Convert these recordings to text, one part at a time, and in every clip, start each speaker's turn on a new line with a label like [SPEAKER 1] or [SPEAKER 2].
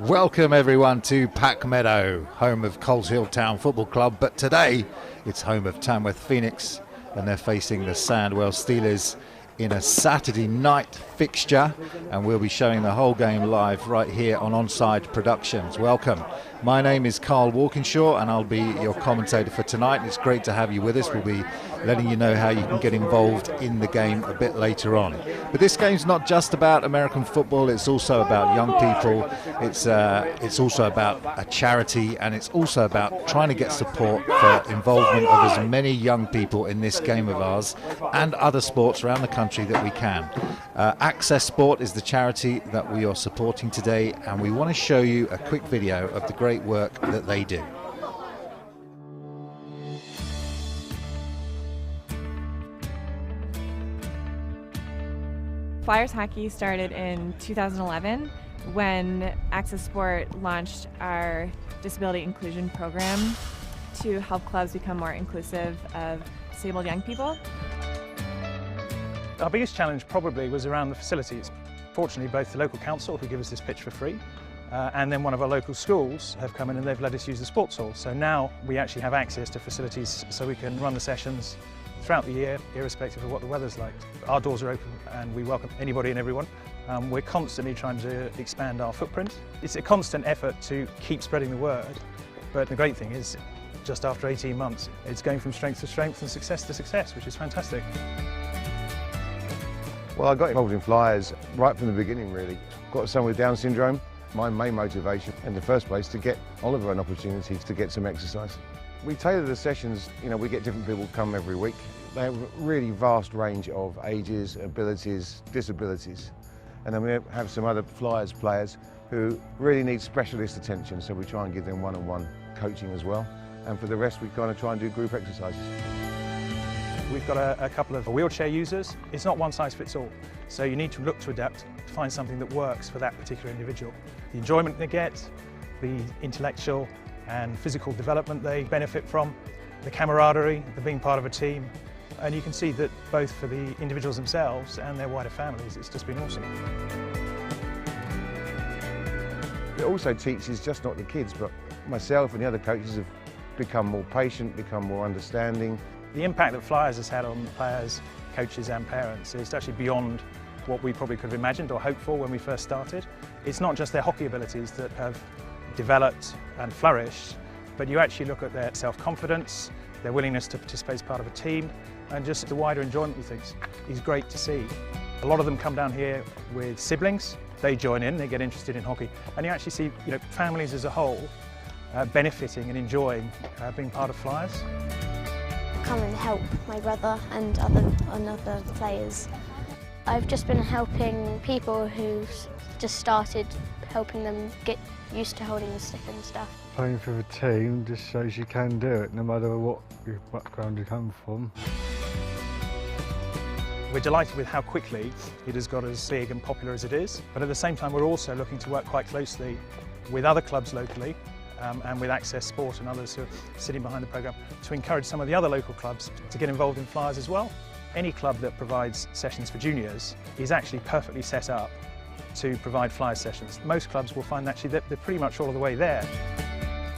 [SPEAKER 1] Welcome everyone to Pack Meadow, home of Coleshill Town Football Club, but today it's home of Tamworth Phoenix and they're facing the Sandwell Steelers in a Saturday night fixture, and we'll be showing the whole game live right here on Onside Productions. Welcome. My name is Carl Walkinshaw and I'll be your commentator for tonight. It's great to have you with us. We'll be letting you know how you can get involved in the game a bit later on. But this game's not just about American football, it's also about young people, it's also about a charity, and it's also about trying to get support for involvement of as many young people in this game of ours and other sports around the country that we can. Access Sport is the charity that we are supporting today, and we want to show you a quick video of the great work that they do.
[SPEAKER 2] Flyers hockey started in 2011 when Access Sport launched our disability inclusion program to help clubs become more inclusive of disabled young people.
[SPEAKER 3] Our biggest challenge probably was around the facilities. Fortunately, both the local council, who give us this pitch for free, and then one of our local schools have come in and they've let us use the sports hall. So now we actually have access to facilities so we can run the sessions throughout the year, irrespective of what the weather's like. Our doors are open and we welcome anybody and everyone. We're constantly trying to expand our footprint. It's a constant effort to keep spreading the word, but the great thing is, just after 18 months, it's going from strength to strength and success to success, which is fantastic.
[SPEAKER 4] Well, I got involved in Flyers right from the beginning, really. Got a son with Down syndrome. My main motivation in the first place to get Oliver an opportunity to get some exercise. We tailor the sessions, we get different people come every week. They have a really vast range of ages, abilities, disabilities. And then we have some other Flyers players who really need specialist attention, so we try and give them one-on-one coaching as well. And for the rest, we kind of try and do group exercises.
[SPEAKER 3] We've got a couple of wheelchair users. It's not one size fits all, so you need to look to adapt to find something that works for that particular individual. The enjoyment they get, the intellectual and physical development they benefit from, the camaraderie, the being part of a team, and you can see that both for the individuals themselves and their wider families, it's just been awesome.
[SPEAKER 4] It also teaches just not the kids, but myself and the other coaches have become more patient, become more understanding.
[SPEAKER 3] The impact that Flyers has had on players, coaches and parents is actually beyond what we probably could have imagined or hoped for when we first started. It's not just their hockey abilities that have developed and flourished, but you actually look at their self-confidence, their willingness to participate as part of a team, and just the wider enjoyment of things is great to see. A lot of them come down here with siblings, they join in, they get interested in hockey, and you actually see families as a whole benefiting and enjoying being part of Flyers.
[SPEAKER 5] Come and help my brother and other players. I've just been helping people who've just started, helping them get used to holding the stick and stuff.
[SPEAKER 6] Playing for a team just shows you can do it, no matter what your background you come from.
[SPEAKER 3] We're delighted with how quickly it has got as big and popular as it is, but at the same time we're also looking to work quite closely with other clubs locally and with Access Sport and others who are sitting behind the programme to encourage some of the other local clubs to get involved in Flyers as well. Any club that provides sessions for juniors is actually perfectly set up to provide Flyers sessions. Most clubs will find actually that they're pretty much all of the way there.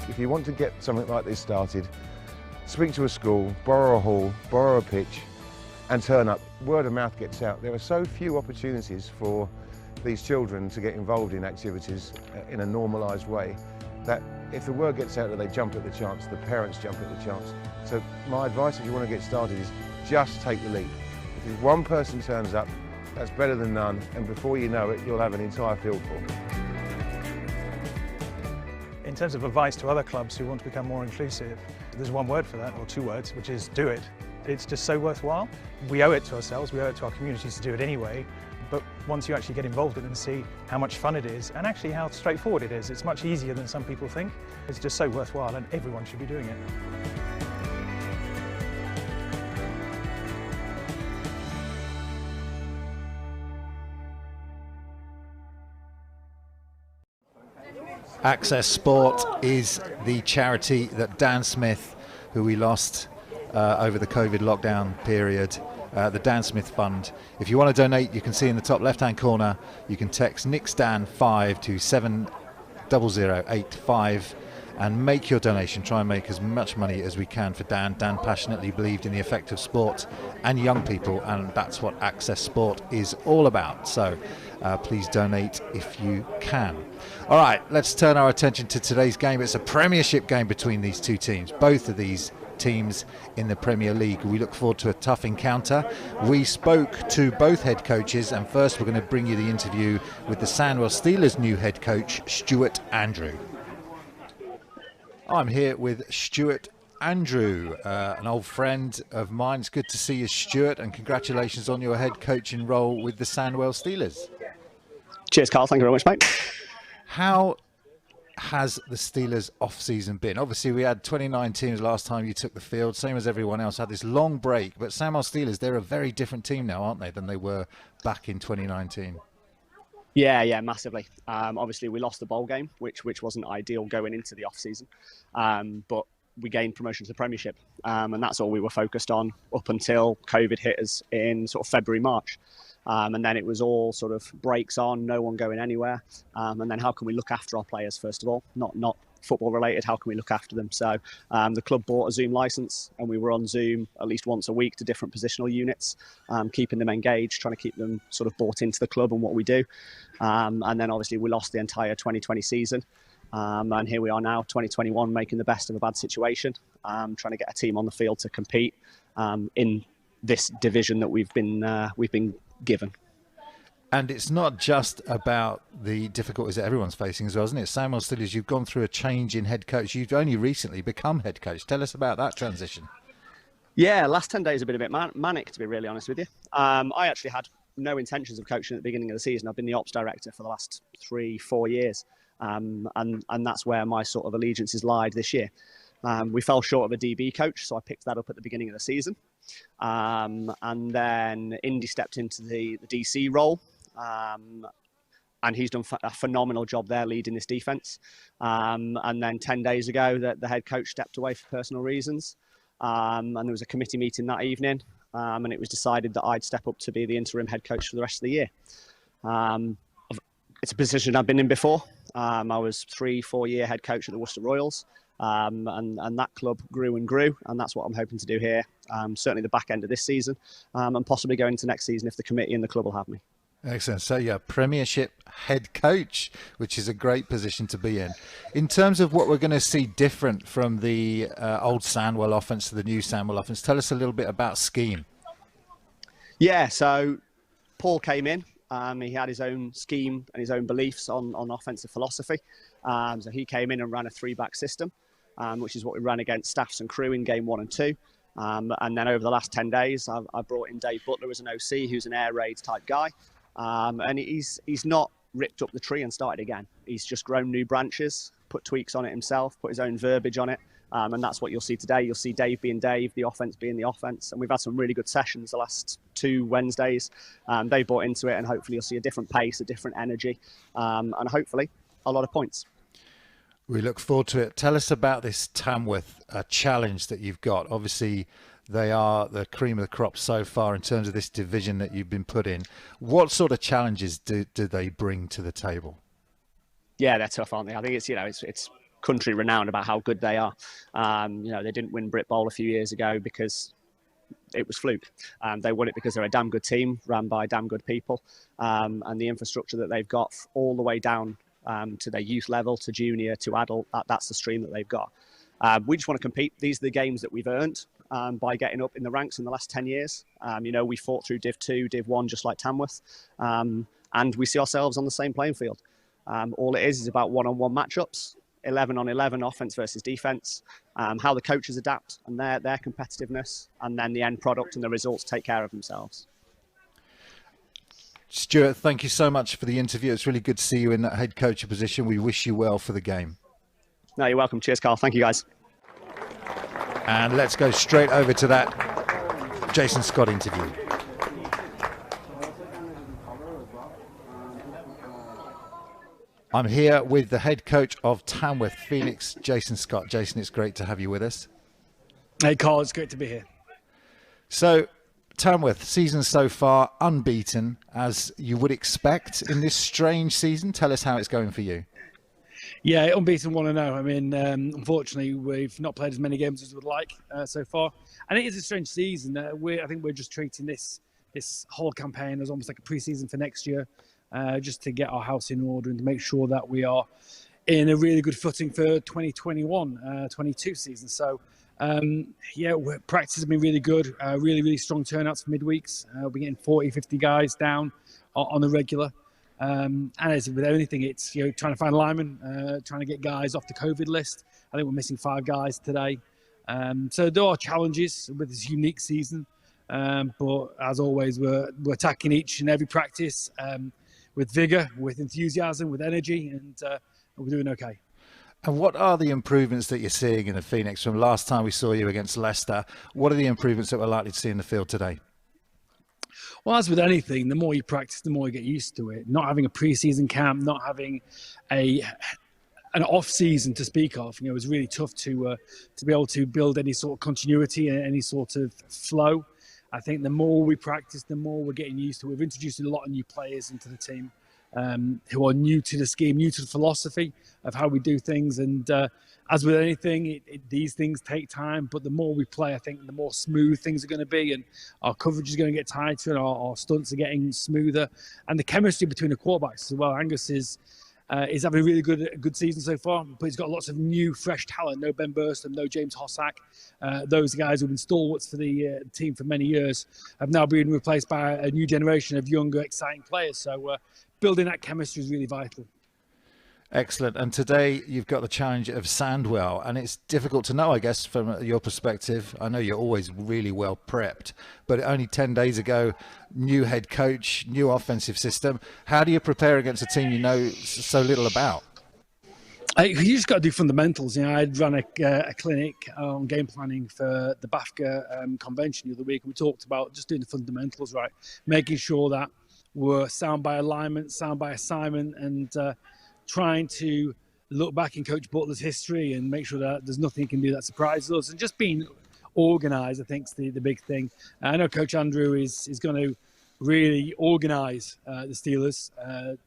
[SPEAKER 4] If you want to get something like this started, speak to a school, borrow a hall, borrow a pitch and turn up. Word of mouth gets out. There are so few opportunities for these children to get involved in activities in a normalised way that if the word gets out that they jump at the chance, the parents jump at the chance. So my advice if you want to get started is just take the lead. If one person turns up, that's better than none, and before you know it, you'll have an entire field full.
[SPEAKER 3] In terms of advice to other clubs who want to become more inclusive, there's one word for that, or two words, which is do it. It's just so worthwhile. We owe it to ourselves, we owe it to our communities to do it anyway, but once you actually get involved in it and see how much fun it is, and actually how straightforward it is, it's much easier than some people think. It's just so worthwhile and everyone should be doing it.
[SPEAKER 1] Access Sport is the charity that Dan Smith, who we lost over the COVID lockdown period, the Dan Smith Fund. If you want to donate, you can see in the top left-hand corner, you can text NIXDAN 5 to 0085 and make your donation. Try and make as much money as we can for Dan. Dan passionately believed in the effect of sport and young people, and that's what Access Sport is all about. So please donate if you can. All right, let's turn our attention to today's game. It's a Premiership game between these two teams, both of these teams in the Premier League. We look forward to a tough encounter. We spoke to both head coaches, and first we're going to bring you the interview with the Sandwell Steelers' new head coach, Stuart Andrew. I'm here with Stuart Andrew, an old friend of mine. It's good to see you, Stuart, and congratulations on your head coaching role with the Sandwell Steelers.
[SPEAKER 7] Cheers, Carl. Thank you very much, mate.
[SPEAKER 1] How has the Steelers off-season been? Obviously, we had 2019 as the last time you took the field, same as everyone else, had this long break. But Sandwell Steelers, they're a very different team now, aren't they, than they were back in 2019?
[SPEAKER 7] Yeah, massively. Obviously, we lost the bowl game, which wasn't ideal going into the off-season. But we gained promotion to the Premiership. And that's all we were focused on up until COVID hit us in sort of February, March. And then it was all sort of breaks on, no one going anywhere. And then how can we look after our players, first of all? Not football related, how can we look after them? So the club bought a Zoom license, and we were on Zoom at least once a week to different positional units, keeping them engaged, trying to keep them sort of bought into the club and what we do. And then obviously we lost the entire 2020 season. And here we are now, 2021, making the best of a bad situation, trying to get a team on the field to compete in this division that we've been given.
[SPEAKER 1] And it's not just about the difficulties that everyone's facing as well, isn't it? Sandwell Steelers, you've gone through a change in head coach. You've only recently become head coach. Tell us about that transition.
[SPEAKER 7] Yeah, last 10 days have been a bit manic, to be really honest with you. I actually had no intentions of coaching at the beginning of the season. I've been the ops director for the last 3-4 years. And that's where my sort of allegiances lied this year. We fell short of a DB coach, so I picked that up at the beginning of the season. And then Indy stepped into the DC role. And he's done a phenomenal job there leading this defence. And then 10 days ago, the head coach stepped away for personal reasons. And there was a committee meeting that evening. And it was decided that I'd step up to be the interim head coach for the rest of the year. It's a position I've been in before. I was 3-4 year head coach at the Worcester Royals. And that club grew and grew, and that's what I'm hoping to do here, certainly the back end of this season, and possibly go into next season if the committee and the club will have me.
[SPEAKER 1] Excellent. So yeah, Premiership head coach, which is a great position to be in. In terms of what we're going to see different from the old Sandwell offense to the new Sandwell offense, tell us a little bit about scheme.
[SPEAKER 7] Yeah, so Paul came in. He had his own scheme and his own beliefs on offensive philosophy. So he came in and ran a 3-back system, which is what we ran against Staffs and Crew in game 1 and 2. And then over the last 10 days, I brought in Dave Butler as an OC, who's an air raid type guy. And he's not ripped up the tree and started again. He's just grown new branches, put tweaks on it himself, put his own verbiage on it. And that's what you'll see today. You'll see Dave being Dave, the offense being the offense. And we've had some really good sessions the last 2 Wednesdays. They bought into it, and hopefully you'll see a different pace, a different energy, and hopefully a lot of points.
[SPEAKER 1] We look forward to it. Tell us about this Tamworth challenge that you've got. Obviously, they are the cream of the crop so far in terms of this division that you've been put in. What sort of challenges do they bring to the table? Yeah,
[SPEAKER 7] they're tough, aren't they? I think it's country renowned about how good they are. They didn't win Brit Bowl a few years ago because it was fluke. They won it because they're a damn good team run by damn good people, and the infrastructure that they've got all the way down to their youth level, to junior, to adult. That's the stream that they've got. We just want to compete. These are the games that we've earned by getting up in the ranks in the last 10 years. We fought through Div 2, Div 1, just like Tamworth, and we see ourselves on the same playing field. All it is about one-on-one matchups, 11-on-11 offense versus defense, how the coaches adapt and their competitiveness, and then the end product and the results take care of themselves.
[SPEAKER 1] Stuart, thank you so much for the interview. It's really good to see you in that head coach position. We wish you well for the game.
[SPEAKER 7] No, you're welcome. Cheers, Carl. Thank you, guys.
[SPEAKER 1] And let's go straight over to that Jason Scott interview. I'm here with the head coach of Tamworth Phoenix, Jason Scott. Jason, it's great to have you with us.
[SPEAKER 8] Hey, Carl, it's great to be here.
[SPEAKER 1] So, Tamworth, season so far, unbeaten, as you would expect in this strange season. Tell us how it's going for you.
[SPEAKER 8] Yeah, unbeaten 1-0. I mean, unfortunately, we've not played as many games as we'd like so far, and it is a strange season. I think we're just treating this whole campaign as almost like a pre-season for next year, just to get our house in order and to make sure that we are in a really good footing for 2021-22 season. So, practice has been really good. Really strong turnouts for midweeks. We're getting 40, 50 guys down on the regular. And as with anything, it's trying to find linemen, trying to get guys off the COVID list. I think we're missing 5 guys today. So there are challenges with this unique season. But as always, we're attacking each and every practice with vigour, with enthusiasm, with energy, and we're doing okay.
[SPEAKER 1] And what are the improvements that you're seeing in the Phoenix from last time we saw you against Leicester? What are the improvements that we're likely to see in the field today?
[SPEAKER 8] Well, as with anything, the more you practice, the more you get used to it. Not having a pre-season camp, not having an off-season to speak of, it was really tough to be able to build any sort of continuity and any sort of flow. I think the more we practice, the more we're getting used to it. We've introduced a lot of new players into the team who are new to the scheme, new to the philosophy of how we do things. And as with anything, these things take time. But the more we play, I think the more smooth things are going to be. And our coverage is going to get tighter and our stunts are getting smoother. And the chemistry between the quarterbacks as well. Angus is having a really good season so far, but he's got lots of new, fresh talent. No Ben Burston, no James Hossack. Those guys who've been stalwarts for the team for many years have now been replaced by a new generation of younger, exciting players. So building that chemistry is really vital.
[SPEAKER 1] Excellent. And today you've got the challenge of Sandwell, and it's difficult to know, I guess, from your perspective. I know you're always really well prepped, but only 10 days ago, new head coach, new offensive system. How do you prepare against a team you know so little about?
[SPEAKER 8] You just got to do fundamentals. I ran a clinic on game planning for the BAFCA convention the other week, and we talked about just doing the fundamentals right, making sure that we're sound by alignment, sound by assignment, and trying to look back in Coach Butler's history and make sure that there's nothing he can do that surprises us. And just being organised, I think, is the big thing. I know Coach Andrew is going to really organise the Steelers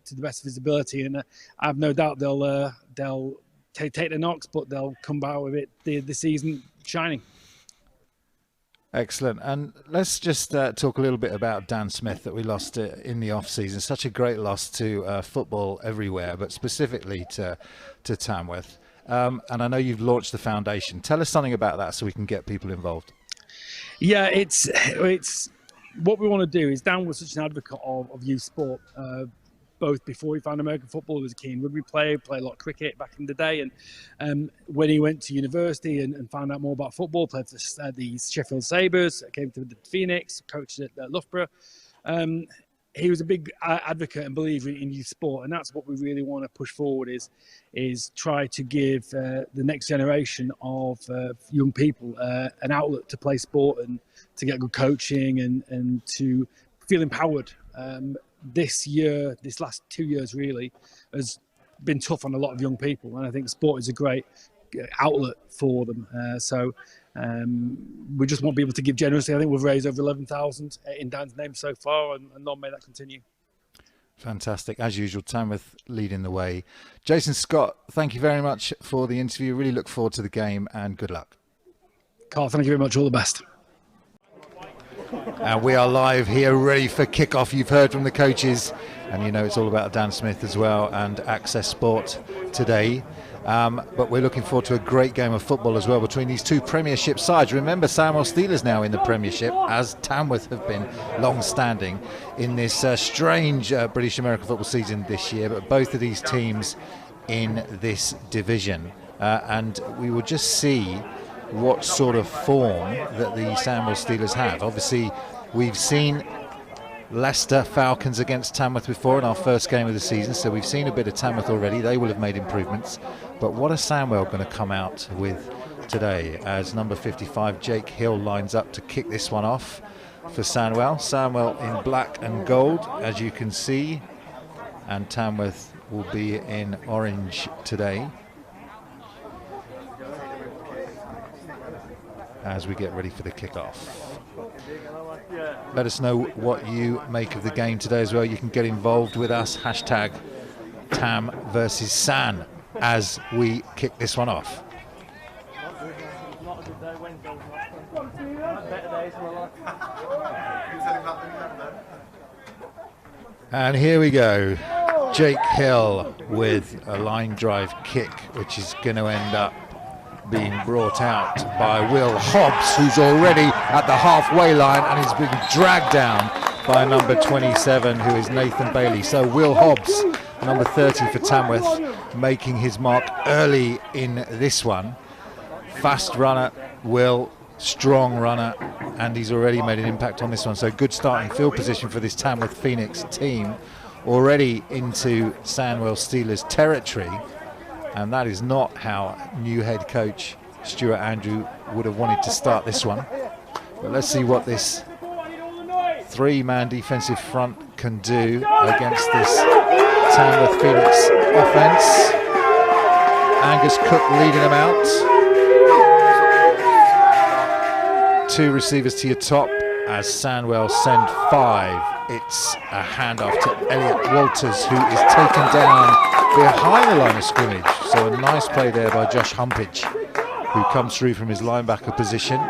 [SPEAKER 8] to the best of his ability, and I have no doubt they'll take the knocks, but they'll come out with it the season shining.
[SPEAKER 1] Excellent. And let's just talk a little bit about Dan Smith that we lost in the off-season. Such a great loss to football everywhere, but specifically to Tamworth. And I know you've launched the foundation. Tell us something about that so we can get people involved.
[SPEAKER 8] Yeah, it's what we want to do is Dan was such an advocate of youth sport. Both before he found American football, he was a keen rugby player, played a lot of cricket back in the day. And when he went to university and found out more about football, played for the Sheffield Sabres, came to the Phoenix, coached at Loughborough. He was a big advocate and believer in youth sport. And that's what we really want to push forward is try to give the next generation of young people an outlet to play sport and to get good coaching and to feel empowered. This last 2 years really has been tough on a lot of young people, and I think sport is a great outlet for them. So we just want people to give generously. I think we've raised over 11,000 in Dan's name so far, and long may that continue.
[SPEAKER 1] Fantastic. As usual, Tamworth leading the way. Jason Scott, thank you very much for the interview. Really look forward to the game, and good luck.
[SPEAKER 8] Carl, thank you very much. All the best.
[SPEAKER 1] And we are live here, ready for kickoff. You've heard from the coaches, and it's all about Dan Smith as well and Access Sport today. But we're looking forward to a great game of football as well between these two Premiership sides. Remember, Sandwell Steelers now in the Premiership, as Tamworth have been long-standing in this strange British American football season this year. But both of these teams in this division, and we will just see what sort of form that the Sandwell Steelers have. Obviously, we've seen Leicester Falcons against Tamworth before in our first game of the season, so we've seen a bit of Tamworth already. They will have made improvements. But what are Sandwell going to come out with today as number 55, Jake Hill, lines up to kick this one off for Sandwell. Sandwell in black and gold, as you can see, and Tamworth will be in orange today, as we get ready for the kickoff. Let us know what you make of the game today as well. You can get involved with us, hashtag Tam versus San as we kick this one off. And here we go. Jake Hill with a line drive kick, which is going to end up being brought out by Will Hobbs, who's already at the halfway line and is being dragged down by number 27, who is Nathan Bailey. So Will Hobbs, number 30 for Tamworth, making his mark early in this one. Fast runner, Will, strong runner, and he's already made an impact on this one. So good starting field position for this Tamworth Phoenix team, already into Sandwell Steelers territory. And that is not how new head coach Stuart Andrew would have wanted to start this one. But let's see what this three-man defensive front can do against this Tamworth Phoenix offense. Angus Cook leading them out. Two receivers to your top as Sandwell send 5. It's a handoff to Elliot Walters, who is taken down behind the line of scrimmage. So a nice play there by Josh Humpage, who comes through from his linebacker position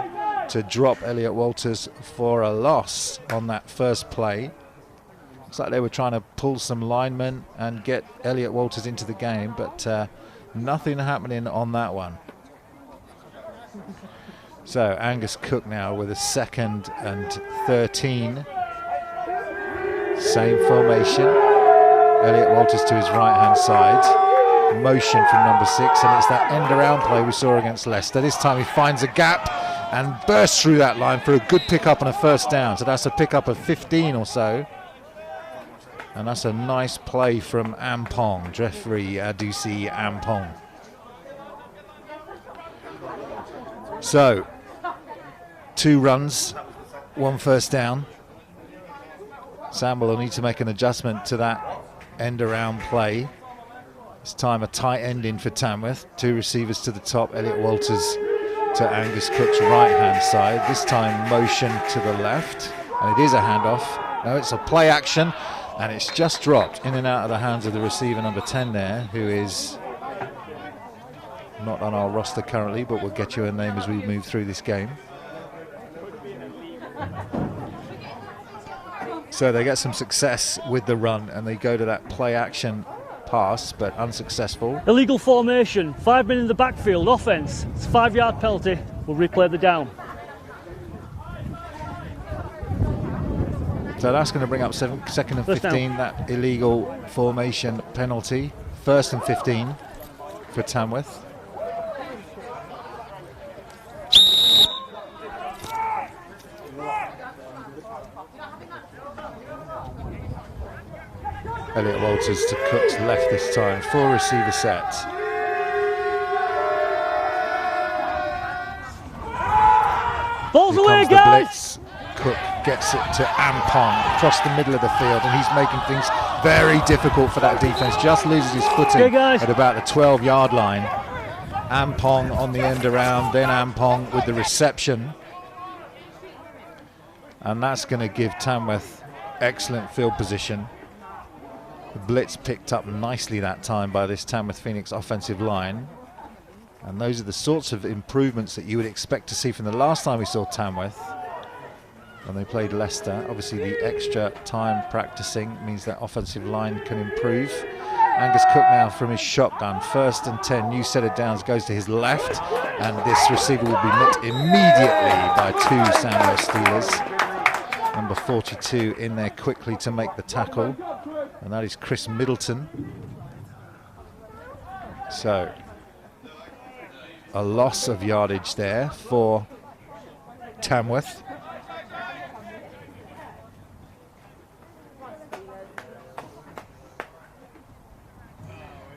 [SPEAKER 1] to drop Elliot Walters for a loss on that first play. Looks like they were trying to pull some linemen and get Elliot Walters into the game, but nothing happening on that one. So Angus Cook now with a 2nd and 13. Same formation. Elliot Walters to his right-hand side. Motion from number 6, and it's that end-around play we saw against Leicester. This time he finds a gap and bursts through that line for a good pick-up and a first down. So that's a pick-up of 15 or so. And that's a nice play from Ampong, Jeffrey Adusi Ampong. So, 2 runs, 1 first down. Sandwell will need to make an adjustment to that end-around play. This time a tight end in for Tamworth. 2 receivers to the top, Elliot Walters to Angus Cook's right-hand side. This time motion to the left, and it is a handoff. No, it's a play action, and it's just dropped in and out of the hands of the receiver, number 10 there, who is not on our roster currently, but we'll get you a name as we move through this game. So they get some success with the run, and they go to that play action pass, but unsuccessful.
[SPEAKER 9] Illegal formation, 5 men in the backfield, offense. It's a 5-yard penalty. We'll replay the down.
[SPEAKER 1] So that's going to bring up 2nd and 15, that illegal formation penalty. 1st and 15 for Tamworth. Elliot Walters to Cook's left this time. 4 receiver set.
[SPEAKER 9] Balls
[SPEAKER 1] Here
[SPEAKER 9] away,
[SPEAKER 1] comes the
[SPEAKER 9] guys!
[SPEAKER 1] blitz. Cook gets it to Ampong across the middle of the field, and he's making things very difficult for that defense. Just loses his footing at about the 12-yard line. Ampong on the end around, then Ampong with the reception. And that's going to give Tamworth excellent field position. The blitz picked up nicely that time by this Tamworth Phoenix offensive line. And those are the sorts of improvements that you would expect to see from the last time we saw Tamworth when they played Leicester. Obviously the extra time practicing means that offensive line can improve. Angus Cook now from his shotgun. 1st and 10, new set of downs, goes to his left, and this receiver will be met immediately by 2 Sandwell Steelers. Number 42 in there quickly to make the tackle, and that is Chris Middleton. So a loss of yardage there for Tamworth.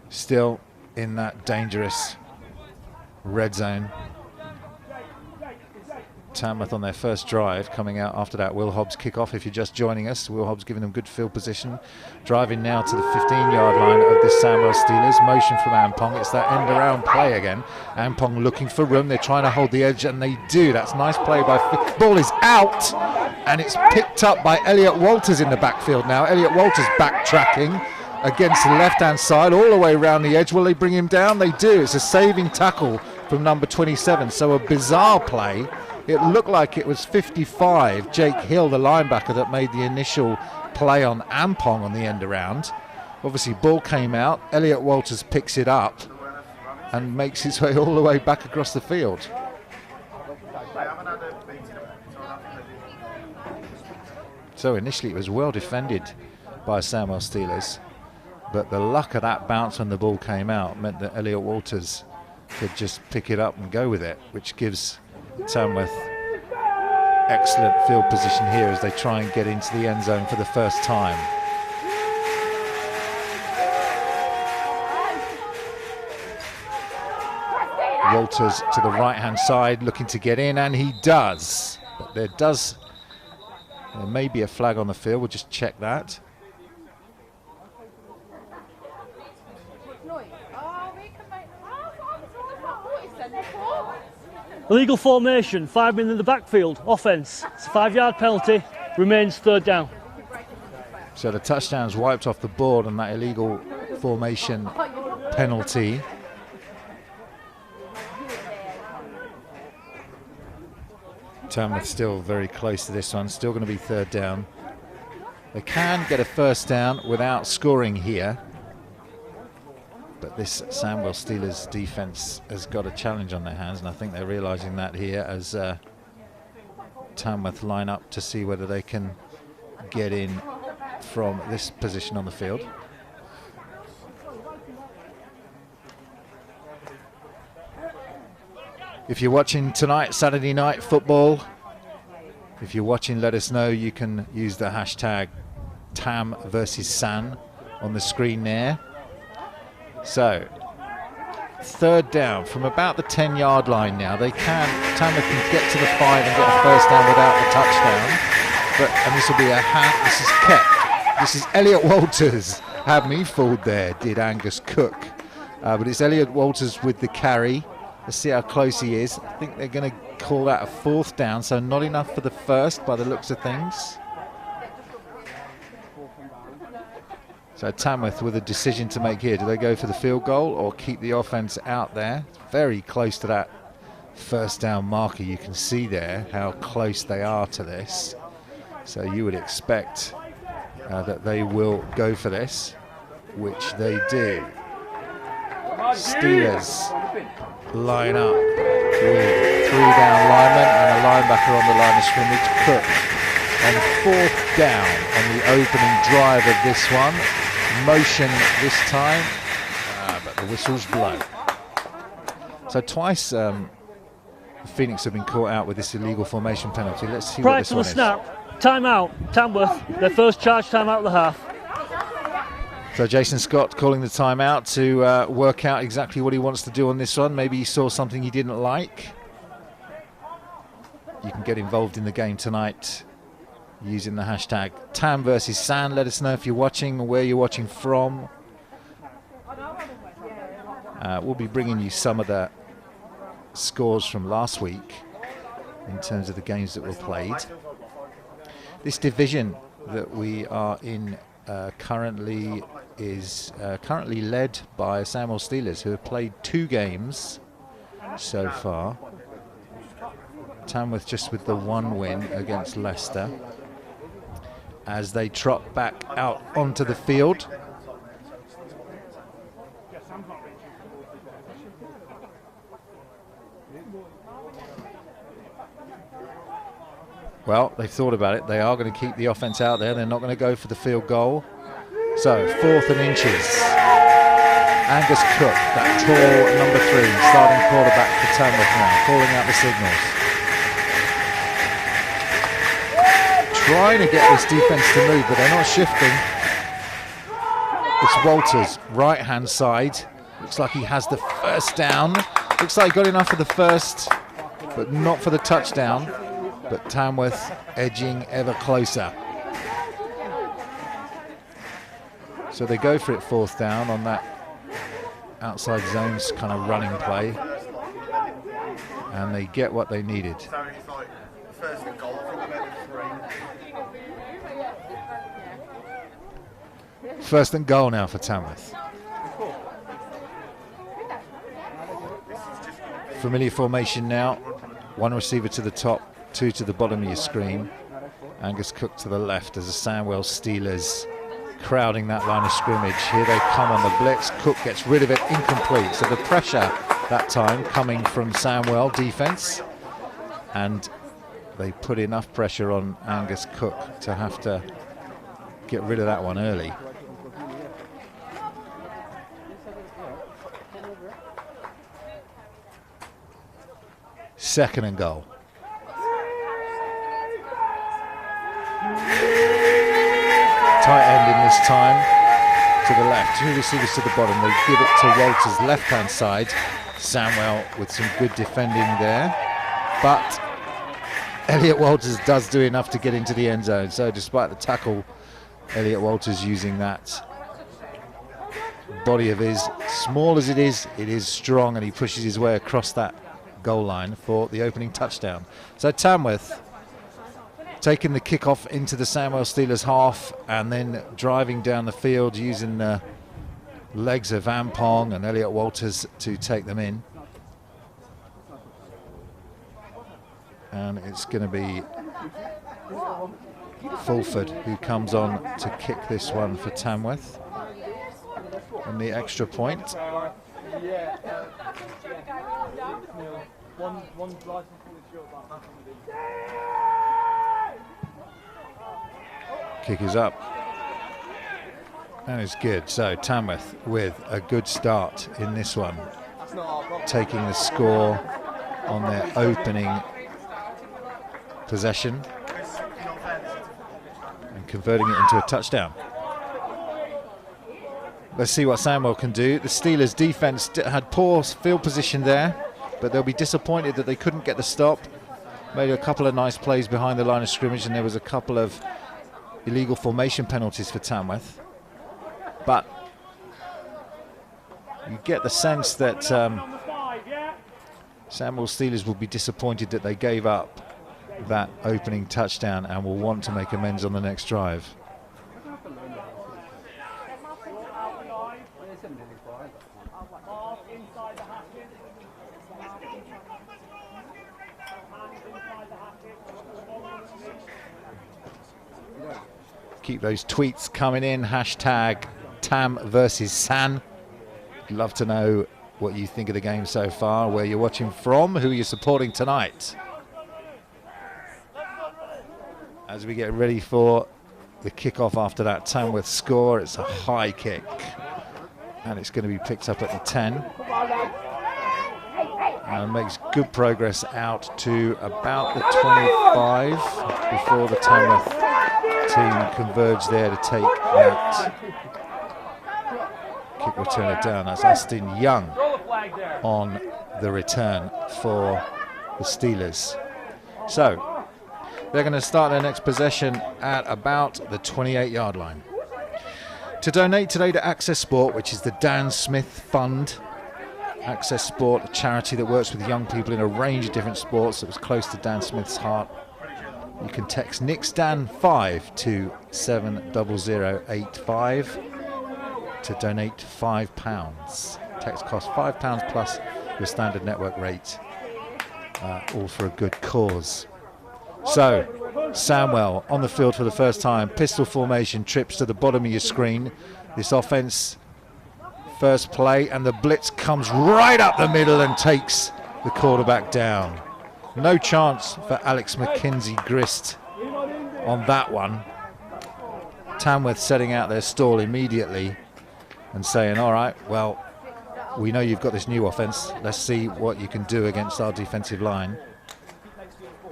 [SPEAKER 1] Still in that dangerous red zone. Tamworth on their first drive, coming out after that Will Hobbs kickoff. If you're just joining us, Will Hobbs giving them good field position. Driving now to the 15-yard line of the Sandwell Steelers. Motion from Ampong. It's that end around play again. Ampong looking for room. They're trying to hold the edge, and they do. That's nice play by... Ball is out, and it's picked up by Elliot Walters in the backfield now. Elliot Walters backtracking against the left-hand side, all the way around the edge. Will they bring him down? They do. It's a saving tackle from number 27, so a bizarre play. It looked like it was 55, Jake Hill, the linebacker, that made the initial play on Ampong on the end around. Obviously, ball came out. Elliot Walters picks it up and makes his way all the way back across the field. So initially it was well defended by Sandwell Steelers, but the luck of that bounce when the ball came out meant that Elliot Walters could just pick it up and go with it, which gives Tamworth excellent field position here as they try and get into the end zone for the first time. Walters to the right-hand side, looking to get in, and he does. But there may be a flag on the field. We'll just check that.
[SPEAKER 9] Illegal formation, 5 men in the backfield, offence. It's a 5-yard penalty, remains third down.
[SPEAKER 1] So the touchdown's wiped off the board on that illegal formation penalty. Tamworth still very close to this one, still going to be third down. They can get a first down without scoring here, but this Sandwell Steelers defense has got a challenge on their hands, and I think they're realizing that here as Tamworth line up to see whether they can get in from this position on the field. If you're watching tonight, Saturday night football, if you're watching, let us know. You can use the hashtag Tam versus San on the screen there. So, third down from about the 10-yard line now. Tamworth can get to the 5 and get a first down without the touchdown. And this will be a hand. This is kept. This is Elliot Walters. Had me fooled there, did Angus Cook. But it's Elliot Walters with the carry. Let's see how close he is. I think they're going to call that a fourth down, so not enough for the first by the looks of things. So Tamworth with a decision to make here. Do they go for the field goal or keep the offense out there? Very close to that first down marker. You can see there how close they are to this. So you would expect that they will go for this, which they do. Steelers line up with 3 down linemen and a linebacker on the line of scrimmage. Cook on 4th down on the opening drive of this one. Motion this time, but the whistle's blown. So twice Phoenix have been caught out with this illegal formation penalty. Let's see what this one is.
[SPEAKER 9] Prior to the snap, timeout, Tamworth, their first charge timeout of the half.
[SPEAKER 1] So Jason Scott calling the timeout to work out exactly what he wants to do on this one. Maybe he saw something he didn't like. You can get involved in the game tonight using the hashtag Tam versus San. Let us know if you're watching or where you're watching from. We'll be bringing you some of the scores from last week in terms of the games that were played. This division that we are in currently is currently led by Sandwell Steelers, who have played 2 games so far. Tamworth just with the 1 win against Leicester as they trot back out onto the field. Well, they've thought about it. They are going to keep the offense out there. They're not going to go for the field goal. So 4th and inches. Angus Cook, that tall number 3, starting quarterback for Tamworth now, calling out the signals. Trying to get this defense to move, but they're not shifting. It's Walters, right-hand side. Looks like he has the first down. Looks like he got enough for the first, but not for the touchdown. But Tamworth edging ever closer. So they go for it 4th down on that outside zones kind of running play. And they get what they needed. First and goal now for Tamworth. Familiar formation now. One receiver to the top, two to the bottom of your screen. Angus Cook to the left as the Sandwell Steelers crowding that line of scrimmage. Here they come on the blitz. Cook gets rid of it, incomplete. So the pressure that time coming from Sandwell defense, and they put enough pressure on Angus Cook to have to get rid of that one early. Second and goal. Tight end in this time, to the left, two receivers to the bottom. They give it to Walters' left-hand side. Sandwell with some good defending there, but Elliot Walters does do enough to get into the end zone. So despite the tackle, Elliot Walters using that body of his, small as it is strong, and he pushes his way across that goal line for the opening touchdown. So Tamworth taking the kickoff into the Sandwell Steelers half and then driving down the field using the legs of Ampong and Elliot Walters to take them in. And it's going to be Fulford who comes on to kick this one for Tamworth on the extra point. Kick is up. And it's good. So Tamworth with a good start in this one, taking the score on their opening possession and converting it into a touchdown. Let's see what Sandwell can do. The Steelers defense had poor field position there, but they'll be disappointed that they couldn't get the stop. Made a couple of nice plays behind the line of scrimmage, and there was a couple of illegal formation penalties for Tamworth. But you get the sense that Sandwell Steelers will be disappointed that they gave up that opening touchdown and will want to make amends on the next drive. Keep those tweets coming in. Hashtag Tam versus San. Love to know what you think of the game so far, where you're watching from, who you're supporting tonight. As we get ready for the kickoff after that Tamworth score, it's a high kick. And it's going to be picked up at the 10. And makes good progress out to about the 25 before the Tamworth team converge there to take that kick returner down. That's Aston Young on the return for the Steelers. So they're going to start their next possession at about the 28-yard line. To donate today to Access Sport, which is the Dan Smith Fund. Access Sport, a charity that works with young people in a range of different sports that was close to Dan Smith's heart. You can text NIXDAN 5 to 70085 to donate £5. Text costs £5 plus your standard network rate, all for a good cause. So, Sandwell on the field for the first time. Pistol formation, trips to the bottom of your screen. This offense, first play, and the blitz comes right up the middle and takes the quarterback down. No chance for Alex McKenzie Grist on that one. Tamworth setting out their stall immediately and saying, all right, well, we know you've got this new offense. Let's see what you can do against our defensive line.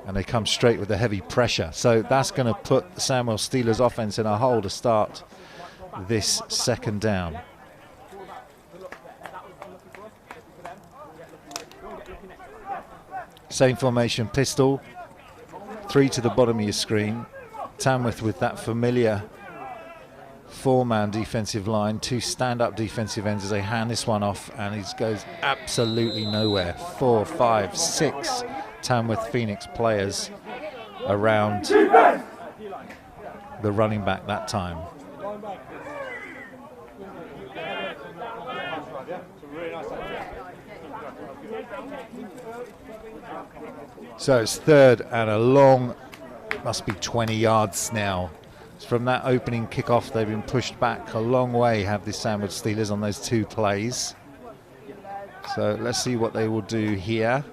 [SPEAKER 1] And they come straight with the heavy pressure. So that's going to put the Sandwell Steelers offense in a hole to start this second down. Same formation, pistol, 3 to the bottom of your screen. Tamworth with that familiar 4-man defensive line, 2 stand-up defensive ends as they hand this one off, and it goes absolutely nowhere. 4, 5, 6 Tamworth Phoenix players around the running back that time. So it's third and a long, must be 20 yards now. From that opening kickoff, they've been pushed back a long way, have the Sandwell Steelers, on those 2 plays. So let's see what they will do here.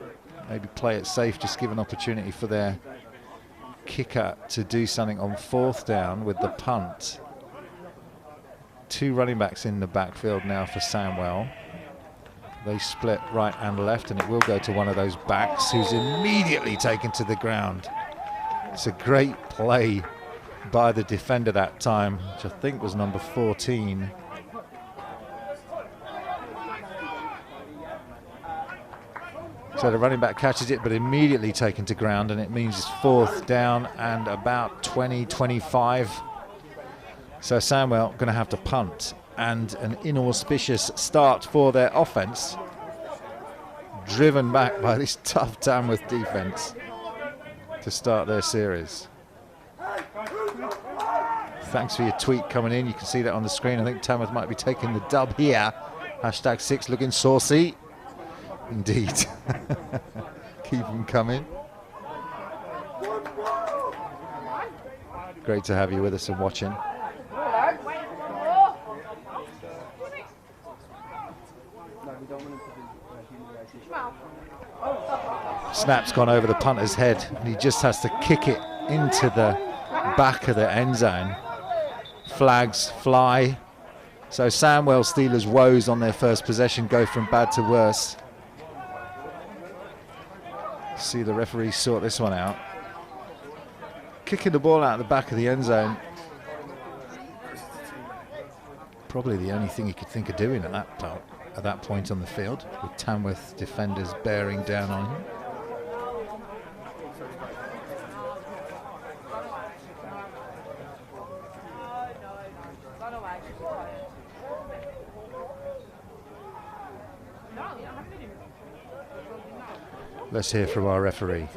[SPEAKER 1] Maybe play it safe, just give an opportunity for their kicker to do something on 4th down with the punt. 2 running backs in the backfield now for Sandwell. They split right and left, and it will go to one of those backs, who's immediately taken to the ground. It's a great play by the defender that time, which I think was number 14. So the running back catches it, but immediately taken to ground, and it means it's 4th down and about 20, 25. So Sandwell going to have to punt, and an inauspicious start for their offense, driven back by this tough Tamworth defense to start their series. Thanks for your tweet coming in. You can see that on the screen. I think Tamworth might be taking the dub here. #6 looking saucy. Indeed. Keep them coming. Great to have you with us and watching. Snap's gone over the punter's head, and he just has to kick it into the back of the end zone. Flags fly. So Sandwell Steelers' woes on their first possession go from bad to worse. See the referee sort this one out. Kicking the ball out of the back of the end zone. Probably the only thing he could think of doing at that point on the field, with Tamworth defenders bearing down on him. Let's hear from our referee.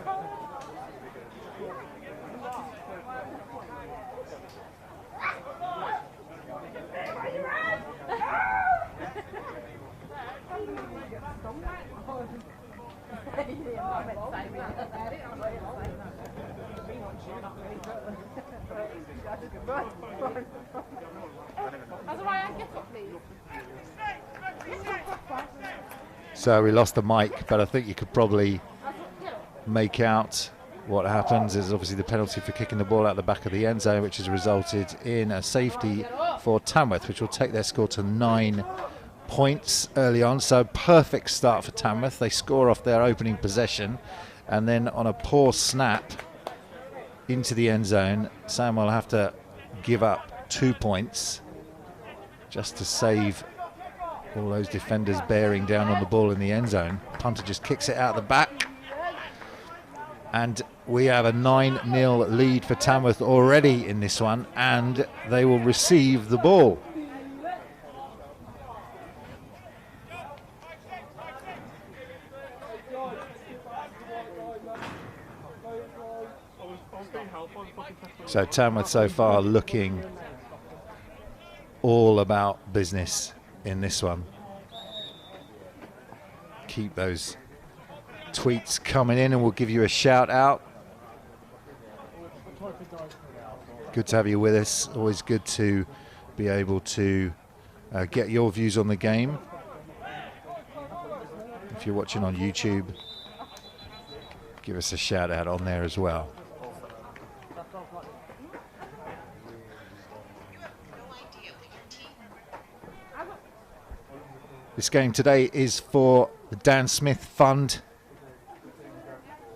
[SPEAKER 1] So we lost the mic, but I think you could probably make out what happens. Is obviously the penalty for kicking the ball out the back of the end zone, which has resulted in a safety for Tamworth, which will take their score to 9 points early on. So perfect start for Tamworth. They score off their opening possession, and then on a poor snap into the end zone, Sandwell have to give up 2 points just to save all those defenders bearing down on the ball in the end zone. Punter just kicks it out the back, and we have a 9-0 lead for Tamworth already in this one, and they will receive the ball. So Tamworth so far looking all about business in this one. Keep those tweets coming in and we'll give you a shout out. Good to have you with us. Always good to be able to get your views on the game. If you're watching on YouTube, give us a shout out on there as well. This game today is for the Dan Smith Fund,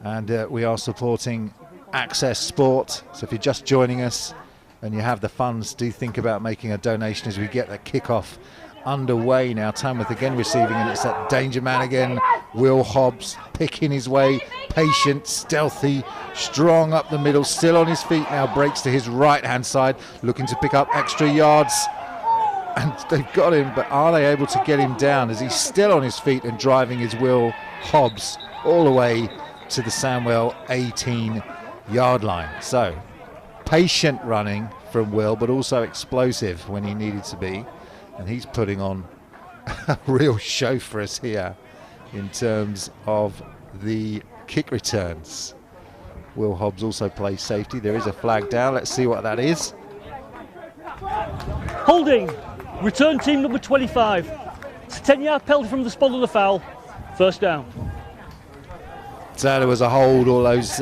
[SPEAKER 1] and we are supporting Access Sport. So if you're just joining us and you have the funds, do think about making a donation as we get the kickoff underway now. Tamworth again receiving, and it's that danger man again. Will Hobbs picking his way, patient, stealthy, strong up the middle, still on his feet now, breaks to his right hand side, looking to pick up extra yards. And they've got him, but are they able to get him down as he's still on his feet and driving his Will Hobbs all the way to the Sandwell 18-yard line. So patient running from Will, but also explosive when he needed to be. And he's putting on a real show for us here in terms of the kick returns. Will Hobbs also plays safety. There is a flag down. Let's see what that is.
[SPEAKER 9] Holding. Return team number 25. It's a 10-yard penalty from the spot of the foul. First down.
[SPEAKER 1] So there was a hold, all those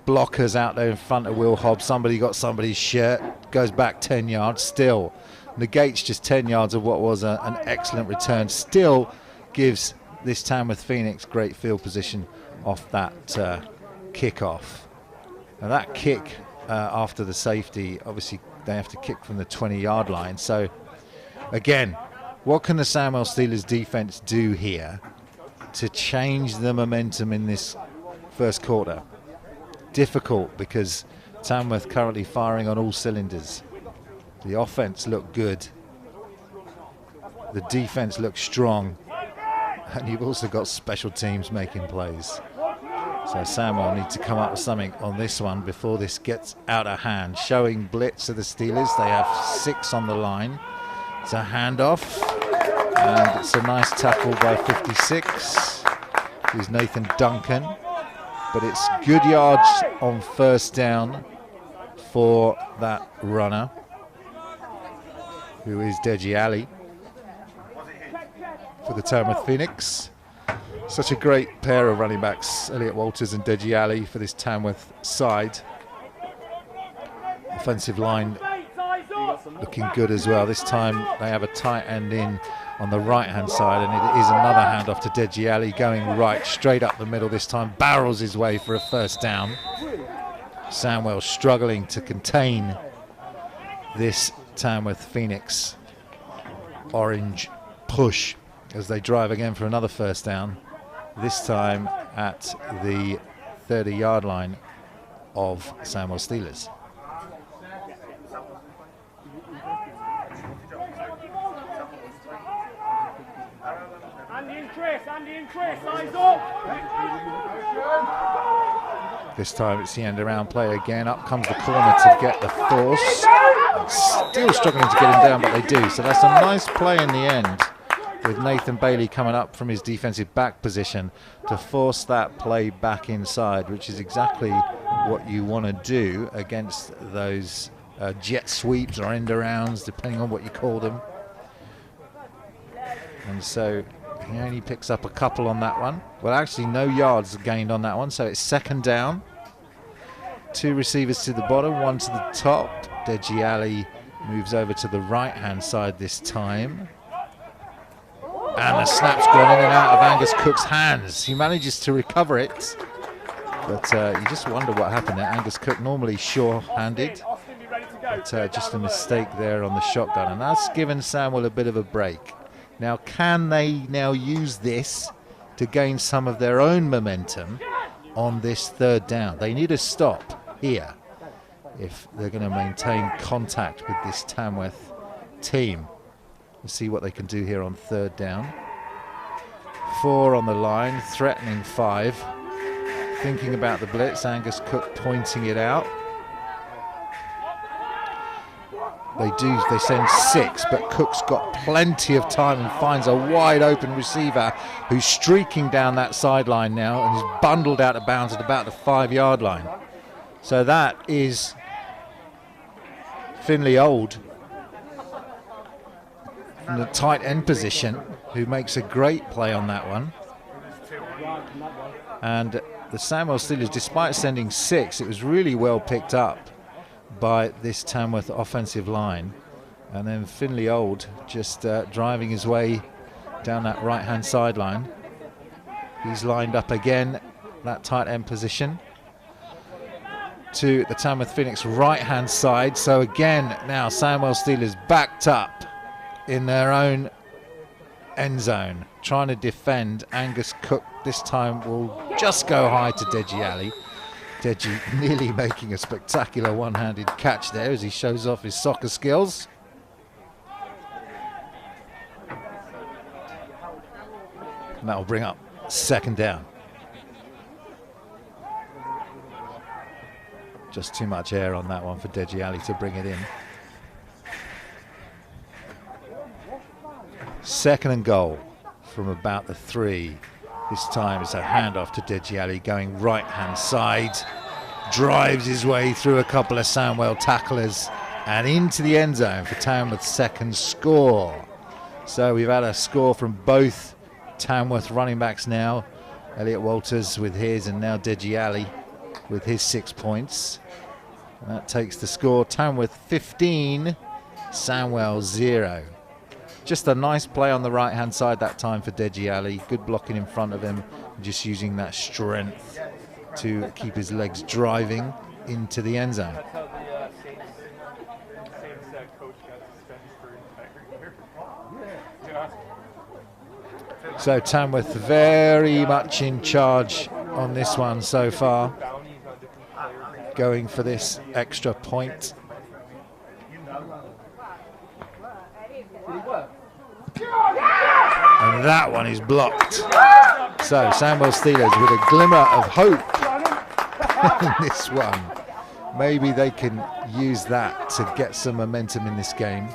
[SPEAKER 1] blockers out there in front of Will Hobbs. Somebody got somebody's shirt, goes back 10 yards, still negates just 10 yards of what was an excellent return. Still gives this Tamworth Phoenix great field position off that kick-off. Now that kick after the safety, obviously they have to kick from the 20-yard line. So again, what can the Sandwell Steelers defense do here to change the momentum in this first quarter? Difficult, because Tamworth currently firing on all cylinders. The offense looked good. The defense looked strong. And you've also got special teams making plays. So Sandwell need to come up with something on this one before this gets out of hand. Showing blitz to the Steelers. They have 6 on the line. It's a handoff. And it's a nice tackle by 56. He's Nathan Duncan. But it's good yards on first down for that runner, who is Deji Ali for the Tamworth Phoenix. Such a great pair of running backs, Elliot Walters and Deji Ali, for this Tamworth side. Offensive line looking good as well. This time they have a tight end in on the right-hand side, and it is another handoff to Deji Ali, going right, straight up the middle this time, barrels his way for a first down. Sandwell struggling to contain this Tamworth Phoenix orange push as they drive again for another first down, this time at the 30-yard line of Sandwell Steelers.
[SPEAKER 9] Andy and Chris, eyes up!
[SPEAKER 1] This time it's the end around play again. Up comes the corner to get the force. Still struggling to get him down, but they do. So that's a nice play in the end, with Nathan Bailey coming up from his defensive back position to force that play back inside, which is exactly what you want to do against those jet sweeps or end arounds, depending on what you call them. And so he only picks up a couple on that one. Well, actually no yards gained on that one, so it's second down. 2 receivers to the bottom, 1 to the top. Deji Ali moves over to the right-hand side this time. And the snap's gone in and out of Angus Cook's hands. He manages to recover it, but you just wonder what happened there. Angus Cook normally sure-handed, but just a mistake there on the shotgun, and that's given Sandwell a bit of a break. Now, can they now use this to gain some of their own momentum on this third down? They need a stop here if they're going to maintain contact with this Tamworth team. We'll see what they can do here on third down. 4 on the line, threatening 5. Thinking about the blitz, Angus Cook pointing it out. They send 6, but Cook's got plenty of time and finds a wide open receiver who's streaking down that sideline now and is bundled out of bounds at about the 5-yard line. So that is Finley Old in the tight end position, who makes a great play on that one. And the Sandwell Steelers, despite sending 6, it was really well picked up by this Tamworth offensive line. And then Finley Old just driving his way down that right-hand sideline. He's lined up again, that tight end position, to the Tamworth Phoenix right-hand side. So again, now Sandwell Steelers backed up in their own end zone, trying to defend. Angus Cook this time will just go high to Deji Ali. Deji nearly making a spectacular one-handed catch there as he shows off his soccer skills. And that will bring up second down. Just too much air on that one for Deji Ali to bring it in. Second and goal from about the 3. This time it's a handoff to Dejiali going right-hand side. Drives his way through a couple of Sandwell tacklers and into the end zone for Tamworth's second score. So we've had a score from both Tamworth running backs now. Elliot Walters with his, and now Dejiali with his 6 points. And that takes the score Tamworth 15, Sandwell 0. Just a nice play on the right hand side that time for Dejiali. Good blocking in front of him, just using that strength to keep his legs driving into the end zone. So Tamworth very much in charge on this one so far, going for this extra point. And that one is blocked. So Sandwell Steelers with a glimmer of hope in this one. Maybe they can use that to get some momentum in this game.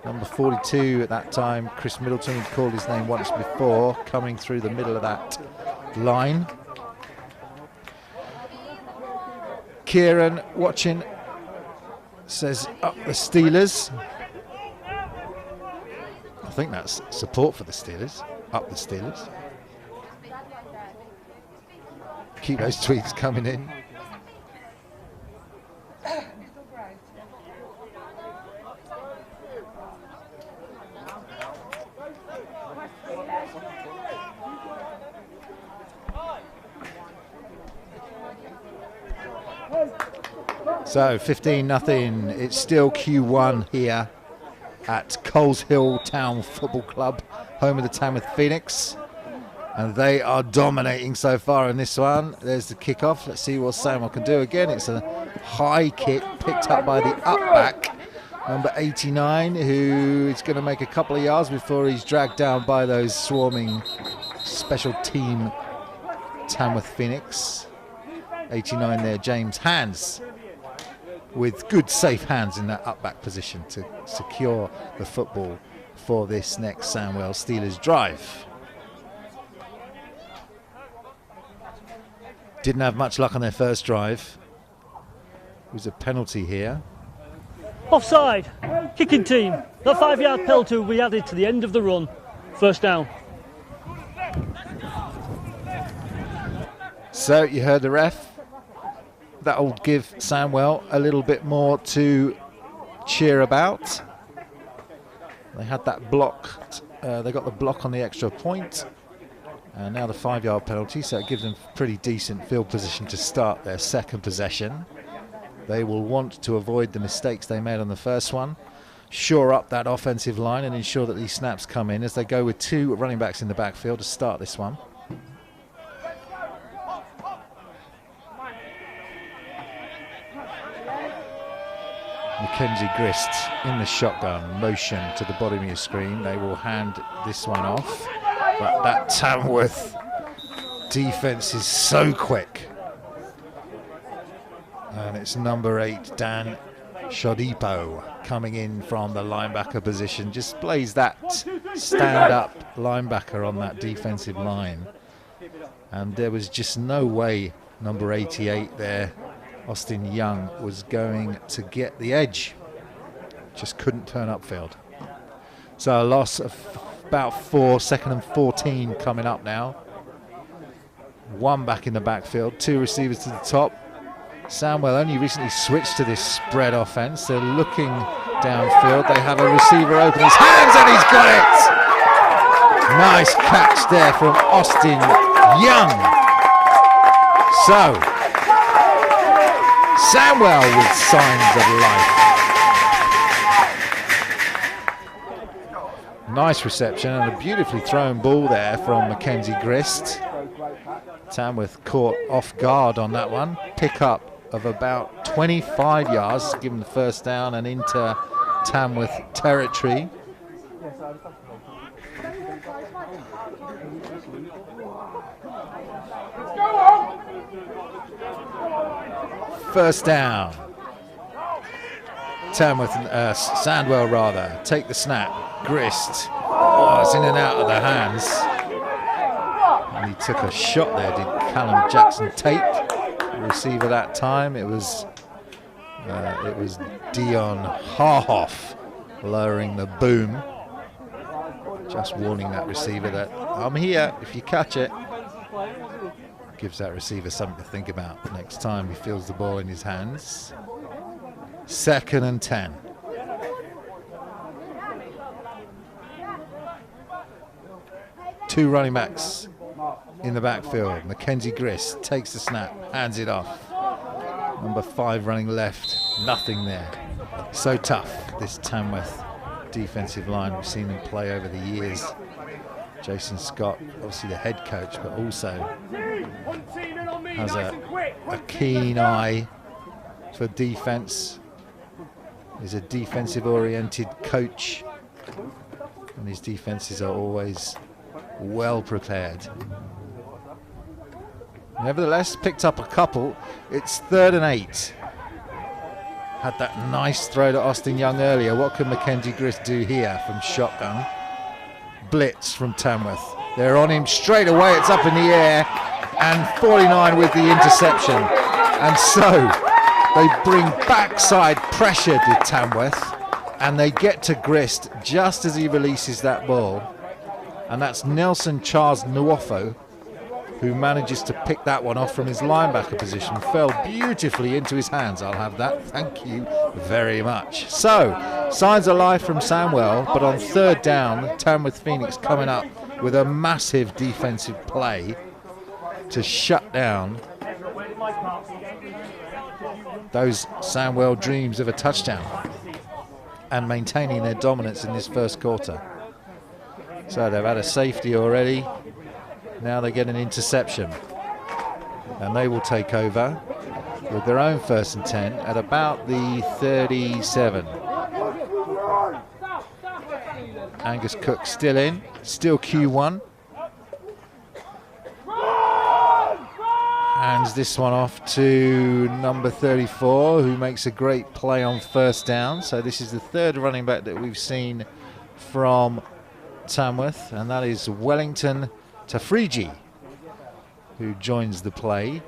[SPEAKER 1] Number 42 at that time, Chris Middleton, had called his name once before, coming through the middle of that line. Kieran watching, says up the Steelers. I think that's support for the Steelers, up the Steelers. Keep those tweets coming in. So 15-0, it's still Q1 here at Coleshill Town Football Club, home of the Tamworth Phoenix. And they are dominating so far in this one. There's the kickoff. Let's see what Sandwell can do again. It's a high kick picked up by the upback, number 89, who is going to make a couple of yards before he's dragged down by those swarming special team Tamworth Phoenix. 89 there, James Hands, with good safe hands in that upback position to secure the football for this next Sandwell Steelers drive. Didn't have much luck on their first drive. It was a penalty here.
[SPEAKER 9] Offside, kicking team. That 5-yard penalty will be added to the end of the run. First down.
[SPEAKER 1] So you heard the ref. That'll give Sandwell a little bit more to cheer about. They had that block. They got the block on the extra point. And now the 5-yard penalty, so it gives them pretty decent field position to start their second possession. They will want to avoid the mistakes they made on the first one, shore up that offensive line and ensure that these snaps come in as they go with 2 running backs in the backfield to start this one. Mackenzie Grist in the shotgun, motion to the bottom of your screen. They will hand this one off. But that Tamworth defense is so quick. And it's number 8, Dan Shodipo, coming in from the linebacker position. Just plays that stand-up linebacker on that defensive line. And there was just no way number 88 there, Austin Young, was going to get the edge. Just couldn't turn upfield. So a loss of about 4, 2nd and 14 coming up now. 1 back in the backfield, 2 receivers to the top. Sandwell only recently switched to this spread offense. They're looking downfield. They have a receiver open his hands and he's got it. Nice catch there from Austin Young. So Sandwell with signs of life. Nice reception and a beautifully thrown ball there from Mackenzie Grist. Tamworth caught off guard on that one. Pick up of about 25 yards, given the first down and into Tamworth territory. First down. Tamworth, Sandwell rather, take the snap. Grist, oh, it's in and out of the hands. And he took a shot there, did Callum Jackson-Tate, receiver that time. It was Dion Harhoff lowering the boom, just warning that receiver that I'm here if you catch it. Gives that receiver something to think about next time he feels the ball in his hands. 2nd and 10. Two running backs in the backfield. Mackenzie Grist takes the snap, hands it off. Number 5 running left, nothing there. So tough, this Tamworth defensive line. We've seen them play over the years. Jason Scott, obviously the head coach, but also has a keen eye for defense. He's a defensive oriented coach, and his defenses are always well prepared. Nevertheless, picked up a couple. It's 3rd and 8. Had that nice throw to Austin Young earlier. What can Mackenzie Grist do here from shotgun? Blitz from Tamworth. They're on him straight away. It's up in the air, and 49 with the interception. And so they bring backside pressure to Tamworth, and they get to Grist just as he releases that ball. And that's Nelson Charles Nwofo, who manages to pick that one off from his linebacker position. Fell beautifully into his hands. I'll have that. Thank you very much. So, signs of life from Sandwell, but on 3rd down, Tamworth Phoenix coming up with a massive defensive play to shut down those Sandwell dreams of a touchdown and maintaining their dominance in this first quarter. So they've had a safety already. Now they get an interception, and they will take over with their own 1st and 10 at about the 37. Angus Cook still in, still Q1. Hands this one off to number 34, who makes a great play on 1st down. So this is the 3rd running back that we've seen from Tamworth, and that is Wellington Tafriji, who joins the play,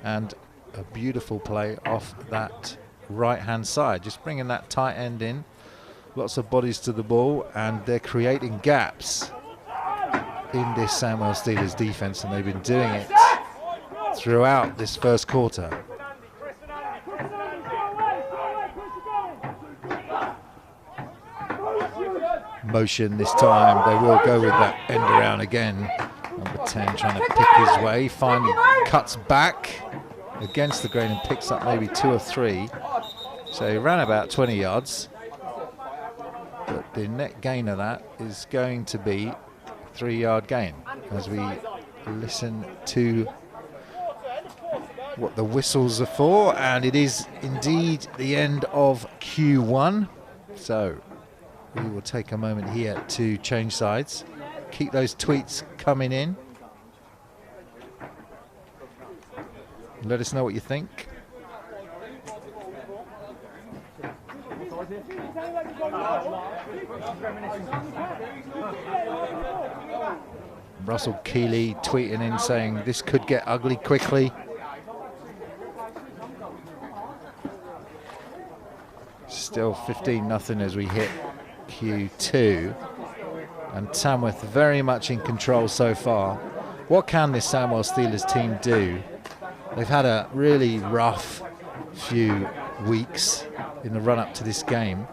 [SPEAKER 1] and a beautiful play off that right-hand side, just bringing that tight end in. Lots of bodies to the ball, and they're creating gaps in this Sandwell Steelers defense, and they've been doing it throughout this first quarter. Motion this time. They will go with that end around again. Number 10 trying to pick his way. Finally cuts back against the grain and picks up maybe 2 or 3. So he ran about 20 yards. But the net gain of that is going to be a 3-yard gain as we listen to what the whistles are for. And it is indeed the end of Q1. So we will take a moment here to change sides. Keep those tweets coming in. Let us know what you think. Russell Keeley tweeting in saying this could get ugly quickly. Still 15-0 as we hit Q2, and Tamworth very much in control so far. What can this Sandwell Steelers team do? They've had a really rough few weeks in the run-up to this game.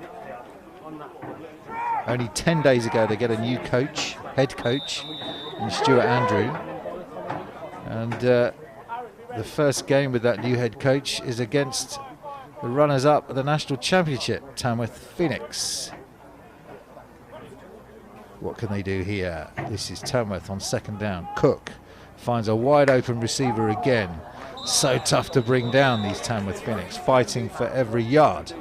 [SPEAKER 1] Only 10 days ago they get a new coach, head coach, in Stuart Andrew, and the first game with that new head coach is against the runners-up of the National Championship, Tamworth Phoenix. What can they do here? This is Tamworth on 2nd down. Cook finds a wide open receiver again. So tough to bring down, these Tamworth Phoenix, fighting for every yard.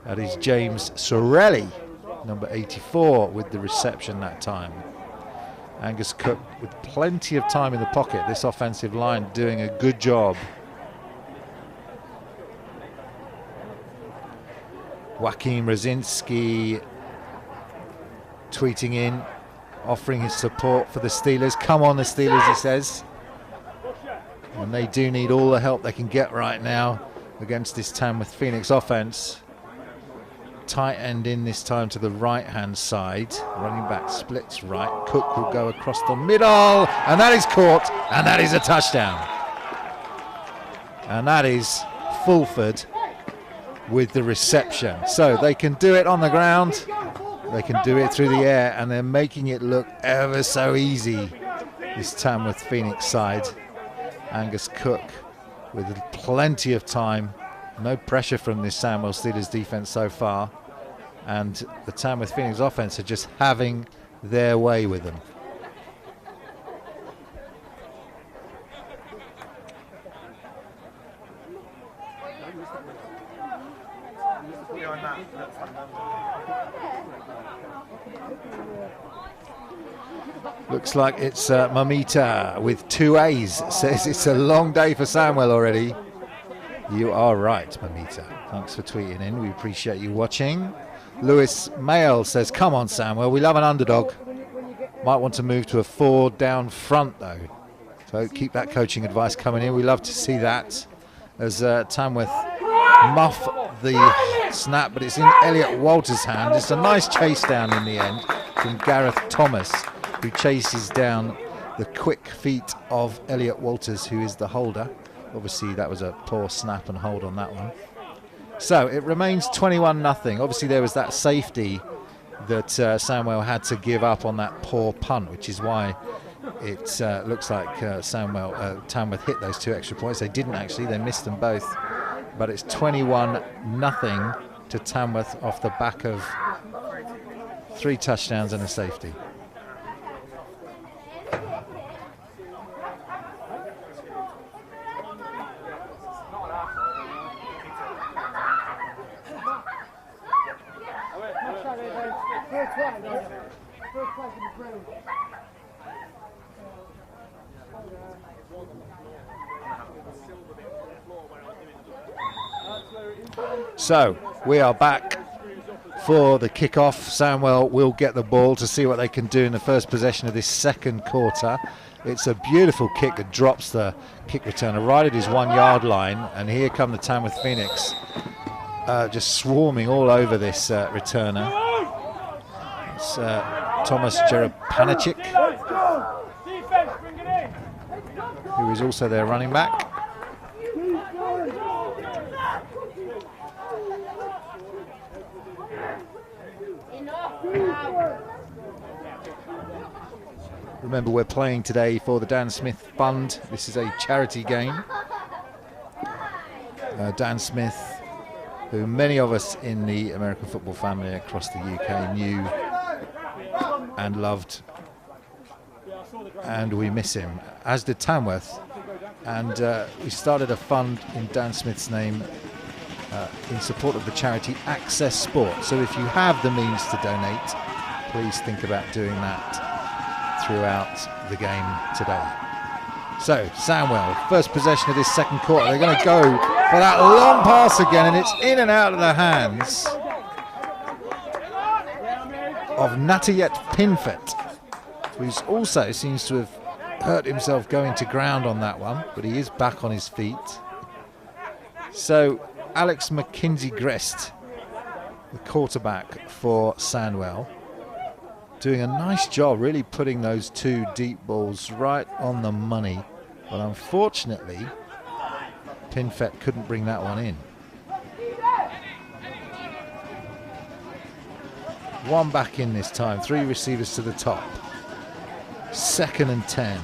[SPEAKER 1] That is James Sorelli, number 84, with the reception that time. Angus Cook with plenty of time in the pocket. This offensive line doing a good job. Joachim Rosinski tweeting in offering his support for the Steelers. Come on, the Steelers, he says. And they do need all the help they can get right now against this Tamworth Phoenix offense. Tight end in this time to the right-hand side. Running back splits right. Cook will go across the middle, and that is caught, and that is a touchdown. And that is Fulford with the reception. So they can do it on the ground, they can do it through the air, and they're making it look ever so easy, this Tamworth Phoenix side. Angus Cook with plenty of time, no pressure from this Sandwell Steelers defense so far, and the Tamworth Phoenix offense are just having their way with them. Looks like it's Mamita with 2 A's. Says it's a long day for Sandwell already. You are right, Mamita. Thanks for tweeting in. We appreciate you watching. Lewis Mail says, come on, Sandwell. We love an underdog. Might want to move to a 4 down front, though. So keep that coaching advice coming in. We love to see that as Tamworth muff the snap, but it's in Elliot Walters' hand. It's a nice chase down in the end from Gareth Thomas, who chases down the quick feet of Elliot Walters, who is the holder. Obviously, that was a poor snap and hold on that one. So it remains 21-0. Obviously, there was that safety that Sandwell had to give up on that poor punt, which is why it looks like Tamworth hit those 2 extra points. They didn't actually, they missed them both. But it's 21-0 to Tamworth off the back of 3 touchdowns and a safety. So we are back for the kickoff. Sandwell will get the ball to see what they can do in the first possession of this second quarter. It's a beautiful kick that drops the kick returner right at his 1 yard line, and here come the Tamworth Phoenix just swarming all over this returner. It's Thomas Jerapanichik, who is also their running back. Remember, we're playing today for the Dan Smith Fund. This is a charity game. Dan Smith, who many of us in the American football family across the UK knew and loved, and we miss him, as did Tamworth. And we started a fund in Dan Smith's name in support of the charity Access Sport. So if you have the means to donate, please think about doing that throughout the game today. So Sandwell, first possession of this second quarter. They're going to go for that long pass again, and it's in and out of the hands of Natayet Pinfet, who also seems to have hurt himself going to ground on that one, but he is back on his feet. So Alex McKinsey-Grest, the quarterback for Sandwell, doing a nice job really putting those 2 deep balls right on the money, but unfortunately Pinfet couldn't bring that one in. One back in this time, 3 receivers to the top. 2nd and 10.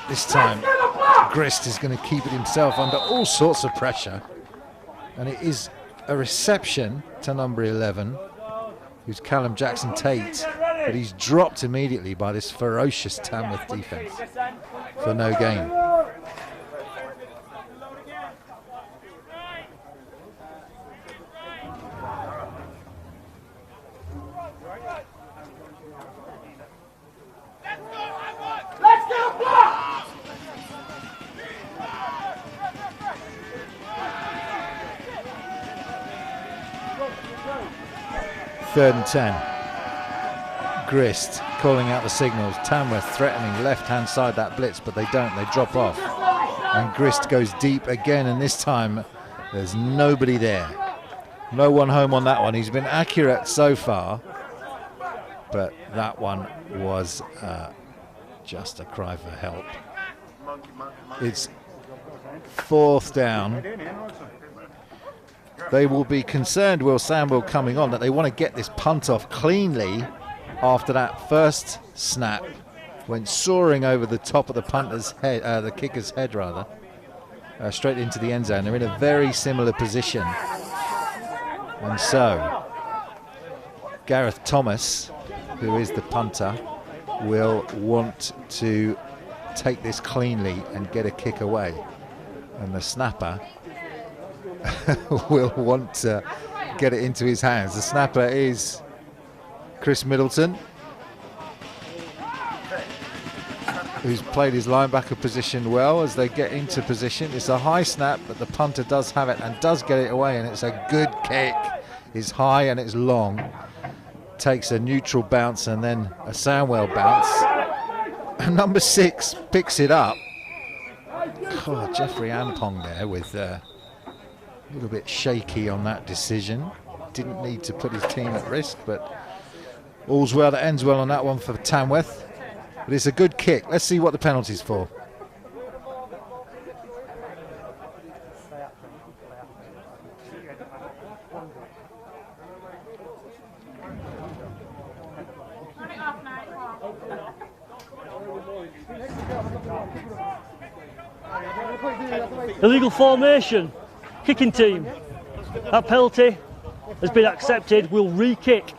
[SPEAKER 1] This time Grist is going to keep it himself under all sorts of pressure, and it is a reception to number 11, who's Callum Jackson-Tate, but he's dropped immediately by this ferocious Tamworth defence for no gain. Third and 10. Grist calling out the signals. Tamworth threatening left-hand side that blitz, but they don't. They drop off. And Grist goes deep again, and this time there's nobody there. No one home on that one. He's been accurate so far, but that one was just a cry for help. It's 4th down. They will be concerned, Will Sandwell coming on, that they want to get this punt off cleanly after that first snap went soaring over the top of the punter's head, the kicker's head rather, straight into the end zone. They're in a very similar position. And so Gareth Thomas, who is the punter, will want to take this cleanly and get a kick away. And the snapper will want to get it into his hands. The snapper is Chris Middleton, who's played his linebacker position well as they get into position. It's a high snap, but the punter does have it and does get it away, and it's a good kick. It's high and it's long. Takes a neutral bounce and then a Sandwell bounce. And number 6 picks it up. God, Jeffrey Ampong there with a little bit shaky on that decision. Didn't need to put his team at risk, but all's well that ends well on that one for Tamworth. But it's a good kick. Let's see what the penalty's for.
[SPEAKER 9] Illegal formation, kicking team. That penalty has been accepted. We'll re-kick.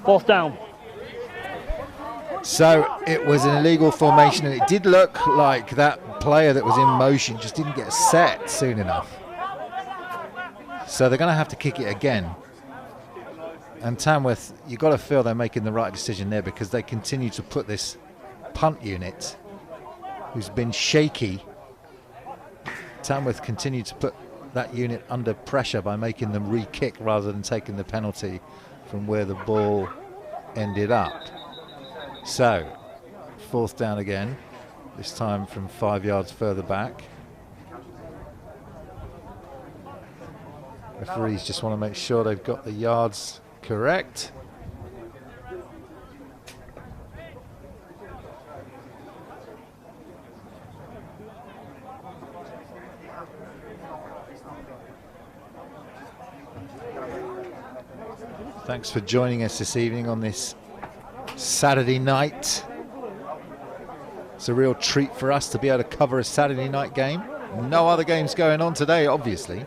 [SPEAKER 9] 4th down.
[SPEAKER 1] So it was an illegal formation, and it did look like that player that was in motion just didn't get set soon enough. So they're going to have to kick it again. And Tamworth, you've got to feel they're making the right decision there, because they continue to put this punt unit, who's been shaky, Tamworth continue to put that unit under pressure by making them re-kick rather than taking the penalty from where the ball ended up. So 4th down again, this time from 5 yards further back. Referees just want to make sure they've got the yards correct. Thanks for joining us this evening on this Saturday night. It's a real treat for us to be able to cover a Saturday night game. No other games going on today, obviously.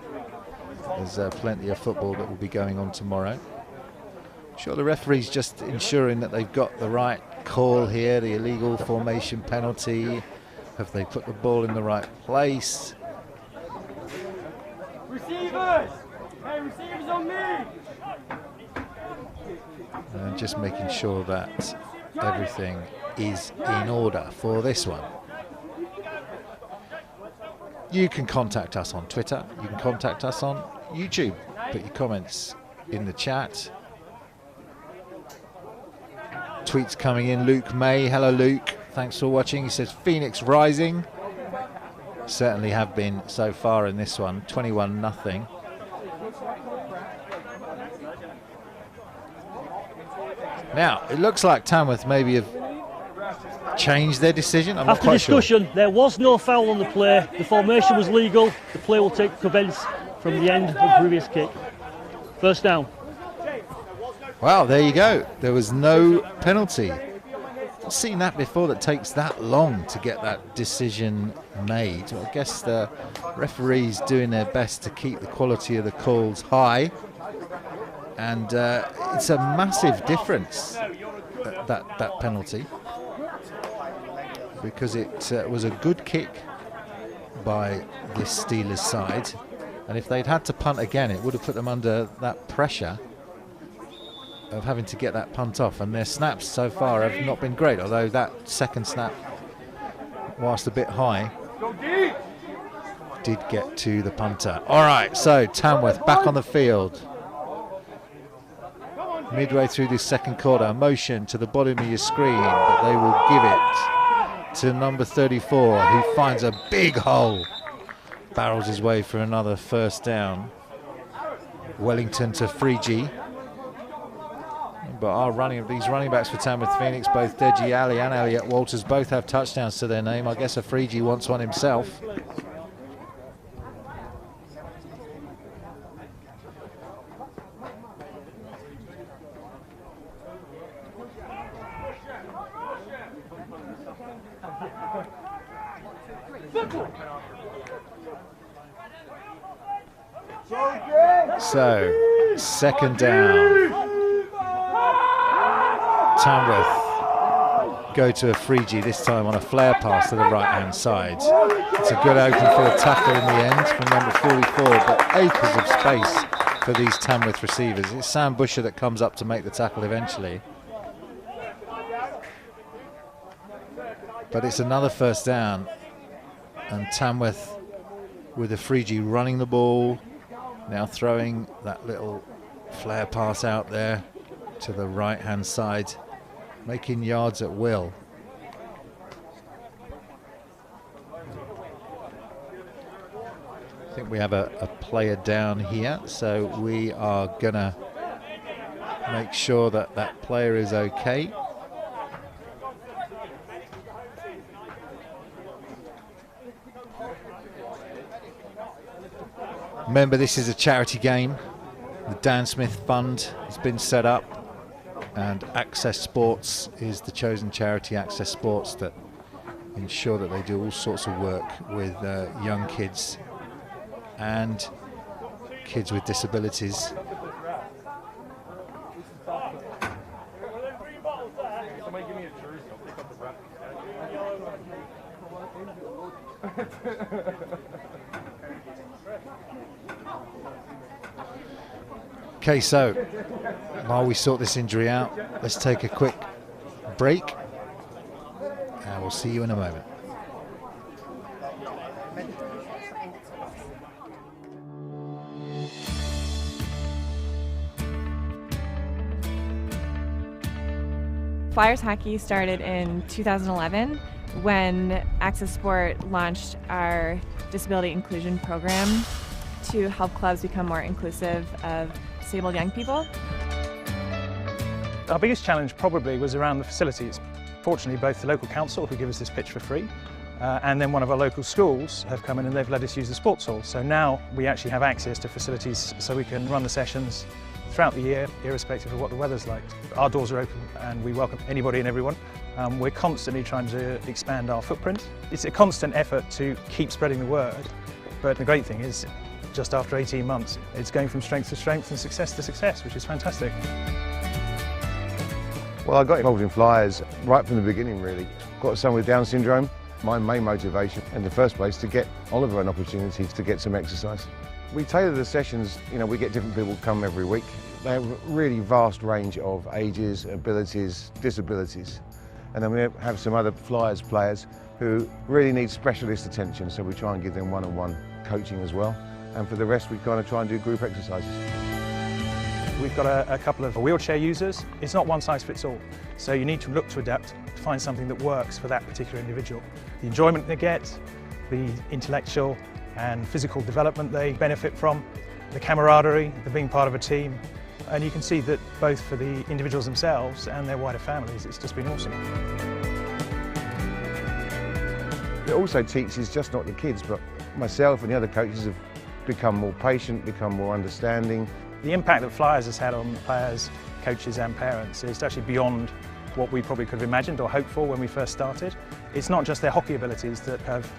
[SPEAKER 1] There's plenty of football that will be going on tomorrow. I'm sure the referee's just ensuring that they've got the right call here, the illegal formation penalty. Have they put the ball in the right place?
[SPEAKER 10] Receivers! Hey, receivers on me!
[SPEAKER 1] And just making sure that everything is in order for this one. You can contact us on Twitter. You can contact us on YouTube. Put your comments in the chat. Tweets coming in. Luke May. Hello, Luke. Thanks for watching. He says Phoenix rising. Certainly have been so far in this one. 21-0. Now, it looks like Tamworth maybe have changed their decision. I'm not
[SPEAKER 9] After
[SPEAKER 1] quite
[SPEAKER 9] discussion,
[SPEAKER 1] sure.
[SPEAKER 9] there was no foul on the play. The formation was legal. The play will commence from the end of the previous kick. 1st down.
[SPEAKER 1] Well, there you go. There was no penalty. I've seen that before, that takes that long to get that decision made. Well, I guess the referees doing their best to keep the quality of the calls high. And it's a massive difference, that penalty, because it was a good kick by this Steelers side, and if they'd had to punt again, it would have put them under that pressure of having to get that punt off. And their snaps so far have not been great, although that second snap, whilst a bit high, did get to the punter. All right, so Tamworth back on the field. midway through this second quarter. Motion to the bottom of your screen, but they will give it to number 34, who finds a big hole. Barrels his way for another first down. Wellington to Frigi. But these running backs for Tamworth Phoenix, both Deji Ali and Elliot Walters, both have touchdowns to their name. I guess a Frigi wants one himself. So, second down. Tamworth go to a Frigi, this time on a flare pass to the right-hand side. It's a good open field tackle in the end from number 44, but acres of space for these Tamworth receivers. It's Sam Busher that comes up to make the tackle eventually. But it's another first down, and Tamworth with a Frigi running the ball, now throwing that little flare pass out there to the right-hand side, making yards at will. I think we have a player down here, so we are gonna make sure that that player is okay. Remember, this is a charity game. The Dan Smith Fund has been set up, and Access Sports is the chosen charity, Access Sports, that ensure that they do all sorts of work with young kids and kids with disabilities. Okay, so while we sort this injury out, let's take a quick break, and we'll see you in a moment.
[SPEAKER 2] Flyers hockey started in 2011 when Access Sport launched our disability inclusion program to help clubs become more inclusive of disabled young people.
[SPEAKER 3] Our biggest challenge probably was around the facilities. Fortunately, both the local council, who give us this pitch for free, and then one of our local schools have come in and they've let us use the sports hall. So now we actually have access to facilities so we can run the sessions throughout the year, irrespective of what the weather's like. Our doors are open and we welcome anybody and everyone. We're constantly trying to expand our footprint. It's a constant effort to keep spreading the word, but the great thing is, just after 18 months, it's going from strength to strength and success to success, which is fantastic.
[SPEAKER 4] Well, I got involved in Flyers right from the beginning, really. Got a son with Down syndrome. My main motivation in the first place to get Oliver an opportunity to get some exercise. We tailor the sessions, we get different people come every week. They have a really vast range of ages, abilities, disabilities. And then we have some other Flyers players who really need specialist attention, so we try and give them one-on-one coaching as well. And for the rest, we kind of try and do group exercises.
[SPEAKER 3] We've got a couple of wheelchair users. It's not one size fits all. So you need to look to adapt to find something that works for that particular individual. The enjoyment they get, the intellectual and physical development they benefit from, the camaraderie, the being part of a team. And you can see that both for the individuals themselves and their wider families, it's just been awesome.
[SPEAKER 4] It also teaches just not the kids, but myself and the other coaches have become more patient, become more understanding.
[SPEAKER 3] The impact that Flyers has had on players, coaches and parents is actually beyond what we probably could have imagined or hoped for when we first started. It's not just their hockey abilities that have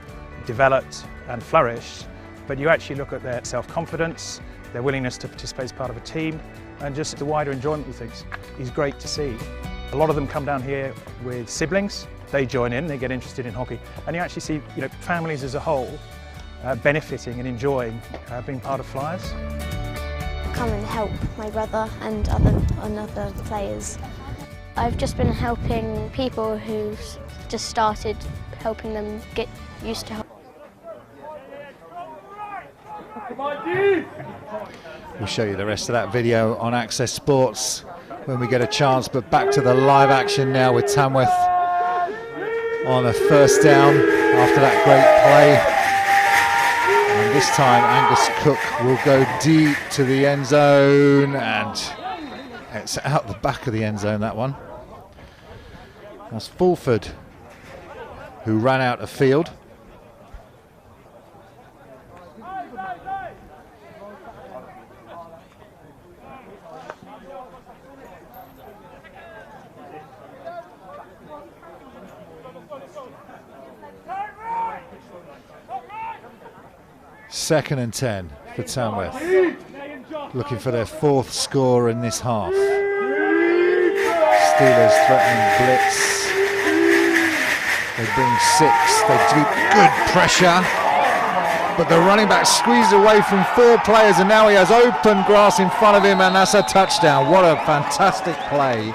[SPEAKER 3] developed and flourished, but you actually look at their self-confidence, their willingness to participate as part of a team, and just the wider enjoyment of things is great to see. A lot of them come down here with siblings, they join in, they get interested in hockey, and you actually see families as a whole benefiting and enjoying being part of Flyers.
[SPEAKER 5] Come and help my brother and other players. I've just been helping people who've just started, helping them get used to hockey.
[SPEAKER 1] We'll show you the rest of that video on Access Sports. when we get a chance. But back to the live action now with Tamworth on a first down after that great play. And this time Angus Cook will go deep to the end zone, and it's out the back of the end zone, that one. That's Fulford who ran out of field. Second and 10 for Tamworth, looking for their 4th score in this half. Steelers threatening blitz. They bring 6, they do good pressure, but the running back squeezed away from 4 players, and now he has open grass in front of him, and that's a touchdown. What a fantastic play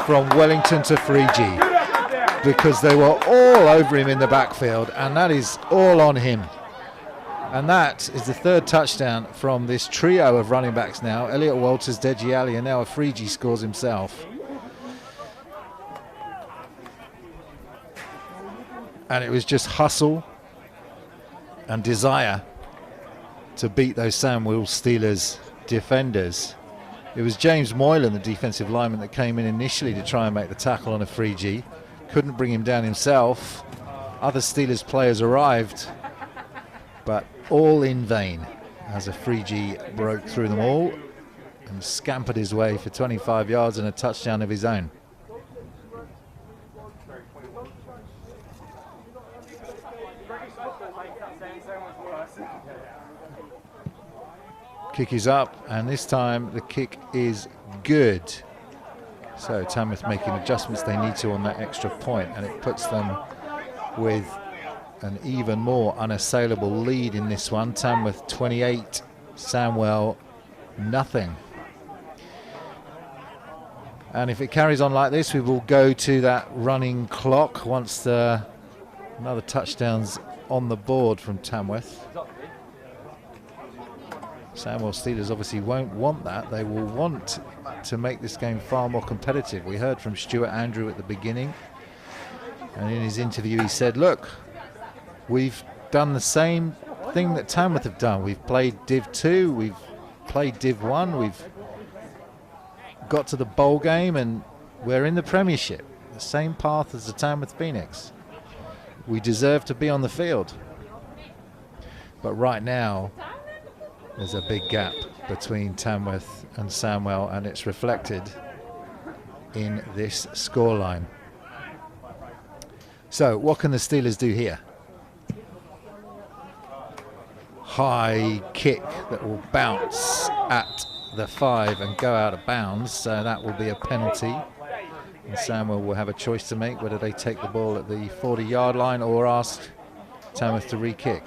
[SPEAKER 1] from Wellington to Frigi, because they were all over him in the backfield, and that is all on him. And that is the 3rd touchdown from this trio of running backs now. Elliot Walters, Deji Ali, and now a Frigi scores himself. And it was just hustle and desire to beat those Sandwell Steelers defenders. It was James Moylan, the defensive lineman, that came in initially to try and make the tackle on a Frigi. Couldn't bring him down himself. Other Steelers players arrived, but all in vain, as a Frigi broke through them all and scampered his way for 25 yards and a touchdown of his own. Kick is up, and this time the kick is good. So Tamworth making adjustments they need to on that extra point, and it puts them with an even more unassailable lead in this one. Tamworth 28, Sandwell nothing. And if it carries on like this, we will go to that running clock once another touchdown's on the board from Tamworth. Sandwell Steelers obviously won't want that. They will want to make this game far more competitive. We heard from Stuart Andrew at the beginning, and in his interview he said, look, we've done the same thing that Tamworth have done. We've played Div 2, we've played Div 1, we've got to the bowl game, and we're in the Premiership. The same path as the Tamworth Phoenix. We deserve to be on the field. But right now, there's a big gap between Tamworth and Sandwell, and it's reflected in this scoreline. So what can the Steelers do here? High kick that will bounce at the 5 and go out of bounds, so that will be a penalty. And Sandwell will have a choice to make whether they take the ball at the 40-yard line or ask Tamworth to re-kick.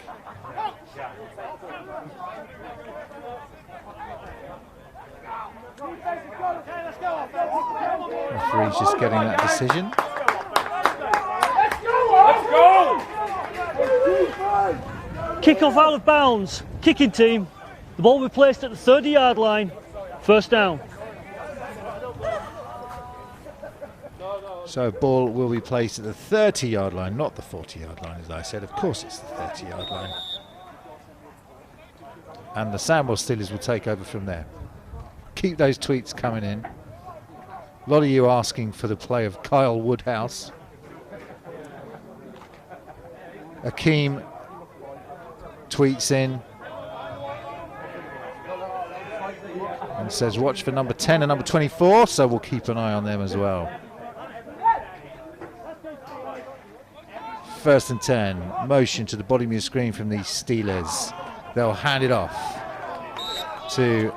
[SPEAKER 1] Referee's just getting that decision.
[SPEAKER 9] Kick off out of bounds. Kicking team. The ball will be placed at the 30-yard line. First down.
[SPEAKER 1] So ball will be placed at the 30-yard line, not the 40-yard line, as I said. Of course it's the 30-yard line. And the Sandwell Steelers will take over from there. Keep those tweets coming in. A lot of you asking for the play of Kyle Woodhouse. Akeem tweets in and says watch for number 10 and number 24, so we'll keep an eye on them as well. First and 10, motion to the bottom of your screen from the Steelers. They'll hand it off to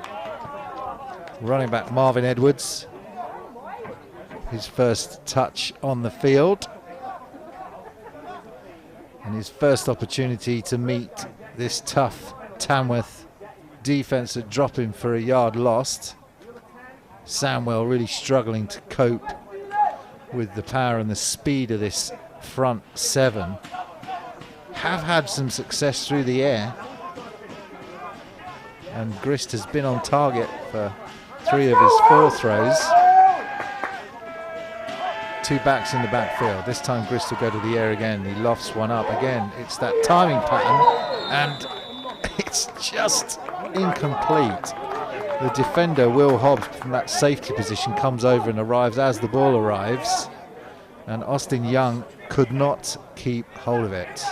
[SPEAKER 1] running back Marvin Edwards. His first touch on the field. And his first opportunity to meet this tough Tamworth defense that drop him for a yard lost. Sandwell really struggling to cope with the power and the speed of this front 7. Have had some success through the air, and Grist has been on target for 3 of his 4 throws. 2 backs in the backfield. This time Grist will go to the air again. He lofts one up again. It's that timing pattern, and it's just incomplete. The defender, Will Hobbs, from that safety position comes over and arrives as the ball arrives, and Austin Young could not keep hold of it.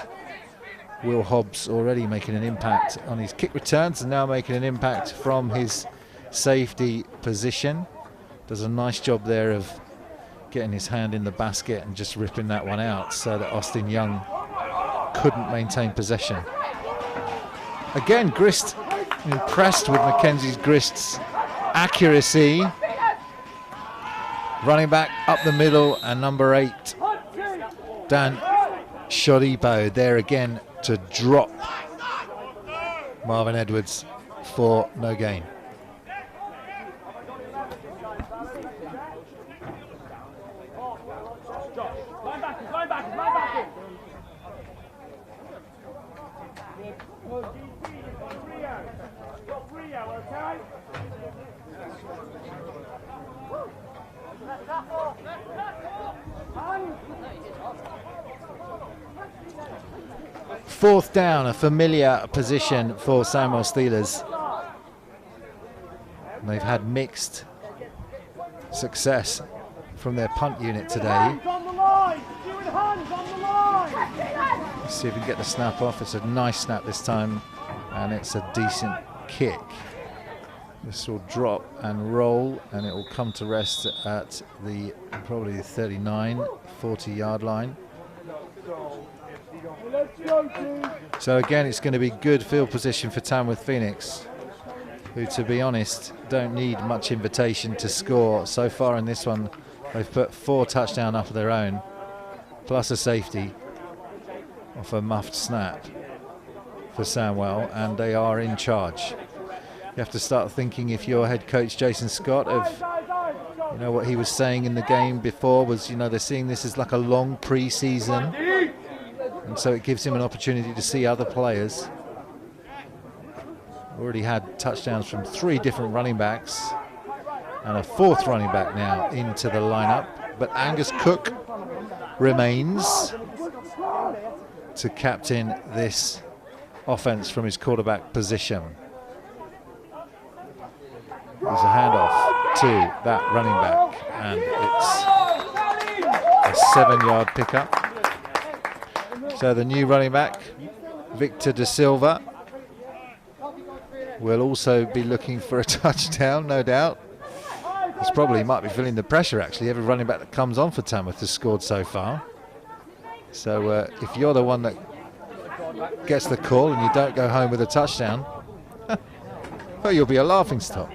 [SPEAKER 1] Will Hobbs already making an impact on his kick returns and now making an impact from his safety position. Does a nice job there of getting his hand in the basket and just ripping that one out so that Austin Young couldn't maintain possession. Again, Grist impressed with Mackenzie's Grist's accuracy. Running back up the middle, and number 8, Dan Shodibo, there again to drop Marvin Edwards for no gain. Fourth down, a familiar position for Sandwell Steelers. And they've had mixed success from their punt unit today. Let's see if we can get the snap off. It's a nice snap this time, and it's a decent kick. This will drop and roll, and it will come to rest at the probably the 39, 40-yard line. So again, it's going to be good field position for Tamworth Phoenix, who, to be honest, don't need much invitation to score. So far in this one, they've put 4 touchdowns up of their own, plus a safety off a muffed snap for Sandwell, and they are in charge. You have to start thinking, if you're head coach Jason Scott, of, you know, what he was saying in the game before was, you know, they're seeing this as like a long pre-season, and so it gives him an opportunity to see other players. Already had touchdowns from 3 different running backs, and a 4th running back now into the lineup, but Angus Cook remains to captain this offense from his quarterback position. There's a handoff to that running back, and it's a 7-yard pickup. So the new running back, Victor Da Silva, will also be looking for a touchdown, no doubt. He's probably might be feeling the pressure, actually. Every running back that comes on for Tamworth has scored so far. So if you're the one that gets the call and you don't go home with a touchdown, well, you'll be a laughingstock.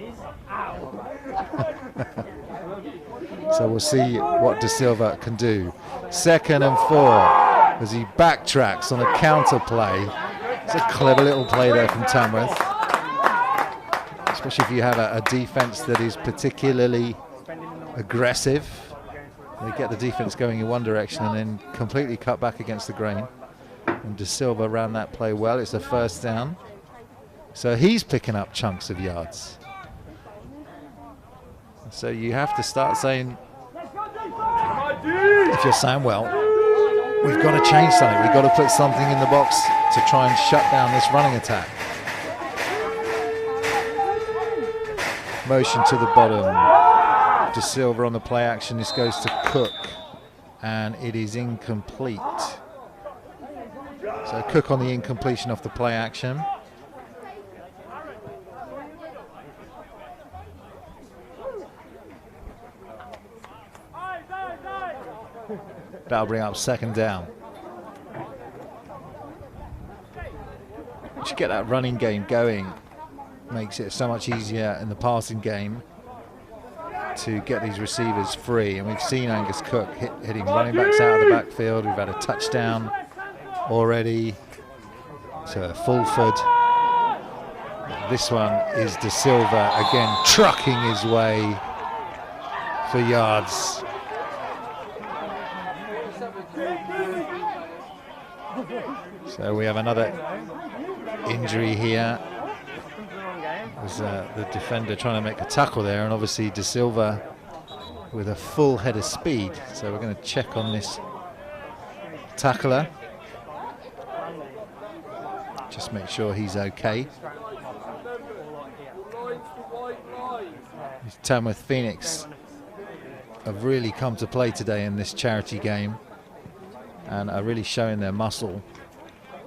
[SPEAKER 1] So we'll see what Da Silva can do. 2nd and 4 as he backtracks on a counter play. It's a clever little play there from Tamworth, especially if you have a defense that is particularly aggressive. They get the defense going in one direction and then completely cut back against the grain. And Da Silva ran that play well. It's a 1st down. So he's picking up chunks of yards. So you have to start saying, if you're Sandwell, we've got to change something. We've got to put something in the box to try and shut down this running attack. Motion to the bottom. Da Silva on the play action. This goes to Cook, and it is incomplete. So Cook on the incompletion off the play action. That'll bring up 2nd down. To get that running game going makes it so much easier in the passing game to get these receivers free. And we've seen Angus Cook hitting running backs out of the backfield. We've had a touchdown already to Fulford. This one is Da Silva again trucking his way for yards. So we have another injury here. was the defender trying to make a tackle there, and obviously De Silva with a full head of speed. So we're going to check on this tackler. Just make sure he's okay. Tamworth Phoenix have really come to play today in this charity game and are really showing their muscle.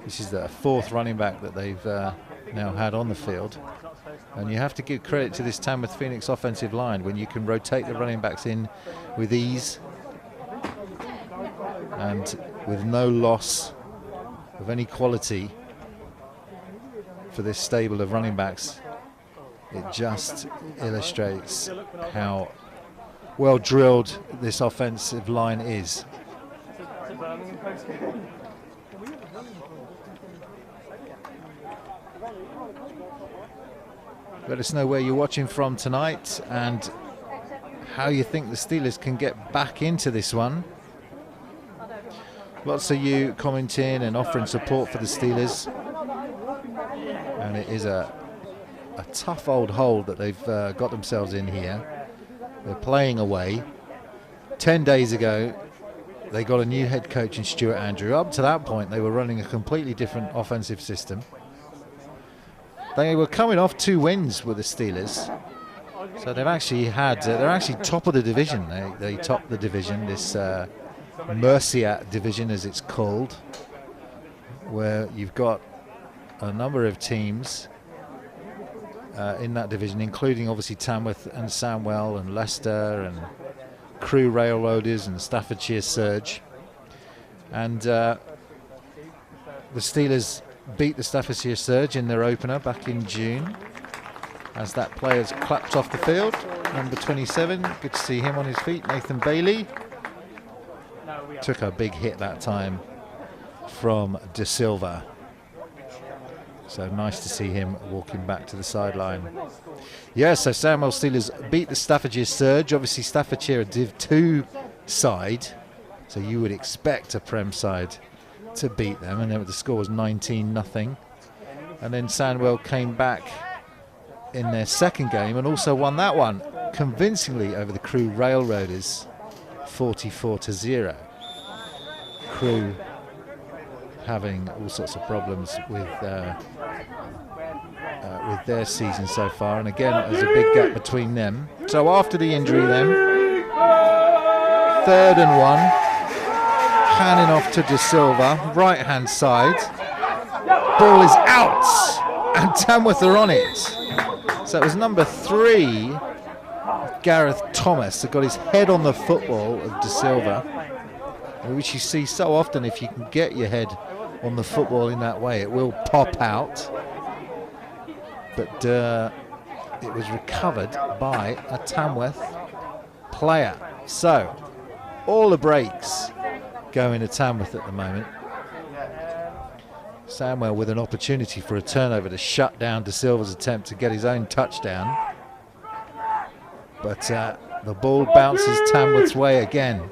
[SPEAKER 1] This is the fourth running back that they've now had on the field, and you have to give credit to this Tamworth Phoenix offensive line when you can rotate the running backs in with ease and with no loss of any quality for this stable of running backs. It just illustrates how well drilled this offensive line is. Let us know where you're watching from tonight and how you think the Steelers can get back into this one. Lots of you commenting and offering support for the Steelers, and it is a tough old hole that they've got themselves in here. They're playing away. 10 days ago they got a new head coach in Stuart Andrew. Up to that point they were running a completely different offensive system. They were coming off 2 wins with the Steelers, so they've actually had they're actually top of the division. They top the division, this Merciat division as it's called, where you've got a number of teams in that division, including obviously Tamworth and Sandwell and Leicester and Crewe Railroaders and Staffordshire Surge. And the Steelers beat the Staffordshire Surge in their opener back in June, as that player's clapped off the field. Number 27, good to see him on his feet, Nathan Bailey. Took a big hit that time from De Silva. So nice to see him walking back to the sideline. Yes, so Sandwell Steelers beat the Staffordshire Surge. Obviously Staffordshire a Div 2 side, so you would expect a Prem side to beat them, and then the score was 19-0. And then Sandwell came back in their second game and also won that one convincingly over the Crewe Railroaders, 44-0. Crewe having all sorts of problems with their season so far, and again there's a big gap between them. So after the injury then, 3rd and 1, handing off to De Silva, right hand side, ball is out and Tamworth are on it. So it was number 3, Gareth Thomas, that got his head on the football of De Silva, which you see so often. If you can get your head on the football in that way, it will pop out. But it was recovered by a Tamworth player. So all the breaks going to Tamworth at the moment. Sandwell with an opportunity for a turnover to shut down De Silva's attempt to get his own touchdown. But the ball bounces Tamworth's way again.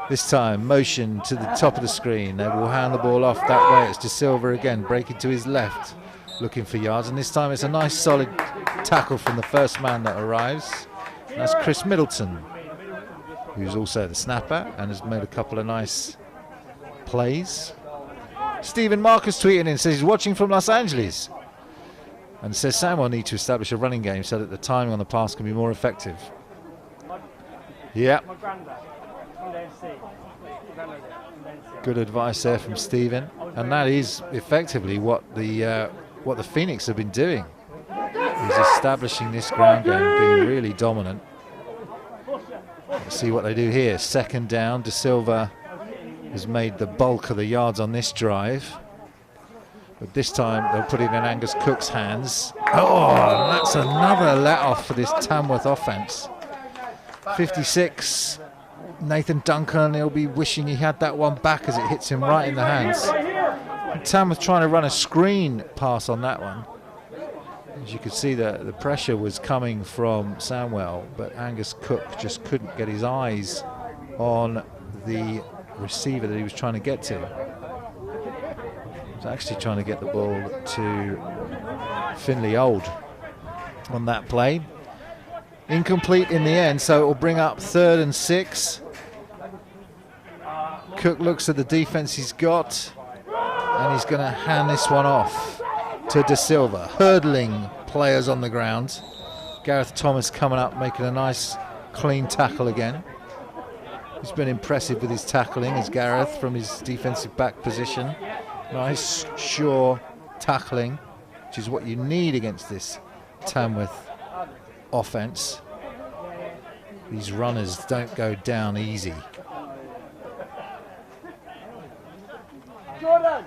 [SPEAKER 1] This time, motion to the top of the screen. They will hand the ball off that way. It's De Silva again, breaking to his left, looking for yards. And this time it's a nice solid tackle from the first man that arrives. And that's Chris Middleton, who's also the snapper and has made a couple of nice plays. Stephen Marcus tweeting in, says he's watching from Los Angeles, and says Sandwell need to establish a running game so that the timing on the pass can be more effective. Yeah. Good advice there from Stephen, and that is effectively what the Phoenix have been doing. Is establishing this ground game, being really dominant. Let's see what they do here. 2nd down. De Silva has made the bulk of the yards on this drive, but this time they'll put it in Angus Cook's hands. Oh, and that's another let-off for this Tamworth offense. 56. Nathan Duncan, he'll be wishing he had that one back as it hits him right in the hands. And Tamworth trying to run a screen pass on that one. As you could see, the pressure was coming from Sandwell, but Angus Cook just couldn't get his eyes on the receiver that he was trying to get to. He was actually trying to get the ball to Finley Old on that play. Incomplete in the end, so it will bring up 3rd and 6. Cook looks at the defense he's got, and he's going to hand this one off to De Silva. Hurdling players on the ground. Gareth Thomas coming up, making a nice clean tackle again. He's been impressive with his tackling, as Gareth, from his defensive back position. Nice, sure tackling, which is what you need against this Tamworth offense. These runners don't go down easy.
[SPEAKER 10] Jordan!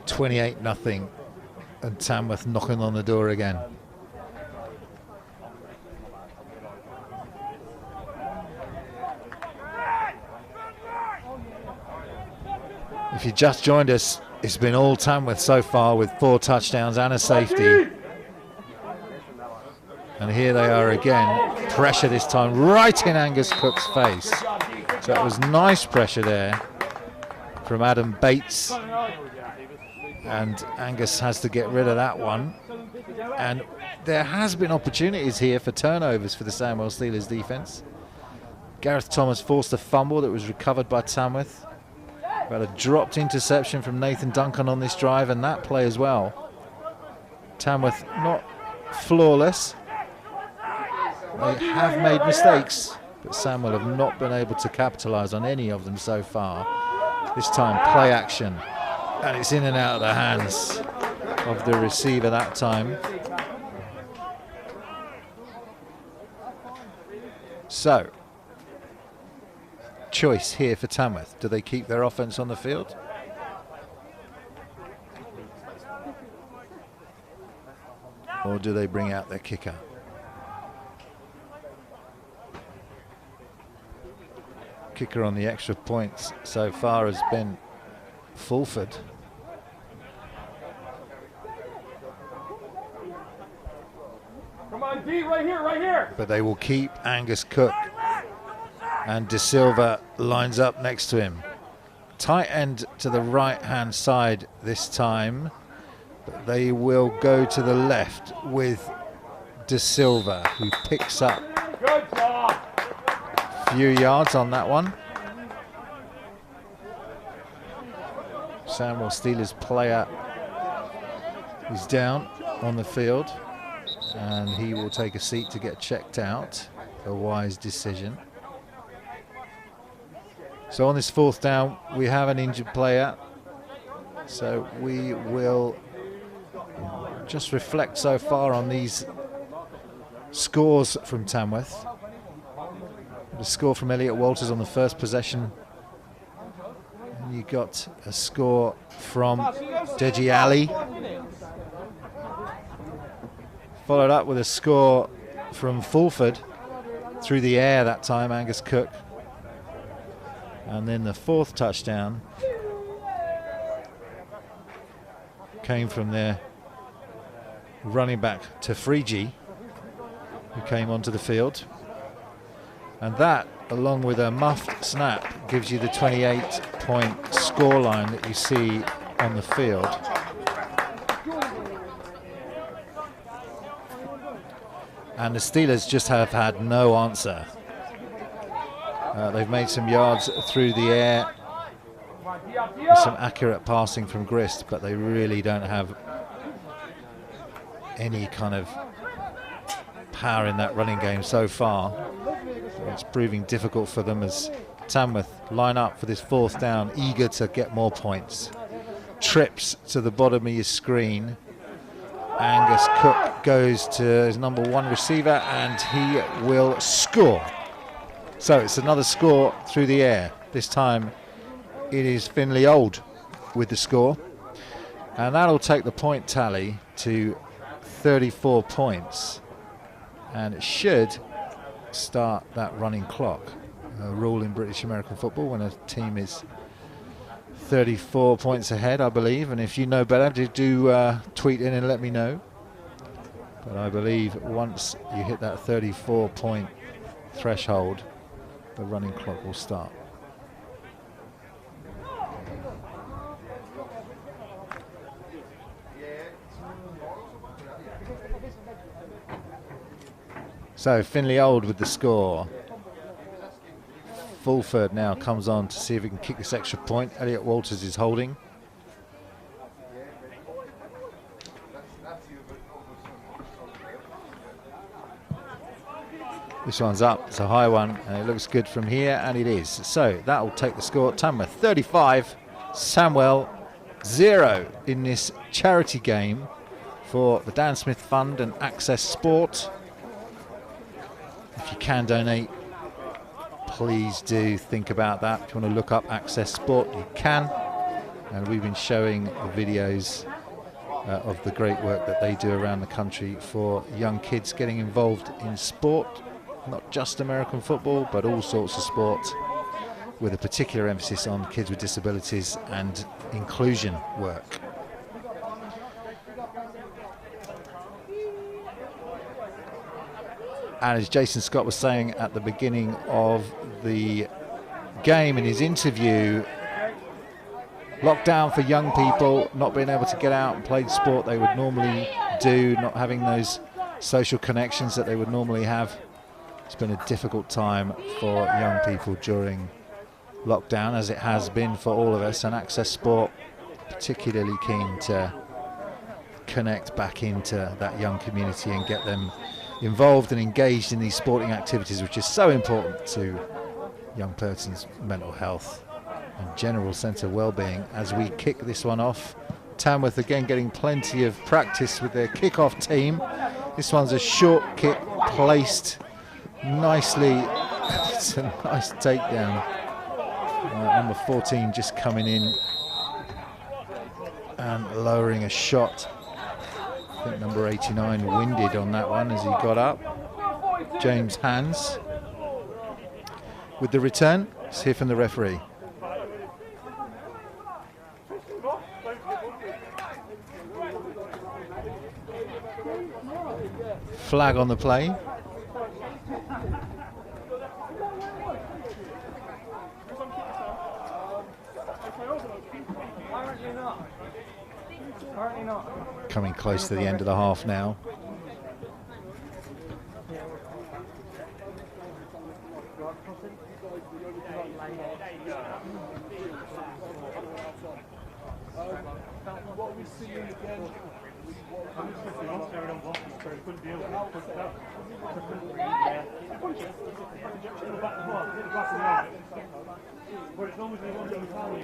[SPEAKER 1] 28-0, and Tamworth knocking on the door again. If you just joined us, it's been all Tamworth so far with 4 touchdowns and a safety. And here they are again. Pressure this time right in Angus Cook's face. So it was nice pressure there from Adam Bates. And Angus has to get rid of that one. And there has been opportunities here for turnovers for the Sandwell Steelers defense. Gareth Thomas forced a fumble that was recovered by Tamworth. But a dropped interception from Nathan Duncan on this drive, and that play as well. Tamworth not flawless. They have made mistakes, but Sandwell have not been able to capitalise on any of them so far. This time play action, and it's in and out of the hands of the receiver that time. So, choice here for Tamworth. Do they keep their offense on the field? Or do they bring out their kicker? Kicker on the extra points so far has been Fulford.
[SPEAKER 10] Come on, D, right here, right here.
[SPEAKER 1] But they will keep Angus Cook. And De Silva lines up next to him. Tight end to the right-hand side this time. But they will go to the left with De Silva, who picks up a few yards on that one. Sandwell Steelers player is down on the field, and he will take a seat to get checked out. A wise decision. So on this 4th down, we have an injured player. So we will just reflect so far on these scores from Tamworth. The score from Elliot Walters on the first possession. And you got a score from Deji Ali. Followed up with a score from Fulford through the air that time, Angus Cook. And then the 4th touchdown came from their running back Tafriji, who came onto the field. And that, along with a muffed snap, gives you the 28-point scoreline that you see on the field. And the Steelers just have had no answer. They've made some yards through the air, with some accurate passing from Grist, but they really don't have any kind of power in that running game so far. It's proving difficult for them as Tamworth line up for this 4th down, eager to get more points. Trips to the bottom of your screen. Angus Cook goes to his number 1 receiver, and he will score. So it's another score through the air. This time it is Finley Old with the score. And that'll take the point tally to 34 points. And it should start that running clock. A rule in British American football when a team is 34 points ahead, I believe. And if you know better, do tweet in and let me know. But I believe once you hit that 34-point threshold, the running clock will start. So Finley Old with the score. Fulford now comes on to see if he can kick this extra point. Elliot Walters is holding. This one's up, it's a high one, and it looks good from here, and it is. So that will take the score. Tamworth 35, Sandwell 0 in this charity game for the Dan Smith Fund and Access Sport. If you can donate, please do think about that. If you want to look up Access Sport, you can. And we've been showing the videos of the great work that they do around the country for young kids getting involved in sport, not just American football, but all sorts of sport, with a particular emphasis on kids with disabilities and inclusion work. And as Jason Scott was saying at the beginning of the game in his interview, lockdown for young people, not being able to get out and play the sport they would normally do, not having those social connections that they would normally have. It's been a difficult time for young people during lockdown, as it has been for all of us, and Access Sport particularly keen to connect back into that young community and get them involved and engaged in these sporting activities, which is so important to young person's mental health and general sense of well-being. As we kick this one off, Tamworth again getting plenty of practice with their kick-off team. This one's a short kick placed nicely. It's a nice takedown. Number 14 just coming in and lowering a shot. I think number 89 winded on that one as he got up. James Hands with the return. Let's hear from the referee. Flag on the play. Coming close to the end of the half now.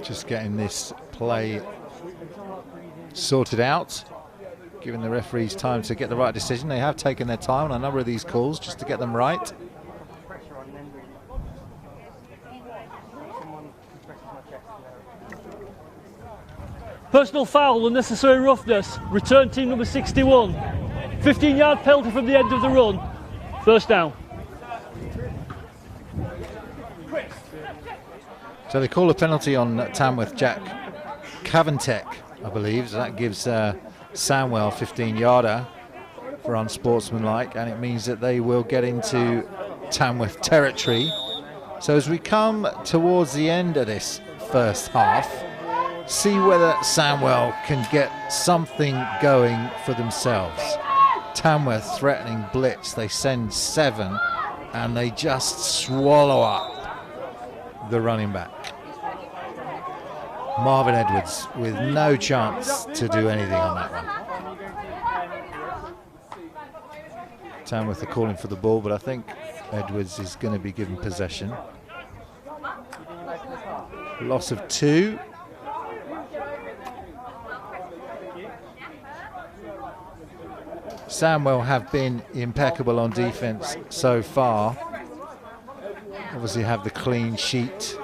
[SPEAKER 1] Just getting this play sorted out, giving the referees time to get the right decision. They have taken their time on a number of these calls just to get them right.
[SPEAKER 9] Personal foul, unnecessary roughness, return team number 61. 15-yard penalty from the end of the run. First down.
[SPEAKER 1] So they call a penalty on Tamworth Jack Caventek, I believe. So that gives Sandwell 15-yarder for unsportsmanlike, and it means that they will get into Tamworth territory. So as we come towards the end of this first half, see whether Sandwell can get something going for themselves. Tamworth threatening blitz. They send 7 and they just swallow up the running back. Marvin Edwards with no chance to do anything on that one. Tamworth are calling for the ball, but I think Edwards is going to be given possession. Loss of 2. Sandwell have been impeccable on defence so far. Obviously have the clean sheet.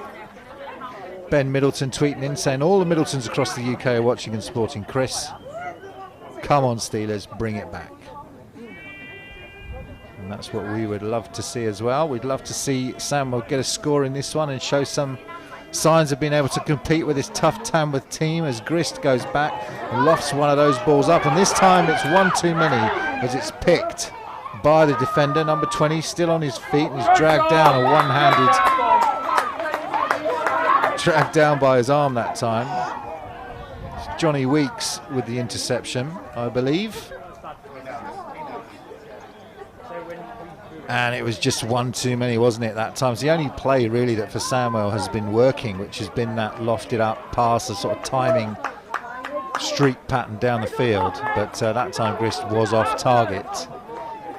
[SPEAKER 1] Ben Middleton tweeting in saying all the Middletons across the UK are watching and supporting Chris. Come on Steelers, bring it back. And that's what we would love to see as well. We'd love to see Sandwell get a score in this one and show some signs of being able to compete with this tough Tamworth team as Grist goes back and lofts one of those balls up, and this time it's one too many as it's picked by the defender. Number 20 still on his feet and he's dragged down, a one-handed dragged down by his arm that time. It's Johnny Weeks with the interception, I believe. And it was just one too many, wasn't it, that time? It's the only play really that for Sandwell has been working, which has been that lofted up pass, a sort of timing streak pattern down the field. But that time Grist was off target.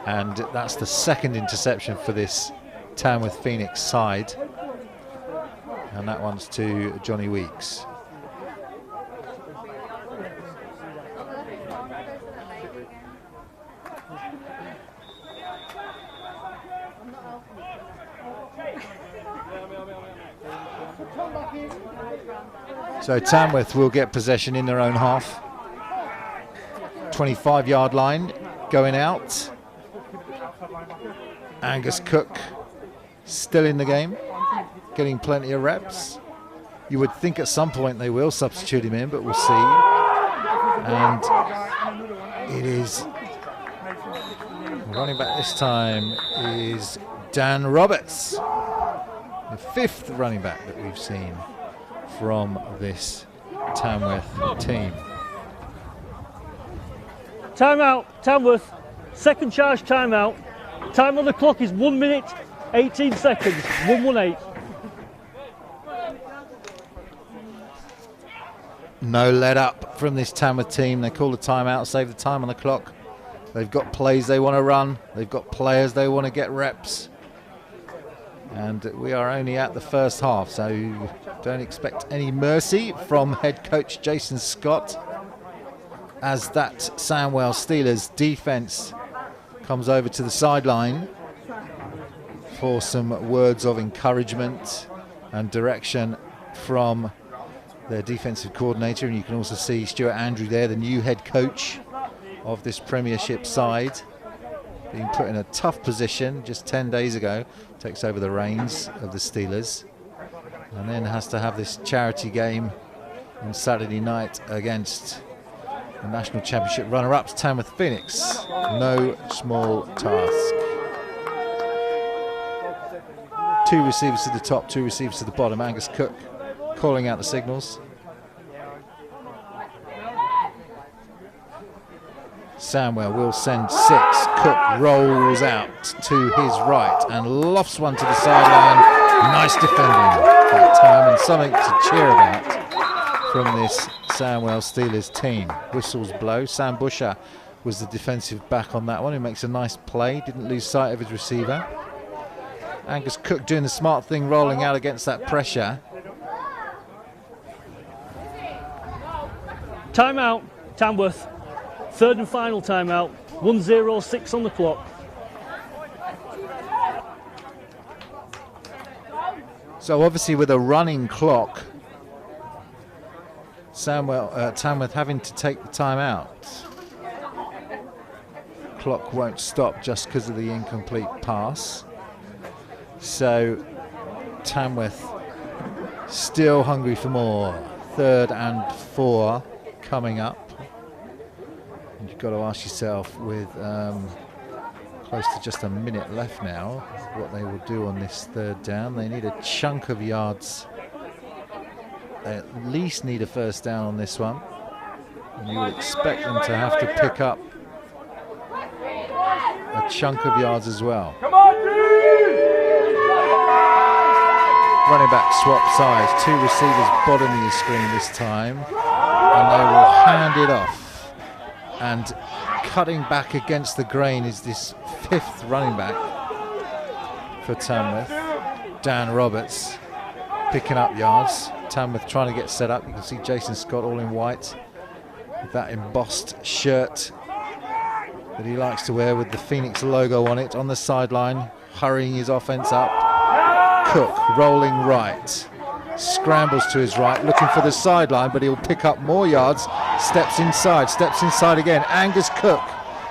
[SPEAKER 1] And that's the second interception for this Tamworth Phoenix side. And that one's to Johnny Weeks. So Tamworth will get possession in their own half. 25-yard line going out. Angus Cook still in the game, getting plenty of reps. You would think at some point they will substitute him in, but we'll see. And it is running back this time is Dan Roberts, the 5th running back that we've seen from this Tamworth team.
[SPEAKER 9] Timeout, Tamworth. Second charge timeout. Time on the clock is 1 minute, 18 seconds. 1:18.
[SPEAKER 1] No let up from this Tamworth team. They call the timeout, save the time on the clock. They've got plays they want to run. They've got players they want to get reps. And we are only at the first half, so don't expect any mercy from head coach Jason Scott as that Sandwell Steelers defense comes over to the sideline for some words of encouragement and direction from their defensive coordinator. And you can also see Stuart Andrew there, the new head coach of this Premiership side, being put in a tough position just 10 days ago, takes over the reins of the Steelers, and then has to have this charity game on Saturday night against the National Championship runner-ups, Tamworth Phoenix. No small task. 2 receivers to the top, 2 receivers to the bottom. Angus Cook calling out the signals. Sandwell will send 6. Cook rolls out to his right and lofts one to the sideline. Nice defending that time, and something to cheer about from this Sandwell Steelers team. Whistles blow. Sam Busher was the defensive back on that one, who makes a nice play. Didn't lose sight of his receiver. Angus Cook doing the smart thing, rolling out against that pressure.
[SPEAKER 9] Timeout, Tamworth. Third and final timeout. 1:06 on the clock.
[SPEAKER 1] So obviously with a running clock, Tamworth having to take the time out. Clock won't stop just because of the incomplete pass. So Tamworth still hungry for more. 3rd and 4 coming up. And you've got to ask yourself, with close to just a minute left now, what they will do on this 3rd down. They need a chunk of yards. They at least need a first down on this one. And you would expect them to have to pick up a chunk of yards as well.
[SPEAKER 10] Come on, dude!
[SPEAKER 1] Running back swap sides. 2 receivers bottoming the screen this time. And they will hand it off. And cutting back against the grain is this 5th running back for Tamworth, Dan Roberts, picking up yards. Tamworth trying to get set up. You can see Jason Scott all in white with that embossed shirt that he likes to wear with the Phoenix logo on it, on the sideline, hurrying his offense up. Cook rolling right, scrambles to his right, looking for the sideline, but he'll pick up more yards. Steps inside again. Angus Cook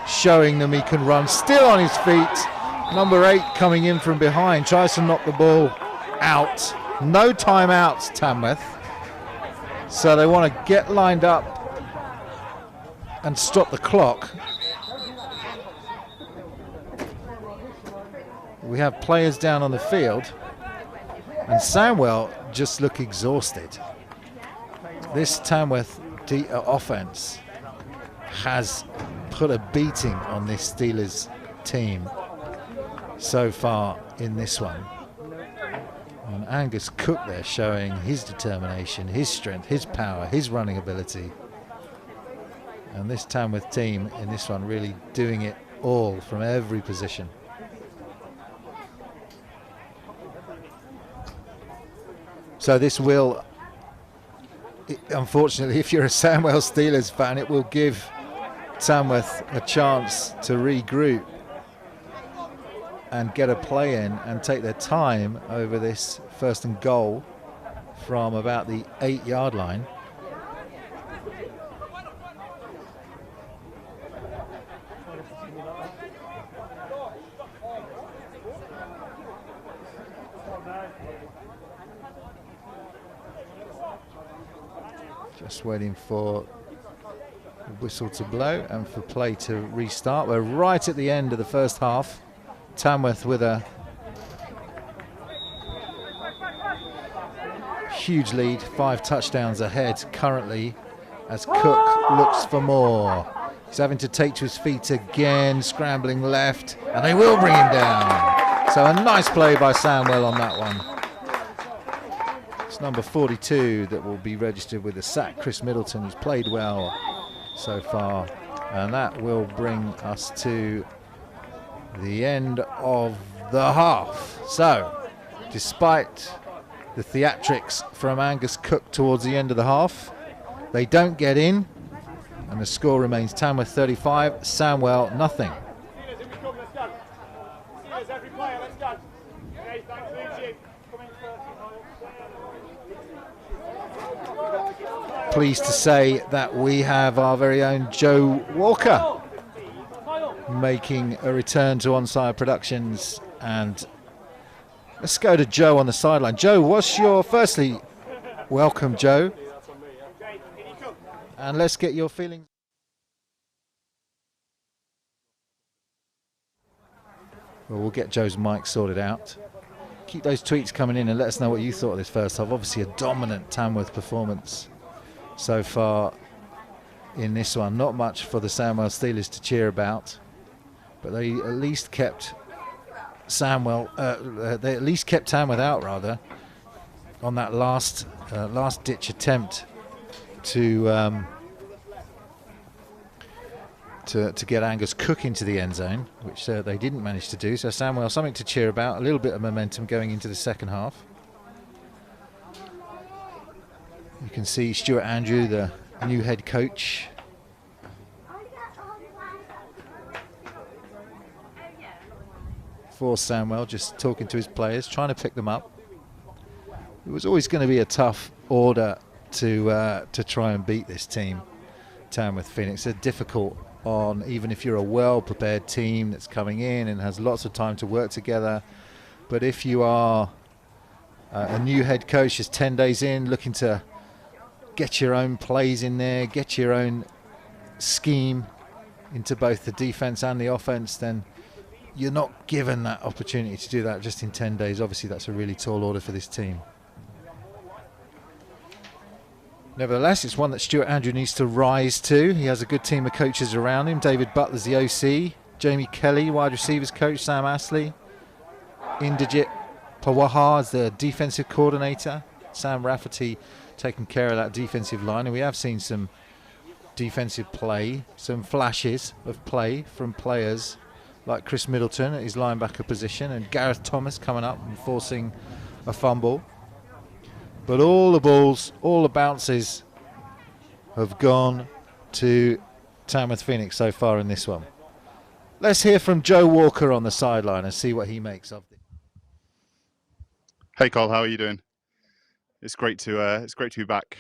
[SPEAKER 1] showing them he can run, still on his feet. Number 8 coming in from behind, tries to knock the ball out. No timeouts, Tamworth. So they want to get lined up and stop the clock. We have players down on the field, and Sandwell just look exhausted. This Tamworth offense has put a beating on this Steelers team. so far in this one. And Angus Cook there showing his determination, his strength, his power, his running ability. And this Tamworth team in this one really doing it all from every position. So this will, unfortunately, if you're a Sandwell Steelers fan, it will give Tamworth a chance to regroup and get a play in and take their time over this first and goal from about the 8-yard line. Just waiting for the whistle to blow and for play to restart. We're right at the end of the first half. Tamworth with a huge lead, 5 touchdowns ahead currently, as Cook looks for more. He's having to take to his feet again, scrambling left, and they will bring him down. So a nice play by Sandwell on that one. It's number 42 that will be registered with a sack, Chris Middleton, who's played well so far. And that will bring us to the end of the half. So, despite the theatrics from Angus Cook towards the end of the half, they don't get in, and the score remains Tamworth 35, Sandwell nothing. Pleased to say that we have our very own Joe Walker making a return to Onside Productions, and let's go to Joe on the sideline. Joe, what's your, firstly, welcome Joe, and let's get your feelings. Well, we'll get Joe's mic sorted out. Keep those tweets coming in and let us know what you thought of this first half. Obviously a dominant Tamworth performance so far in this one. Not much for the Sandwell Steelers to cheer about, but they at least kept Tamworth out rather on that last ditch attempt to get Angus Cook into the end zone, which they didn't manage to do. So Sandwell, something to cheer about, a little bit of momentum going into the second half. You can see Stuart Andrew, the new head coach, for Sandwell, just talking to his players, trying to pick them up. It was always going to be a tough order to try and beat this team, Tamworth Phoenix. They're difficult on, even if you're a well-prepared team that's coming in and has lots of time to work together. But if you are a new head coach, just 10 days in, looking to get your own plays in there, get your own scheme into both the defense and the offense, then you're not given that opportunity to do that just in 10 days. Obviously, that's a really tall order for this team. Nevertheless, it's one that Stuart Andrew needs to rise to. He has a good team of coaches around him. David Butler's the OC, Jamie Kelly, wide receivers coach, Sam Astley, Indrajit Pawaha is the defensive coordinator, Sam Rafferty taking care of that defensive line. And we have seen some defensive play, some flashes of play from players like Chris Middleton at his linebacker position, and Gareth Thomas coming up and forcing a fumble. But all the balls, all the bounces have gone to Tamworth Phoenix so far in this one. Let's hear from Joe Walker on the sideline and see what he makes of it.
[SPEAKER 11] Hey Cole, how are you doing? It's great to be back.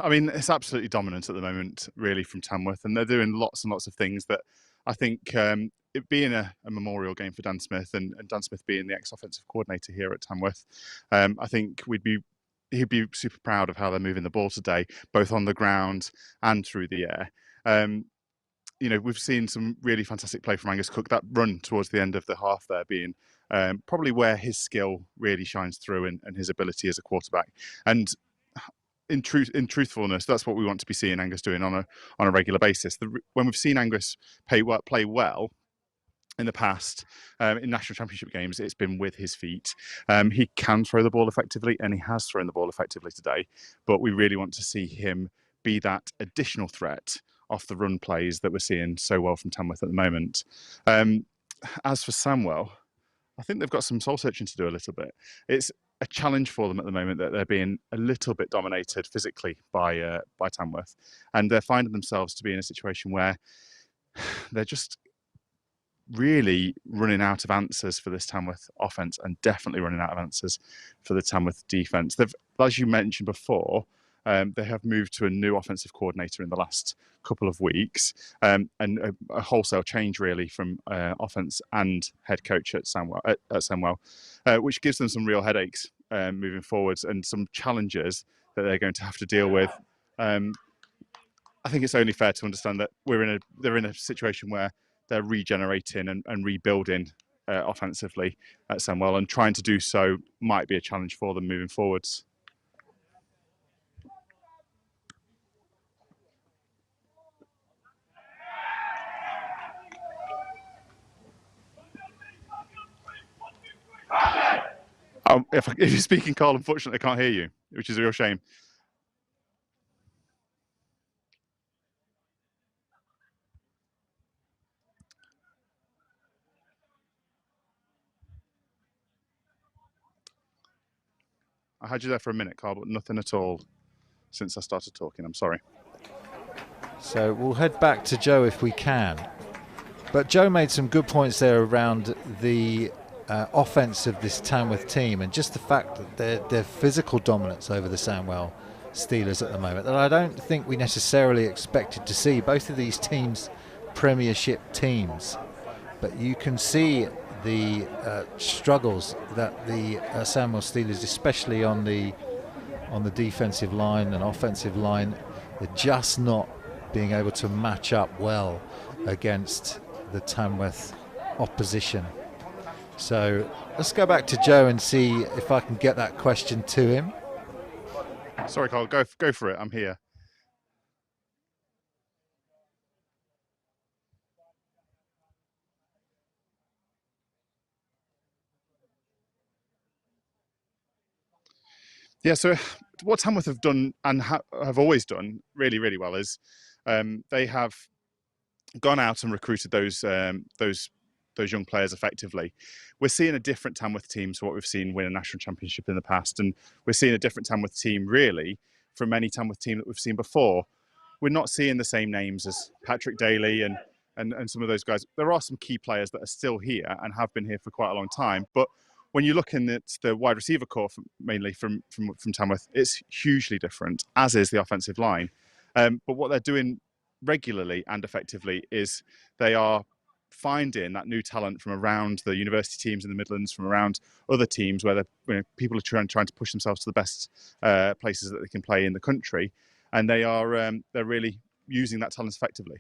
[SPEAKER 11] I mean, it's absolutely dominant at the moment, really, from Tamworth, and they're doing lots and lots of things that I think, it being a memorial game for Dan Smith, and Dan Smith being the ex-offensive coordinator here at Tamworth, I think he'd be super proud of how they're moving the ball today, both on the ground and through the air. You know, we've seen some really fantastic play from Angus Cook. That run towards the end of the half there being probably where his skill really shines through, and his ability as a quarterback. And in truthfulness, that's what we want to be seeing Angus doing on a regular basis. When we've seen Angus play well in the past, in national championship games, it's been with his feet. He can throw the ball effectively, and he has thrown the ball effectively today, but we really want to see him be that additional threat off the run plays that we're seeing so well from Tamworth at the moment. As for Sandwell, I think they've got some soul searching to do a little bit. It's a challenge for them at the moment that they're being a little bit dominated physically by Tamworth, and they're finding themselves to be in a situation where they're just really running out of answers for this Tamworth offence, and definitely running out of answers for the Tamworth defence. They've, as you mentioned before, they have moved to a new offensive coordinator in the last couple of weeks, and a wholesale change really from offence and head coach at Sandwell, which gives them some real headaches moving forwards and some challenges that they're going to have to deal with. I think it's only fair to understand that they're in a situation where they're regenerating and rebuilding offensively at Sandwell, and trying to do so might be a challenge for them moving forwards. If you're speaking, Carl, unfortunately I can't hear you, which is a real shame. I had you there for a minute, Carl, but nothing at all since I started talking. I'm sorry.
[SPEAKER 1] So we'll head back to Joe if we can. But Joe made some good points there around the offense of this Tamworth team, and just the fact that their physical dominance over the Sandwell Steelers at the moment that I don't think we necessarily expected to see. Both of these teams premiership teams, but you can see the struggles that the Sandwell Steelers, especially on the defensive line and offensive line, they're just not being able to match up well against the Tamworth opposition. So let's go back to Joe and see if I can get that question to him.
[SPEAKER 11] Sorry, Carl, go for it. I'm here. Yeah, so what Tamworth have done and have always done really, really well is they have gone out and recruited those young players effectively. We're seeing a different Tamworth team to what we've seen win a national championship in the past, and we're seeing a different Tamworth team really from any Tamworth team that we've seen before. We're not seeing the same names as Patrick Daly and some of those guys. There are some key players that are still here and have been here for quite a long time, but when you're looking at the wide receiver core, mainly from Tamworth, it's hugely different, as is the offensive line. But what they're doing regularly and effectively is they are finding that new talent from around the university teams in the Midlands, from around other teams where people are trying to push themselves to the best places that they can play in the country, and they're really using that talent effectively.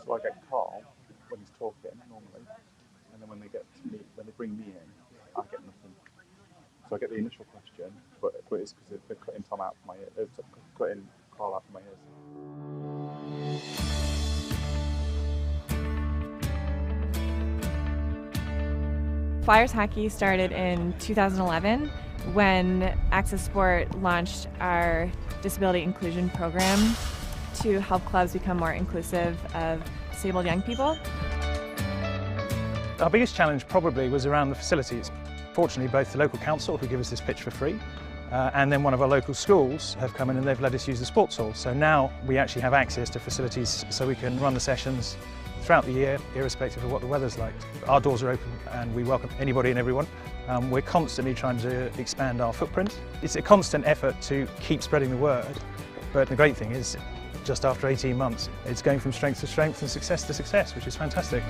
[SPEAKER 11] So I get Carl when he's talking normally, and then when they bring me in, I get nothing. So I get the initial question, but it's because they're cutting Tom out for my ears, cutting Carl out for my ears.
[SPEAKER 2] Flyers hockey started in 2011 when Access Sport launched our disability inclusion program to help clubs become more inclusive of disabled young people.
[SPEAKER 3] Our biggest challenge probably was around the facilities. Fortunately, both the local council, who give us this pitch for free, and then one of our local schools have come in and they've let us use the sports hall. So now we actually have access to facilities so we can run the sessions throughout the year, irrespective of what the weather's like. Our doors are open and we welcome anybody and everyone. We're constantly trying to expand our footprint. It's a constant effort to keep spreading the word, but the great thing is just after 18 months. It's going from strength to strength and success to success, which is fantastic.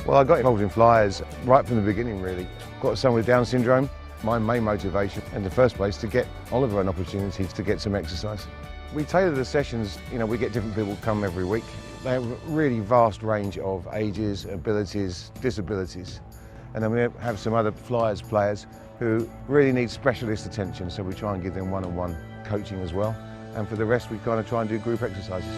[SPEAKER 4] Well, I got involved in flyers right from the beginning, really. Got a son with Down syndrome. My main motivation in the first place to get Oliver an opportunity to get some exercise. We tailor the sessions, we get different people come every week. They have a really vast range of ages, abilities, disabilities. And then we have some other flyers players who really need specialist attention, so we try and give them one-on-one coaching as well. And for the rest, we kind of try and do group exercises.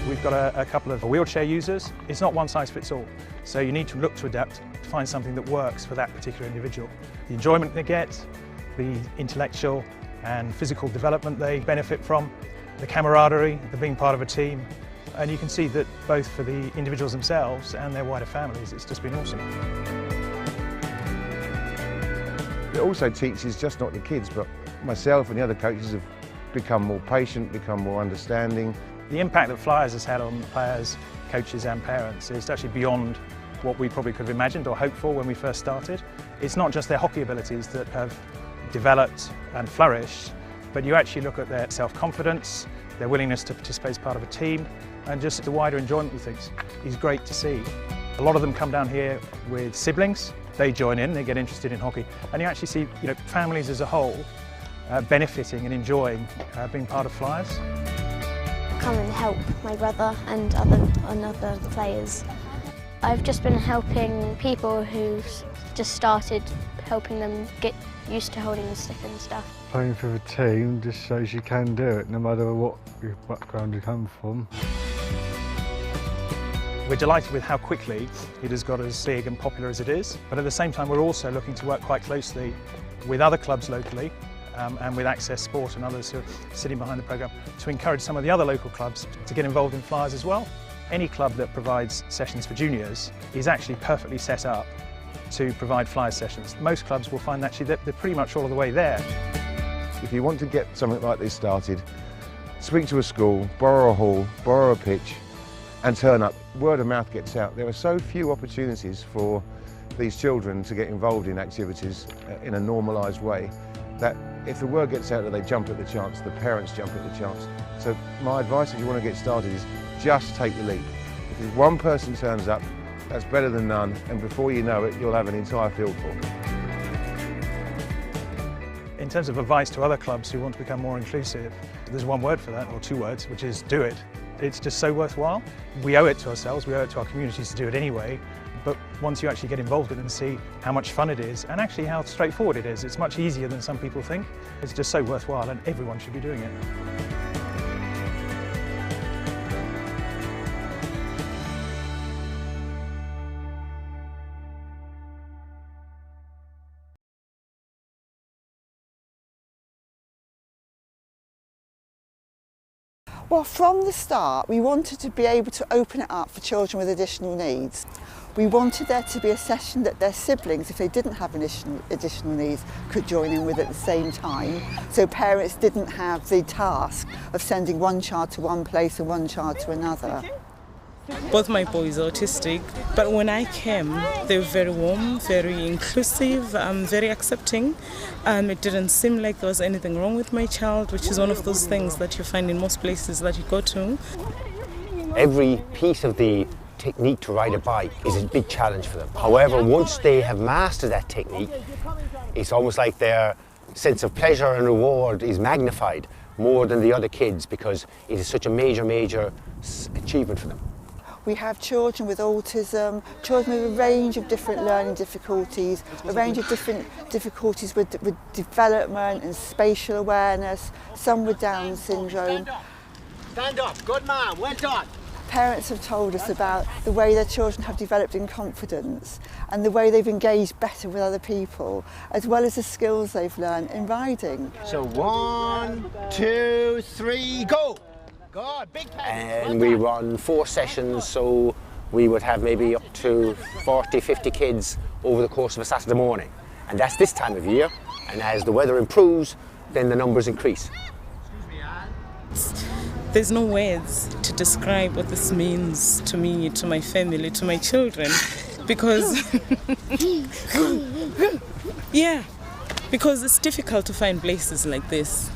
[SPEAKER 3] We've got a couple of wheelchair users. It's not one size fits all. So you need to look to adapt to find something that works for that particular individual. The enjoyment they get, the intellectual and physical development they benefit from, the camaraderie, the being part of a team. And you can see that both for the individuals themselves and their wider families, it's just been awesome.
[SPEAKER 4] It also teaches just not the kids, but myself and the other coaches have become more patient, become more understanding.
[SPEAKER 3] The impact that Flyers has had on players, coaches and parents is actually beyond what we probably could have imagined or hoped for when we first started. It's not just their hockey abilities that have developed and flourished, but you actually look at their self-confidence, their willingness to participate as part of a team, and just the wider enjoyment of things is great to see. A lot of them come down here with siblings. They join in, they get interested in hockey, and you actually see families as a whole benefiting and enjoying being part of Flyers.
[SPEAKER 5] Come and help my brother and other players. I've just been helping people who just started, helping them get used to holding the stick and stuff.
[SPEAKER 6] Playing for the team just shows you can do it, no matter what your background you come from.
[SPEAKER 3] We're delighted with how quickly it has got as big and popular as it is, but at the same time we're also looking to work quite closely with other clubs locally and with Access Sport and others who are sitting behind the programme to encourage some of the other local clubs to get involved in Flyers as well. Any club that provides sessions for juniors is actually perfectly set up to provide Flyers sessions. Most clubs will find actually that they're pretty much all of the way there.
[SPEAKER 4] If you want to get something like this started, speak to a school, borrow a hall, borrow a pitch and turn up. Word of mouth gets out. There are so few opportunities for these children to get involved in activities in a normalised way that if the word gets out that they jump at the chance, the parents jump at the chance. So my advice if you want to get started is just take the leap. If one person turns up, that's better than none, and before you know it, you'll have an entire field full.
[SPEAKER 3] In terms of advice to other clubs who want to become more inclusive, there's one word for that, or two words, which is do it. It's just so worthwhile. We owe it to ourselves, we owe it to our communities to do it anyway, but once you actually get involved in it and see how much fun it is, and actually how straightforward it is, it's much easier than some people think. It's just so worthwhile and everyone should be doing it.
[SPEAKER 12] Well, from the start, we wanted to be able to open it up for children with additional needs. We wanted there to be a session that their siblings, if they didn't have additional needs, could join in with at the same time, so parents didn't have the task of sending one child to one place and one child to another.
[SPEAKER 13] Both my boys are autistic, but when I came, they were very warm, very inclusive, very accepting. It didn't seem like there was anything wrong with my child, which is one of those things that you find in most places that you go to.
[SPEAKER 14] Every piece of the technique to ride a bike is a big challenge for them. However, once they have mastered that technique, it's almost like their sense of pleasure and reward is magnified more than the other kids because it is such a major achievement for them.
[SPEAKER 12] We have children with autism, children with a range of different learning difficulties, a range of different difficulties with development and spatial awareness, some with Down syndrome.
[SPEAKER 15] Stand up, good man, well done.
[SPEAKER 12] Parents have told us about the way their children have developed in confidence and the way they've engaged better with other people, as well as the skills they've learned in riding.
[SPEAKER 15] So 1, 2, 3, go! Good, big
[SPEAKER 14] and we run 4 sessions, so we would have maybe up to 40, 50 kids over the course of a Saturday morning. And that's this time of year, and as the weather improves, then the numbers increase.
[SPEAKER 13] There's no words to describe what this means to me, to my family, to my children, because yeah, because it's difficult to find places like this.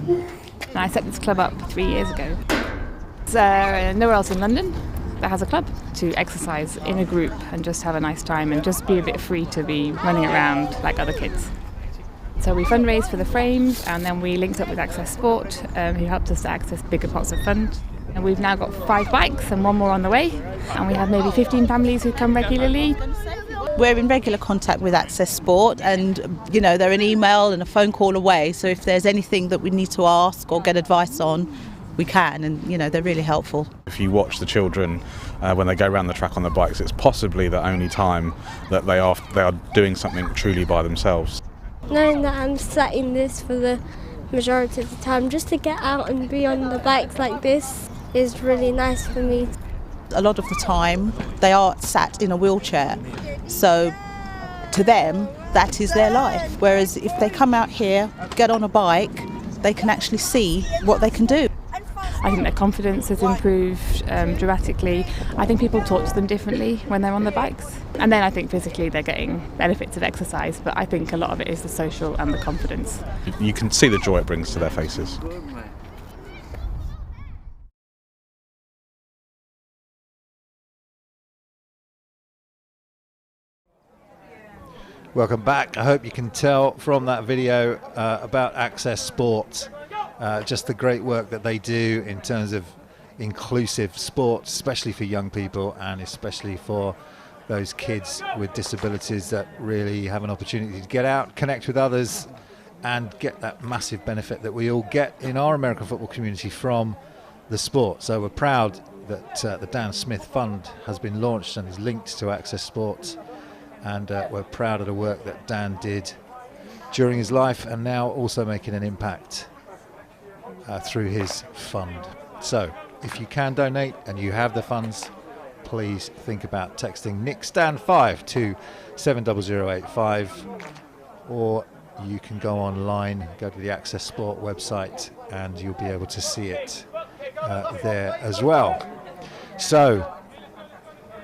[SPEAKER 16] And I set this club up 3 years ago. So nowhere else in London that has a club to exercise in a group and just have a nice time and just be a bit free to be running around like other kids. So we fundraised for the frames, and then we linked up with Access Sport, who helped us to access bigger pots of funds. And we've now got 5 bikes and 1 more on the way, and we have maybe 15 families who come regularly.
[SPEAKER 17] We're in regular contact with Access Sport, and they're an email and a phone call away, so if there's anything that we need to ask or get advice on, we can, and they're really helpful.
[SPEAKER 18] If you watch the children when they go around the track on their bikes, it's possibly the only time that they are doing something truly by themselves.
[SPEAKER 19] Knowing that I'm sat in this for the majority of the time, just to get out and be on the bikes like this is really nice for me.
[SPEAKER 17] A lot of the time they are sat in a wheelchair, so to them that is their life, whereas if they come out here, get on a bike, they can actually see what they can do.
[SPEAKER 16] I think their confidence has improved dramatically. I think people talk to them differently when they're on the bikes. And then I think physically they're getting benefits of exercise, but I think a lot of it is the social and the confidence.
[SPEAKER 18] You can see the joy it brings to their faces.
[SPEAKER 1] Welcome back. I hope you can tell from that video about Access Sport just the great work that they do in terms of inclusive sports, especially for young people and especially for those kids with disabilities that really have an opportunity to get out, connect with others and get that massive benefit that we all get in our American football community from the sport. So we're proud that the Dan Smith Fund has been launched and is linked to Access Sport, and we're proud of the work that Dan did during his life and now also making an impact through his fund. So if you can donate and you have the funds, please think about texting NIXDAN 5 to 70085, or you can go online, go to the Access Sport website, and you'll be able to see it there as well. So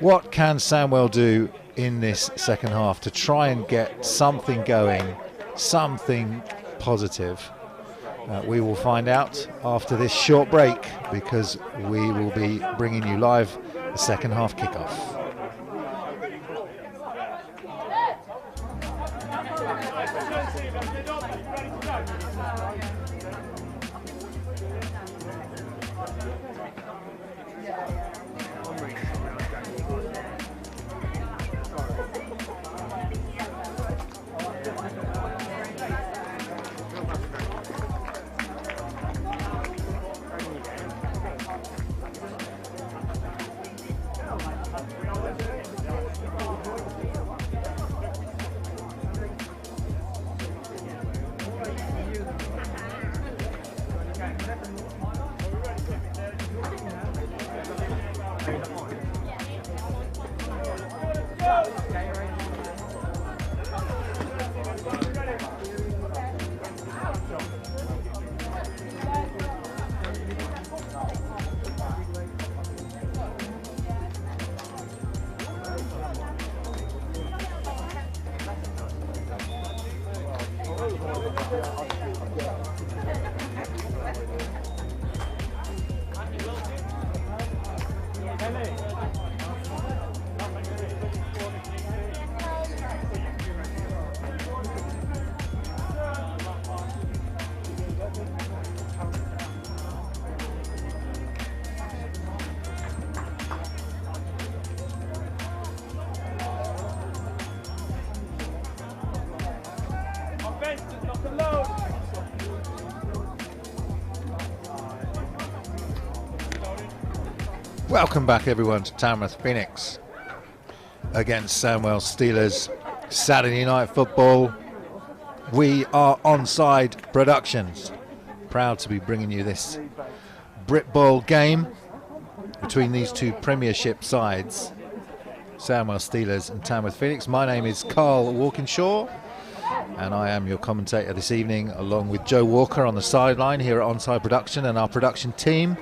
[SPEAKER 1] what can Sandwell do in this second half to try and get something going, something positive? We will find out after this short break, because we will be bringing you live the second half kickoff. Welcome back everyone to Tamworth Phoenix against Sandwell Steelers Saturday Night Football. We are Onside Productions, proud to be bringing you this Brit Bowl game between these two Premiership sides, Sandwell Steelers and Tamworth Phoenix. My name is Carl Walkinshaw and I am your commentator this evening, along with Joe Walker on the sideline here at Onside Production, and our production team,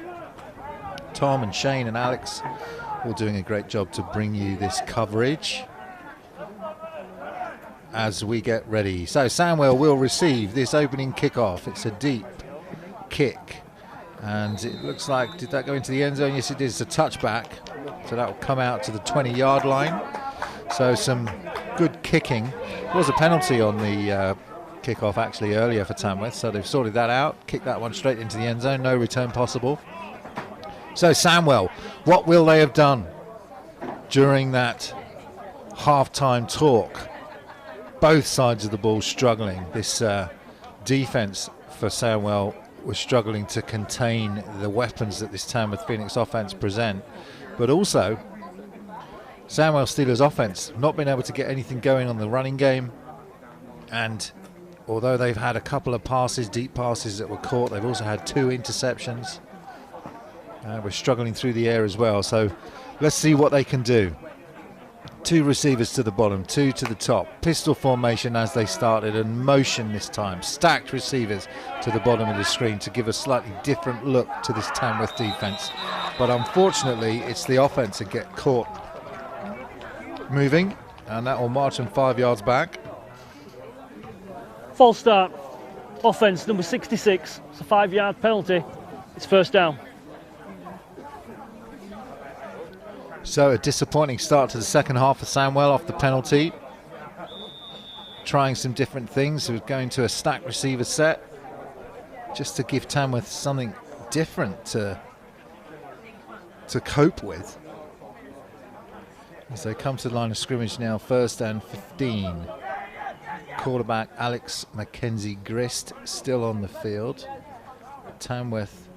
[SPEAKER 1] Tom and Shane and Alex, all doing a great job to bring you this coverage as we get ready. So Sandwell will receive this opening kickoff. It's a deep kick. And it looks like, did that go into the end zone? Yes, it did. It's a touchback. So that will come out to the 20-yard line. So some good kicking. There was a penalty on the kickoff actually earlier for Tamworth, so they've sorted that out. Kicked that one straight into the end zone. No return possible. So Sandwell, what will they have done during that half-time talk? Both sides of the ball struggling. This defense for Sandwell was struggling to contain the weapons that this Tamworth Phoenix offense present, but also Sandwell Steelers offense not been able to get anything going on the running game. And although they've had a couple of passes, deep passes that were caught, they've also had 2 interceptions. We're struggling through the air as well, so let's see what they can do. 2 receivers to the bottom, 2 to the top. Pistol formation as they started, and motion this time. Stacked receivers to the bottom of the screen to give a slightly different look to this Tamworth defense. But unfortunately, it's the offense that get caught moving, and that will march them 5 yards back.
[SPEAKER 9] False start. Offense number 66. It's a 5-yard penalty. It's first down.
[SPEAKER 1] So a disappointing start to the second half for Sandwell off the penalty. Trying some different things. We're going to a stacked receiver set just to give Tamworth something different to cope with. As they come to the line of scrimmage now, 1st and 15. Quarterback Alex Mackenzie Grist still on the field. Tamworth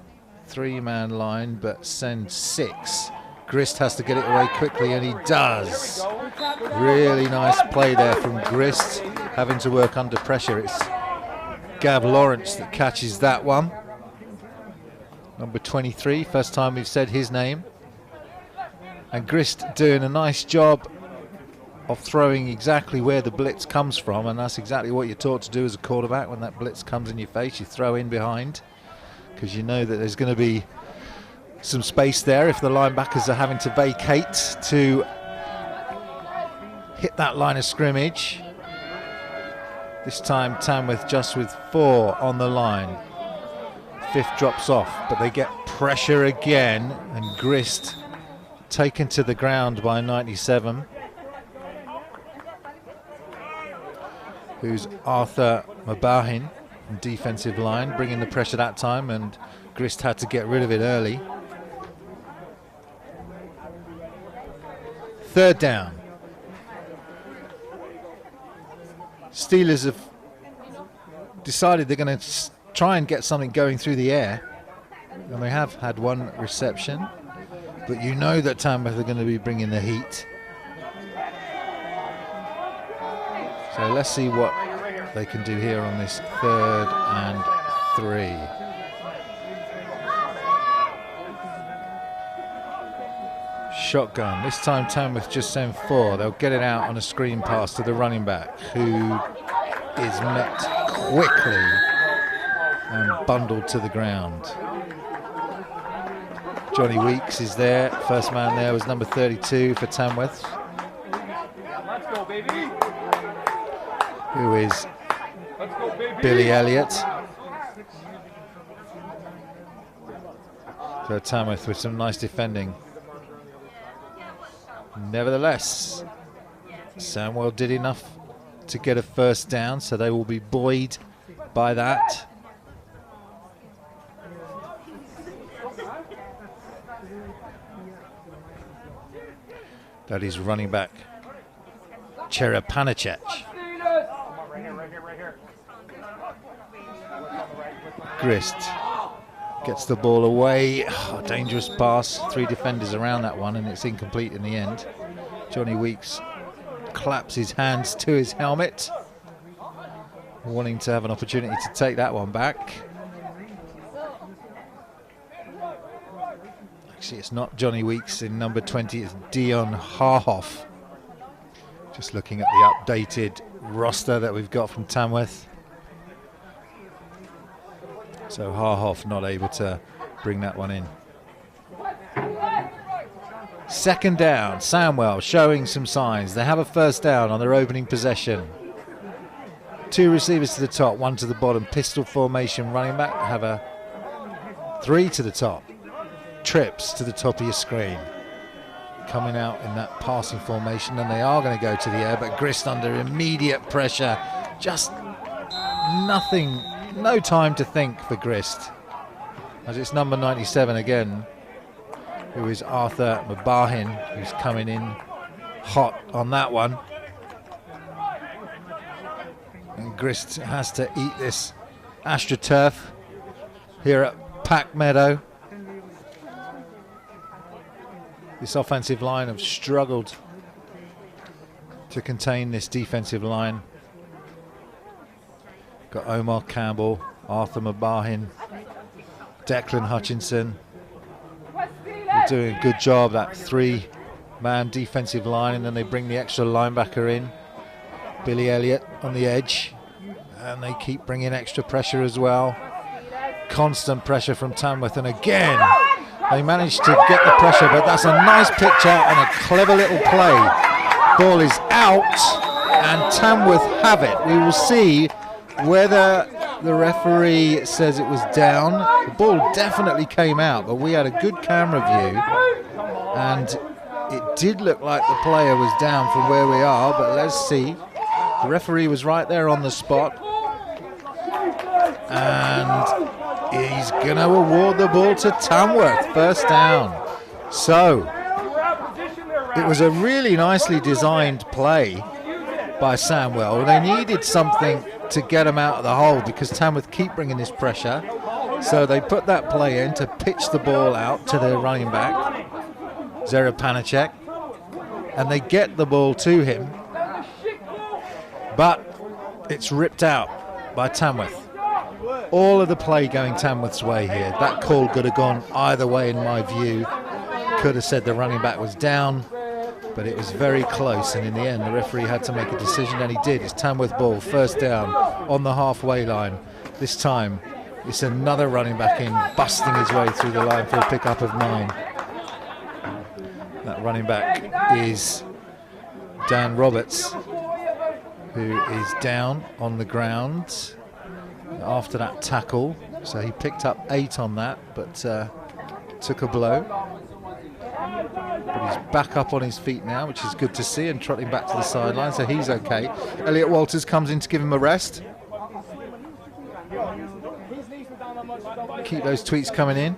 [SPEAKER 1] 3-man line, but send 6. Grist has to get it away quickly, and he does. Really nice play there from Grist, having to work under pressure. It's Gav Lawrence that catches that one. Number 23, first time we've said his name. And Grist doing a nice job of throwing exactly where the blitz comes from, and that's exactly what you're taught to do as a quarterback. When that blitz comes in your face, you throw in behind, because you know that there's going to be some space there if the linebackers are having to vacate to hit that line of scrimmage. This time Tamworth just with 4 on the line. 5th drops off, but they get pressure again, and Grist taken to the ground by 97, who's Arthur Mabahin from defensive line, bringing the pressure that time, and Grist had to get rid of it early. 3rd down. Steelers have decided they're going to try and get something going through the air, and they have had 1 reception, but you know that Tamworth are going to be bringing the heat. So let's see what they can do here on this 3rd and 3. Shotgun. This time Tamworth just send 4. They'll get it out on a screen pass to the running back, who is met quickly and bundled to the ground. Johnny Weeks is there. First man there was number 32 for Tamworth, who is Billy Elliott. So Tamworth with some nice defending. Nevertheless, Sandwell did enough to get a first down, so they will be buoyed by that. That is running back Cherapanacek. Grist gets the ball away. Oh, dangerous pass. 3 defenders around that one, and it's incomplete in the end. Johnny Weeks claps his hands to his helmet, wanting to have an opportunity to take that one back. Actually, it's not Johnny Weeks in number 20, it's Dion Harhoff. Just looking at the updated roster that we've got from Tamworth. So Harhoff not able to bring that one in. 2nd down, Sandwell showing some signs. They have a first down on their opening possession. 2 receivers to the top, 1 to the bottom. Pistol formation, running back have a 3 to the top. Trips to the top of your screen. Coming out in that passing formation, and they are going to go to the air, but Grist under immediate pressure. Just nothing, no time to think for Grist. As it's number 97 again, who is Arthur Mabahin, who's coming in hot on that one. And Grist has to eat this AstroTurf here at Pack Meadow. This offensive line have struggled to contain this defensive line. Got Omar Campbell, Arthur Mabahin, Declan Hutchinson. They're doing a good job, that 3-man defensive line, and then they bring the extra linebacker in, Billy Elliott on the edge, and they keep bringing extra pressure as well. Constant pressure from Tamworth, and again they managed to get the pressure, but that's a nice pitch out and a clever little play. Ball is out and Tamworth have it. We will see whether the referee says it was down. The ball definitely came out, but we had a good camera view and it did look like the player was down from where we are, but let's see. The referee was right there on the spot, and he's going to award the ball to Tamworth, first down. So it was a really nicely designed play by Sandwell. They needed something to get them out of the hole because Tamworth keep bringing this pressure. So they put that play in to pitch the ball out to their running back, Zera Panacek, and they get the ball to him, but it's ripped out by Tamworth. All of the play going Tamworth's way here. That call could have gone either way in my view. Could have said the running back was down, but it was very close, and in the end the referee had to make a decision, and he did. It's Tamworth ball, first down on the halfway line. This time it's another running back in, busting his way through the line for a pickup of 9. That running back is Dan Roberts, who is down on the ground after that tackle. So he picked up 8 on that, but took a blow. But he's back up on his feet now, which is good to see, and trotting back to the sideline, so he's okay. Elliot Walters comes in to give him a rest. Keep those tweets coming in.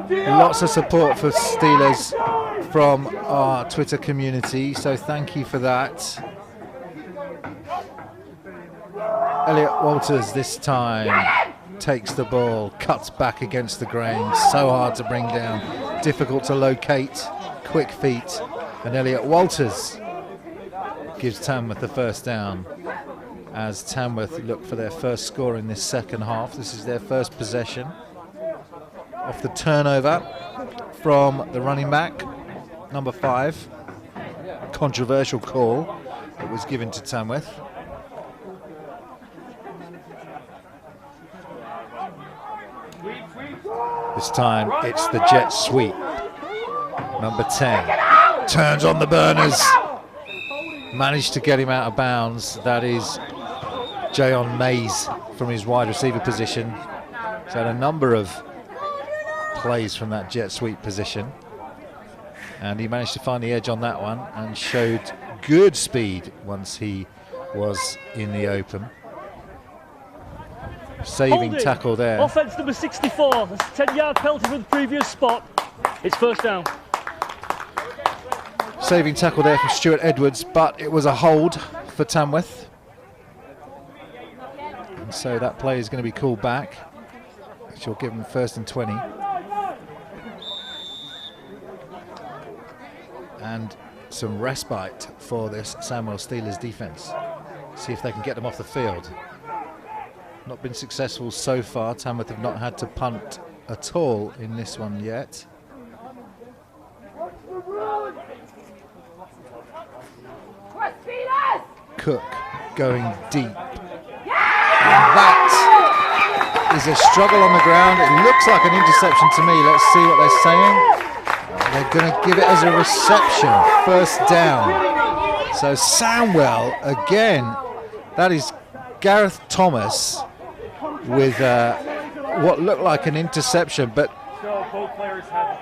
[SPEAKER 1] Lots of support for Steelers from our Twitter community, so thank you for that. Elliot Walters this time takes the ball, cuts back against the grain, so hard to bring down, difficult to locate, quick feet, and Elliot Walters gives Tamworth the first down as Tamworth look for their first score in this second half. This is their first possession off the turnover from the running back, number 5. Controversial call that was given to Tamworth. This time it's the jet sweep. Number 10 turns on the burners, managed to get him out of bounds. That is Jayon Mays from his wide receiver position. He's had a number of plays from that jet sweep position, and he managed to find the edge on that one and showed good speed once he was in the open. Saving tackle there.
[SPEAKER 9] Offense number 64. That's a 10-yard penalty from the previous spot. It's first down.
[SPEAKER 1] Saving tackle there from Stuart Edwards, but it was a hold for Tamworth. And so that play is going to be called back, which will give them first and 20. And some respite for this Sandwell Steelers defense. See if they can get them off the field. Not been successful so far. Tamworth have not had to punt at all in this one yet. Cook going deep. And that is a struggle on the ground. It looks like an interception to me. Let's see what they're saying. They're going to give it as a reception. First down. So Sandwell again, that is Gareth Thomas with what looked like an interception, but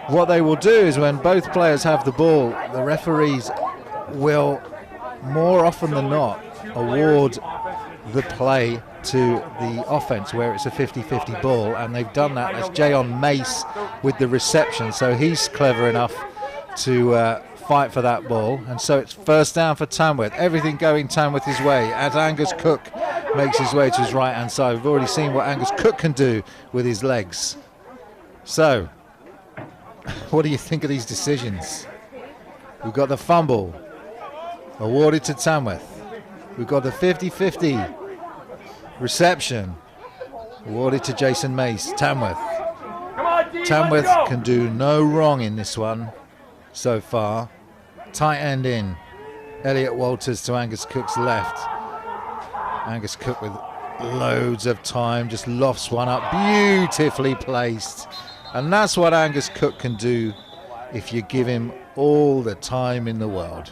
[SPEAKER 1] what they will do is when both players have the ball, the referees will more often than not award the play to the offense where it's a 50-50 ball, and they've done that. That's Jayon Mace with the reception, so he's clever enough to fight for that ball, and so it's first down for Tamworth. Everything going Tamworth's way as Angus Cook makes his way to his right hand side. We've already seen what Angus Cook can do with his legs. So what do you think of these decisions? We've got the fumble awarded to Tamworth. We've got the 50-50 reception awarded to Jason Mace. Tamworth can do no wrong in this one so far. Tight end in. Elliot Walters to Angus Cook's left. Angus Cook with loads of time, just lofts one up, beautifully placed. And that's what Angus Cook can do if you give him all the time in the world.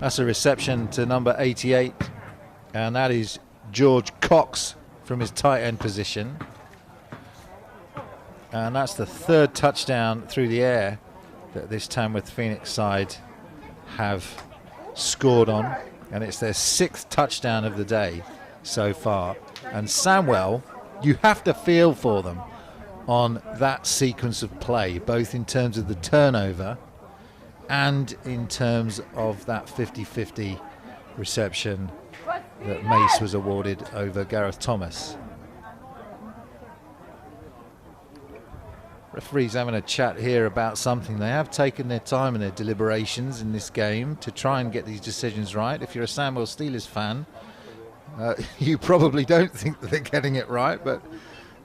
[SPEAKER 1] That's a reception to number 88, and that is George Cox from his tight end position. And that's the third touchdown through the air that this Tamworth Phoenix side have scored on, and it's their 6th touchdown of the day so far. And Sandwell, you have to feel for them on that sequence of play, both in terms of the turnover and in terms of that 50-50 reception that Mace was awarded over Gareth Thomas. Referees having a chat here about something. They have taken their time and their deliberations in this game to try and get these decisions right. If you're a Sandwell Steelers fan, you probably don't think that they're getting it right, but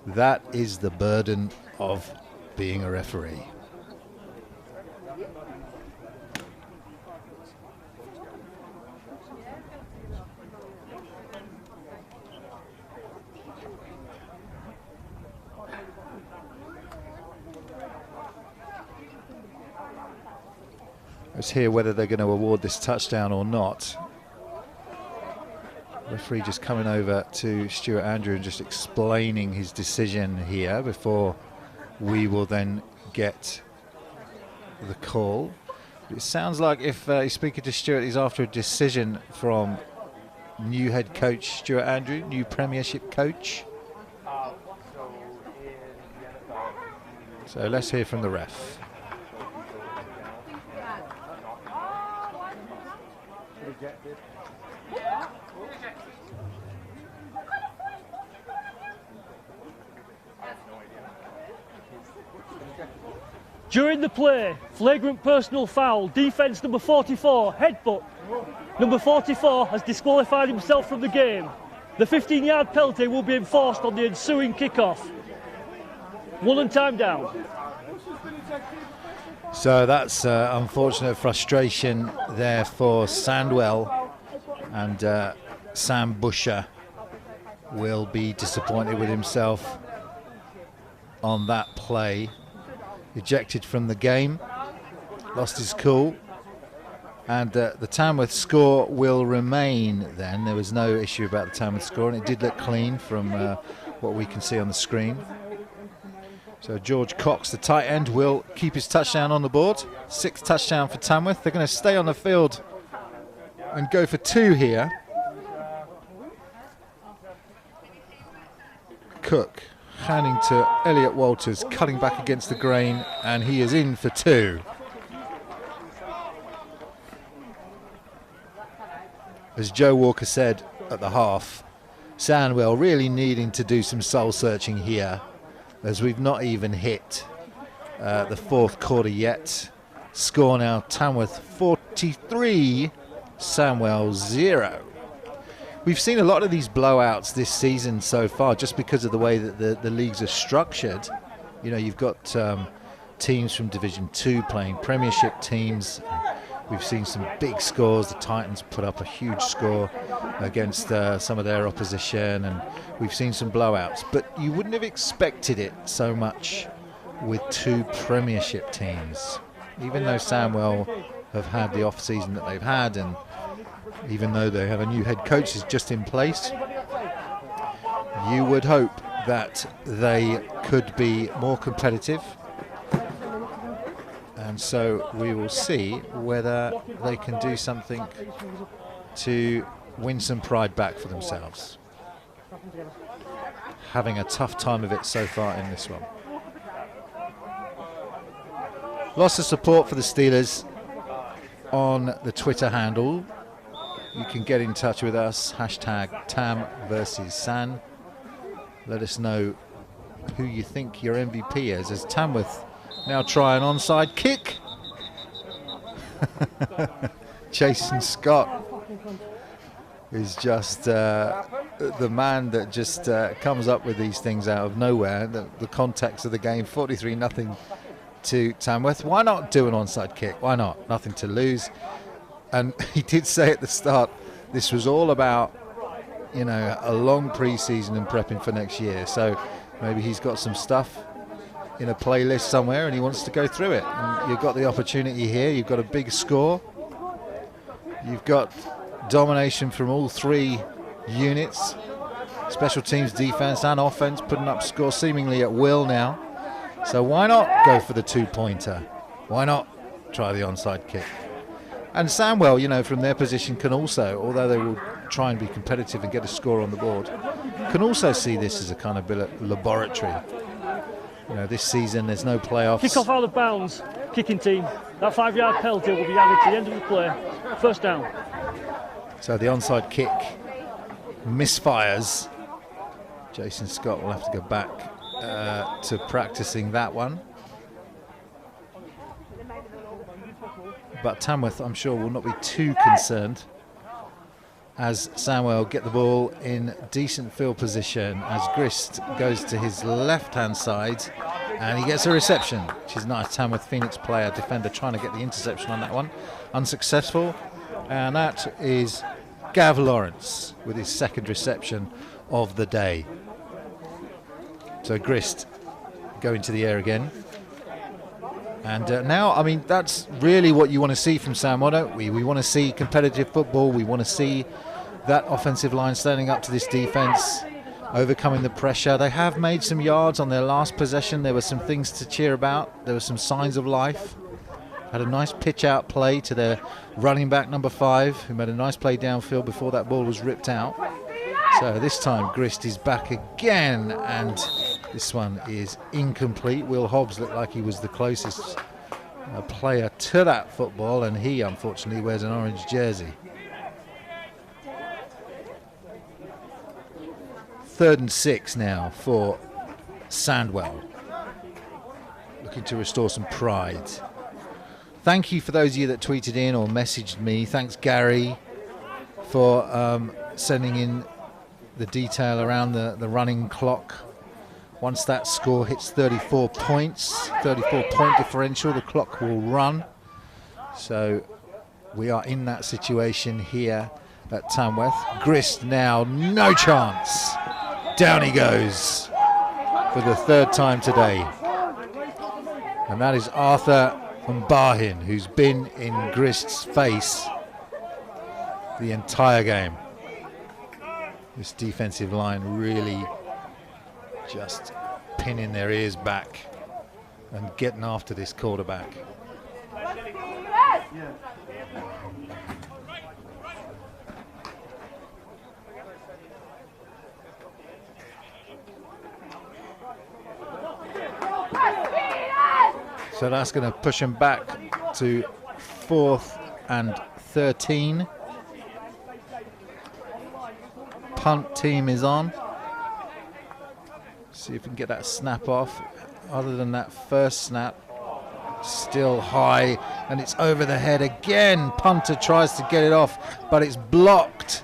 [SPEAKER 1] that is the burden of being a referee. Let's hear whether they're going to award this touchdown or not. Referee just coming over to Stuart Andrew and just explaining his decision here before we will then get the call. It sounds like if he's speaking to Stuart, he's after a decision from new head coach Stuart Andrew, new Premiership coach. So let's hear from the ref.
[SPEAKER 9] During the play, flagrant personal foul, defence number 44, headbutt. Number 44 has disqualified himself from the game. The 15-yard penalty will be enforced on the ensuing kickoff. 1 and time down.
[SPEAKER 1] So that's unfortunate frustration there for Sandwell, and Sam Busher will be disappointed with himself on that play. Ejected from the game, lost his cool, and the Tamworth score will remain then. There was no issue about the Tamworth score, and it did look clean from what we can see on the screen. So George Cox, the tight end, will keep his touchdown on the board. 6th touchdown for Tamworth. They're going to stay on the field and go for 2 here. Cook handing to Elliot Walters, cutting back against the grain, and he is in for 2. As Joe Walker said at the half, Sandwell really needing to do some soul searching here, as we've not even hit the 4th quarter yet. Score now Tamworth 43, Sandwell 0. We've seen a lot of these blowouts this season so far just because of the way that the leagues are structured. You know, you've got teams from Division 2 playing Premiership teams. We've seen some big scores. The Titans put up a huge score against some of their opposition, and we've seen some blowouts. But you wouldn't have expected it so much with 2 Premiership teams. Even though Sandwell have had the off-season that they've had, and even though they have a new head coach is just in place. You would hope that they could be more competitive, and so we will see whether they can do something to win some pride back for themselves. Having a tough time of it so far in this one. Lots of support for the Steelers on the Twitter handle. You can get in touch with us, hashtag Tam versus San. Let us know who you think your MVP is, as Tamworth now try an onside kick. Jason Scott is just the man that just comes up with these things out of nowhere. The context of the game, 43-0 to Tamworth. Why not do an onside kick? Why not? Nothing to lose. And he did say at the start, this was all about, you know, a long pre-season and prepping for next year. So maybe he's got some stuff in a playlist somewhere and he wants to go through it. And you've got the opportunity here. You've got a big score. You've got domination from all three units. Special teams, defense and offense putting up scores seemingly at will now. So why not go for the two-pointer? Why not try the onside kick? And Sandwell, you know, from their position can also, although they will try and be competitive and get a score on the board, can also see this as a kind of laboratory. You know, this season there's no playoffs.
[SPEAKER 9] Kick off out of bounds, kicking team. That 5-yard penalty will be added to the end of the play. First down.
[SPEAKER 1] So the onside kick misfires. Jason Scott will have to go back to practicing that one. But Tamworth, I'm sure, will not be too concerned as Sandwell get the ball in decent field position as Grist goes to his left-hand side and he gets a reception, which is nice. Tamworth Phoenix player, defender, trying to get the interception on that one. Unsuccessful. And that is Gav Lawrence with his second reception of the day. So Grist going to the air again. And now, I mean, that's really what you want to see from Sandwell, don't we? We want to see competitive football. We want to see that offensive line standing up to this defense, overcoming the pressure. They have made some yards on their last possession. There were some things to cheer about. There were some signs of life. Had a nice pitch out play to their running back, number 5, who made a nice play downfield before that ball was ripped out. So this time Grist is back again, and this one is incomplete. Will Hobbs looked like he was the closest player to that football, and he unfortunately wears an orange jersey. 3rd and 6 now for Sandwell, looking to restore some pride. Thank you for those of you that tweeted in or messaged me. Thanks, Gary, for sending in the detail around the running clock. Once that score hits 34 points, 34-point differential, the clock will run. So we are in that situation here at Tamworth. Grist now, no chance. Down he goes for the 3rd time today. And that is Arthur Mbahin, who's been in Grist's face the entire game. This defensive line really just pinning their ears back and getting after this quarterback. So that's going to push him back to 4th and 13. Punt team is on. See if we can get that snap off. Other than that first snap, still high, and it's over the head again. Punter tries to get it off, but it's blocked.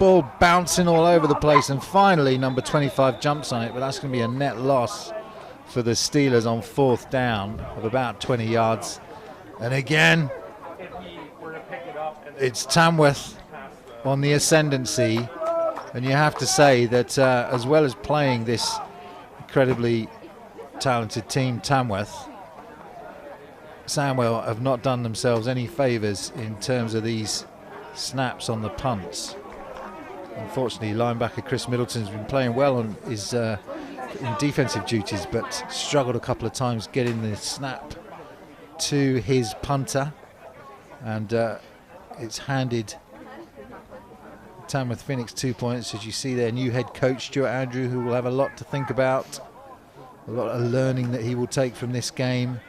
[SPEAKER 1] Ball bouncing all over the place, and finally number 25 jumps on it, but that's going to be a net loss for the Steelers on 4th down of about 20 yards. And again, it's Tamworth on the ascendancy. And you have to say that as well as playing this incredibly talented team, Tamworth, Sandwell have not done themselves any favours in terms of these snaps on the punts. Unfortunately, linebacker Chris Middleton's been playing well on his in defensive duties, but struggled a couple of times getting the snap to his punter, and it's handed Tamworth Phoenix 2 points. As you see, their new head coach Stuart Andrew, who will have a lot to think about, a lot of learning that he will take from this game,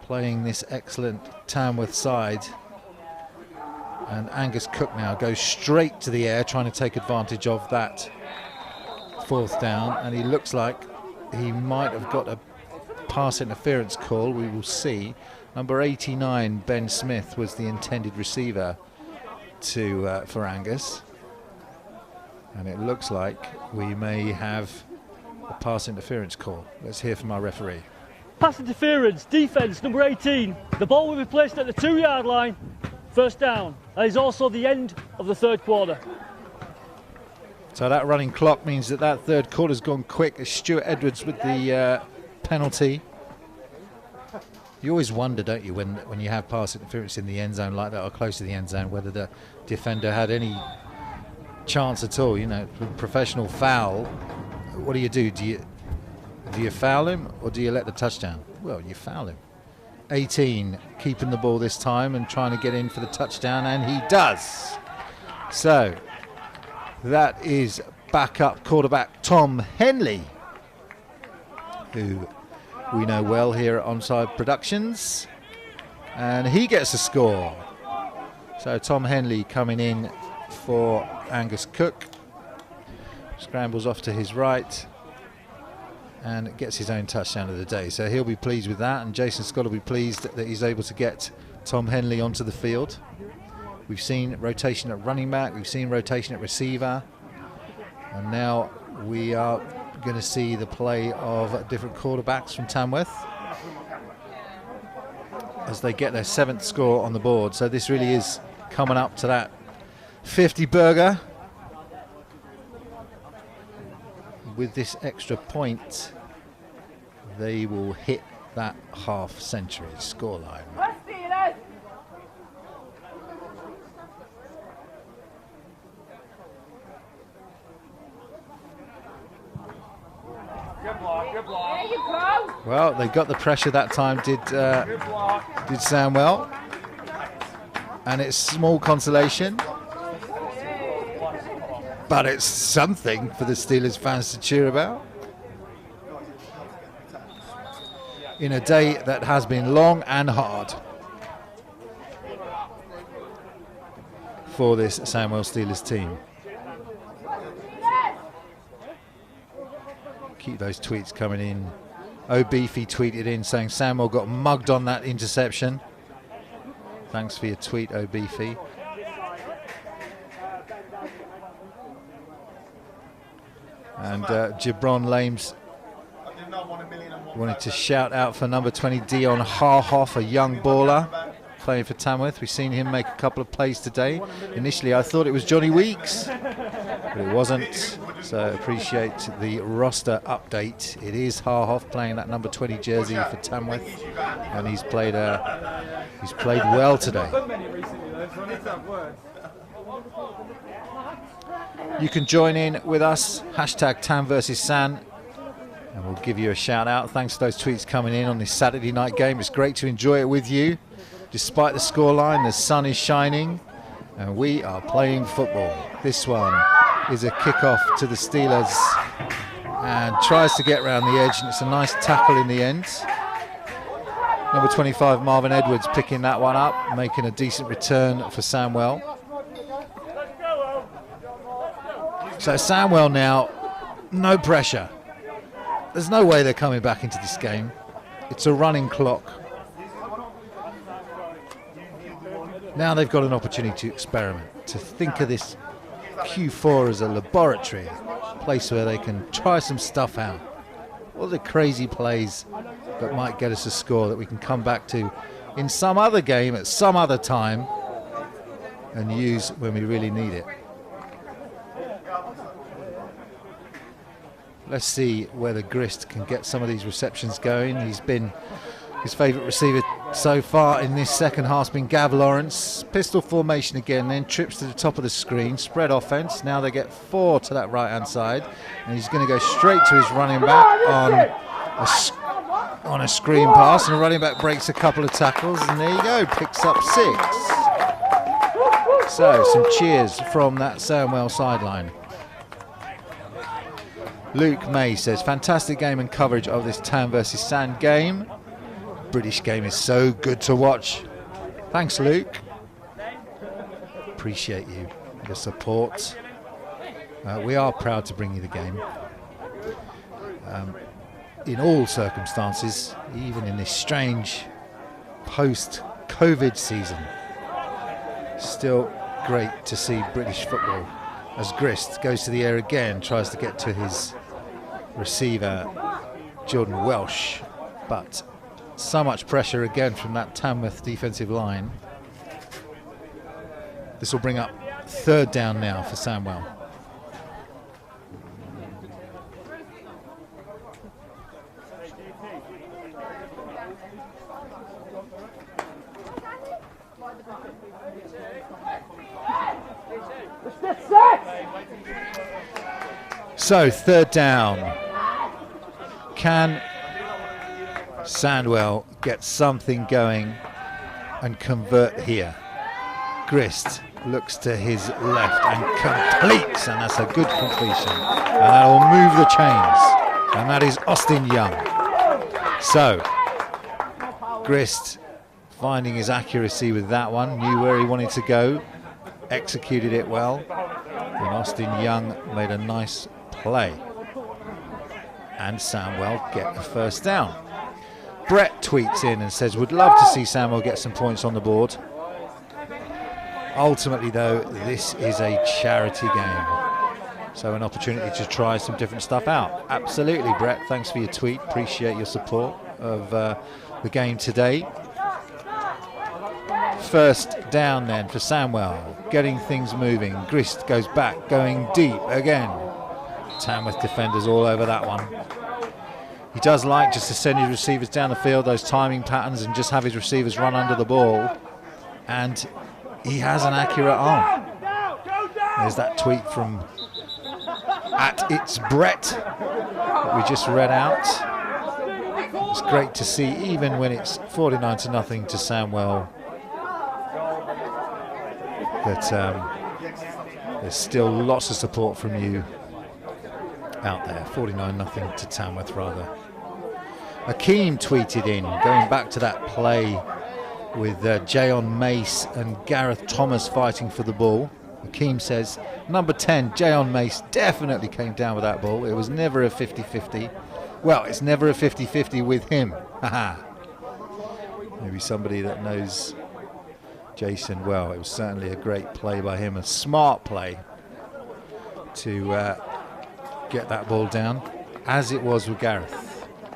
[SPEAKER 1] playing this excellent Tamworth side. And Angus Cook now goes straight to the air, trying to take advantage of that 4th down, and he looks like he might have got a pass interference call. We will see. Number 89, Ben Smith, was the intended receiver for Angus, and it looks like we may have a pass interference call. Let's hear from our referee.
[SPEAKER 9] Pass interference, defence, number 18. The ball will be placed at the 2-yard line. 1st down. That is also the end of the 3rd quarter.
[SPEAKER 1] So that running clock means that 3rd quarter's gone quick. As Stuart Edwards with the penalty. You always wonder, don't you, when you have pass interference in the end zone like that, or close to the end zone, whether the defender had any chance at all. You know, professional foul. What do? Do you foul him, or do you let the touchdown? Well, you foul him. 18 keeping the ball this time and trying to get in for the touchdown, and he does. So that is backup quarterback Tom Henley, who we know well here at Onside Productions, and he gets a score. So Tom Henley coming in for Angus Cook, scrambles off to his right and gets his own touchdown of the day. So he'll be pleased with that, and Jason Scott will be pleased that he's able to get Tom Henley onto the field. We've seen rotation at running back, we've seen rotation at receiver, and now we are going to see the play of different quarterbacks from Tamworth as they get their 7th score on the board. So this really is coming up to that 50 burger. With this extra point, they will hit that half-century scoreline.
[SPEAKER 10] Good block. There you go.
[SPEAKER 1] Well, they got the pressure that time, did Sandwell, and it's small consolation, but it's something for the Steelers fans to cheer about in a day that has been long and hard for this Sandwell Steelers team. Keep those tweets coming in. O'Beefy tweeted in saying Sandwell got mugged on that interception. Thanks for your tweet, O'Beefy. And Gibron Lames wanted to shout out for number 20, Dion Harhoff, a young baller playing for Tamworth. We've seen him make a couple of plays today. Initially I thought it was Johnny Weeks, but it wasn't. So appreciate the roster update. It is Harhoff playing that number 20 jersey for Tamworth, and he's played well today. You can join in with us, hashtag Tam versus San, and we'll give you a shout out. Thanks for those tweets coming in on this Saturday night game. It's great to enjoy it with you. Despite the scoreline, the sun is shining and we are playing football. This one is a kickoff to the Steelers and tries to get around the edge, and it's a nice tackle in the end. Number 25, Marvin Edwards, picking that one up, making a decent return for Sandwell. So Sandwell now, no pressure. There's no way they're coming back into this game. It's a running clock. Now they've got an opportunity to experiment, to think of this Q4 as a laboratory, a place where they can try some stuff out. All the crazy plays that might get us a score that we can come back to in some other game at some other time and use when we really need it. Let's see whether Grist can get some of these receptions going. He's been his favourite receiver so far in this second half has been Gav Lawrence. Pistol formation again, then trips to the top of the screen. Spread offense. Now they get 4 to that right-hand side. And he's going to go straight to his running back on a screen pass. And the running back breaks a couple of tackles. And there you go, picks up 6. So some cheers from that Sandwell sideline. Luke May says, fantastic game and coverage of this Tam versus Sand game. British game is so good to watch. Thanks, Luke. Appreciate you, your support. We are proud to bring you the game. In all circumstances, even in this strange post-COVID season. Still great to see British football. As Grist goes to the air again, tries to get to his receiver, Jordan Welsh, but so much pressure again from that Tamworth defensive line. This will bring up 3rd down now for Sandwell. So 3rd down. Can Sandwell get something going and convert here? Grist looks to his left and completes, and that's a good completion. And that will move the chains. And that is Austin Young. So Grist finding his accuracy with that one, knew where he wanted to go, executed it well, and Austin Young made a nice play. And Sandwell get the 1st down. Brett tweets in and says, would love to see Sandwell get some points on the board. Ultimately, though, this is a charity game. So an opportunity to try some different stuff out. Absolutely, Brett. Thanks for your tweet. Appreciate your support of the game today. 1st down then for Sandwell. Getting things moving. Grist goes back, going deep again. Tamworth defenders all over that one. He does like just to send his receivers down the field, those timing patterns, and just have his receivers run under the ball. And he has an accurate arm. There's that tweet from @itsbrett that we just read out. It's great to see, even when it's 49-0 to Sandwell, that there's still lots of support from you out there. 49-0 to Tamworth, rather. Akeem tweeted in, going back to that play with Jayon Mace and Gareth Thomas fighting for the ball. Akeem says, number 10, Jayon Mace, definitely came down with that ball. It was never a 50-50. Well, it's never a 50-50 with him. Maybe somebody that knows Jason well. It was certainly a great play by him, a smart play to get that ball down, as it was with Gareth.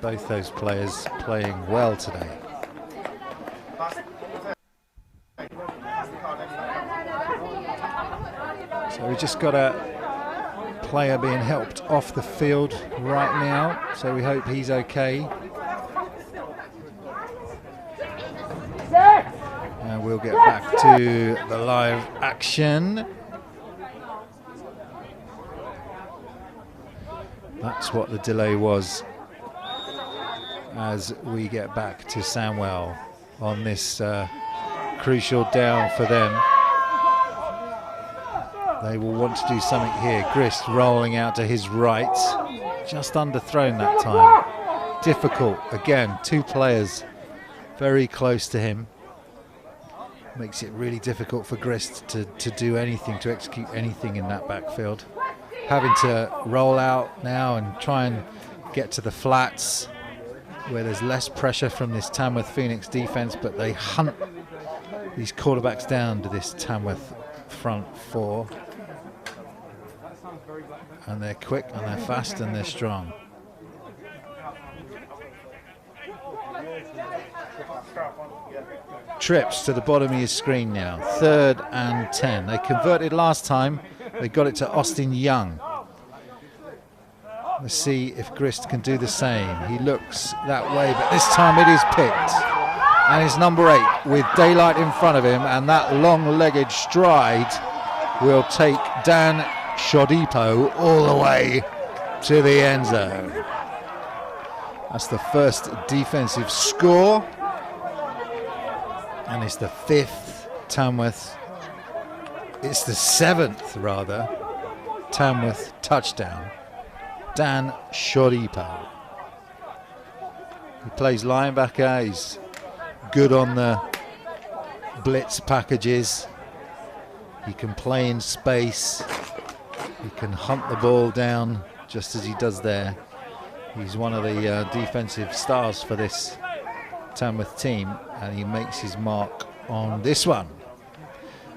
[SPEAKER 1] Both those players playing well today. So we just got a player being helped off the field right now, so we hope he's okay. And we'll get back to the live action. That's what the delay was, as we get back to Sandwell on this crucial down for them. They will want to do something here. Grist rolling out to his right, just underthrown that time. Difficult, again, 2 players very close to him. Makes it really difficult for Grist to do anything, to execute anything in that backfield. Having to roll out now and try and get to the flats where there's less pressure from this Tamworth Phoenix defense, but they hunt these quarterbacks down to this Tamworth front 4. And they're quick and they're fast and they're strong. Trips to the bottom of your screen now. 3rd and 10. They converted last time. They got it to Austin Young. Let's see if Grist can do the same. He looks that way, but this time it is picked. And it's number 8 with daylight in front of him, and that long-legged stride will take Dan Shodipo all the way to the end zone. That's the first defensive score, and it's the 5th Tamworth, it's the 7th rather, Tamworth touchdown. Dan Shodipo. He plays linebacker, he's good on the blitz packages, he can play in space, he can hunt the ball down just as he does there. He's one of the defensive stars for this Tamworth team, and he makes his mark on this one,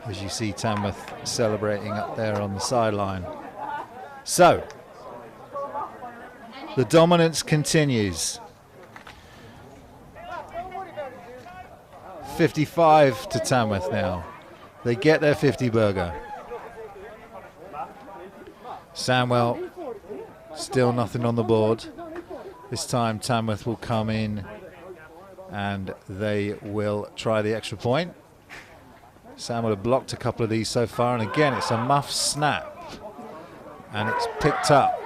[SPEAKER 1] as you see Tamworth celebrating up there on the sideline. So the dominance continues. 55 to Tamworth now. They get their 50 burger. Sandwell, still nothing on the board. This time Tamworth will come in and they will try the extra point. Sandwell have blocked a couple of these so far, and again it's a muff snap, and it's picked up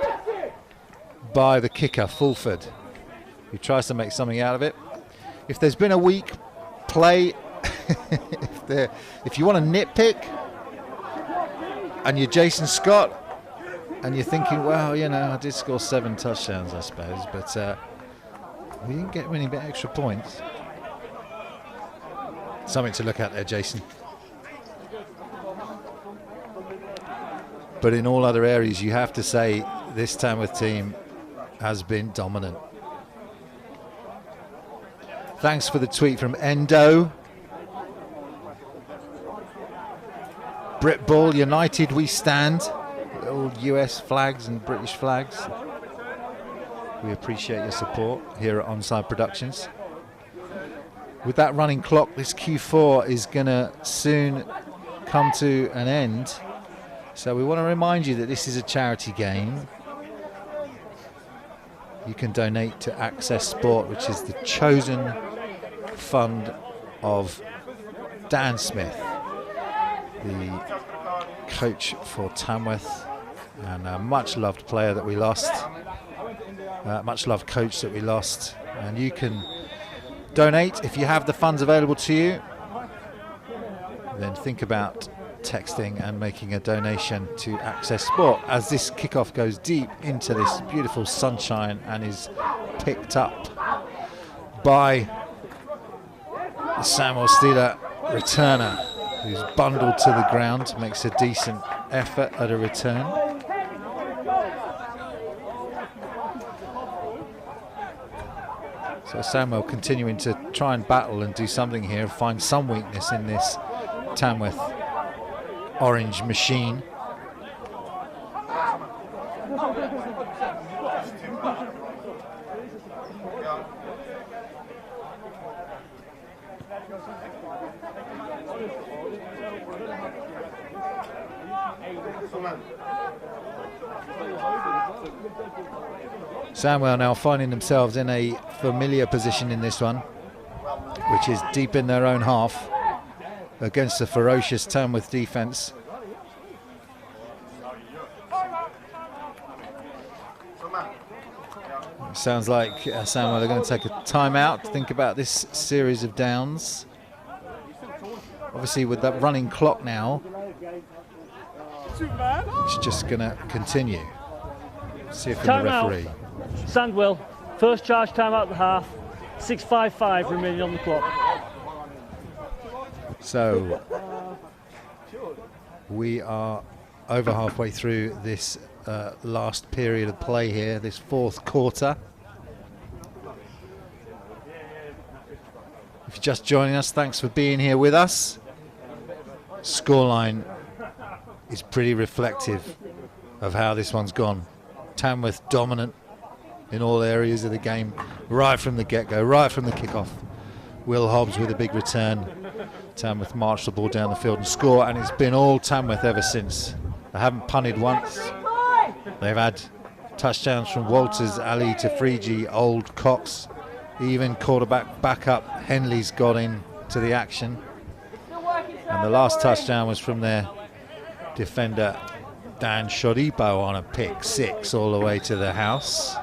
[SPEAKER 1] by the kicker, Fulford, who tries to make something out of it. If there's been a weak play, if you want to nitpick and you're Jason Scott and you're thinking, well, you know, I did score 7 touchdowns, I suppose, but we didn't get many extra points. Something to look at there, Jason. But in all other areas, you have to say this Tamworth team has been dominant. Thanks for the tweet from Endo. Brit Ball, United we stand. All US flags and British flags. We appreciate your support here at Onside Productions. With that running clock, this Q4 is going to soon come to an end. So we want to remind you that this is a charity game. You can donate to Access Sport, which is the chosen fund of Dan Smith, the coach for Tamworth, and a much loved player that we lost, much loved coach that we lost. And you can donate if you have the funds available to you. Then think about texting and making a donation to Access Sport as this kickoff goes deep into this beautiful sunshine and is picked up by the Sandwell Steeler returner, who's bundled to the ground, makes a decent effort at a return. So Sandwell continuing to try and battle and do something here, find some weakness in this Tamworth orange machine. Sandwell now finding themselves in a familiar position in this one, which is deep in their own half against the ferocious Tamworth defence. Sounds like Sandwell are going to take a timeout to think about this series of downs. Obviously with that running clock now, it's just going to continue. See if the referee.
[SPEAKER 9] Sandwell, first charge time out the half, 6:55 remaining on the clock.
[SPEAKER 1] So we are over halfway through this last period of play here, this fourth quarter. If you're just joining us, thanks for being here with us. Scoreline is pretty reflective of how this one's gone. Tamworth dominant in all areas of the game, right from the get-go, right from the kickoff. Will Hobbs with a big return. Tamworth marched the ball down the field and score, and it's been all Tamworth ever since. They haven't punted once. They've had touchdowns from Walters, Ali, Tafriji, Old, Cox, Even quarterback backup Henley's got into the action. And the last touchdown was from their defender Dan Shodipo on a pick six all the way to the house.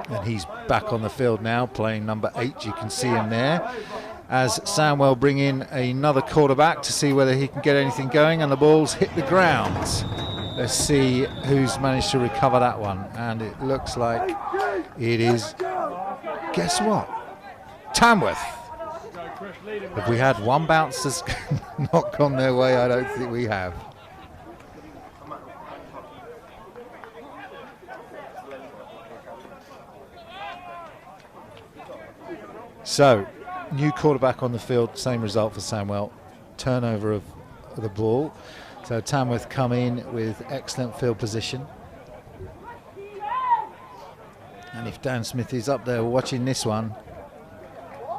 [SPEAKER 1] And he's back on the field now, playing number 8. You can see him there. As Sandwell bring in another quarterback to see whether he can get anything going, and the ball's hit the ground. Let's see who's managed to recover that one. And it looks like it is, guess what? Tamworth. Have we had one bounce that's not gone their way? I don't think we have. So, new quarterback on the field, same result for Sandwell. Turnover of the ball. So Tamworth come in with excellent field position. And if Dan Smith is up there watching this one,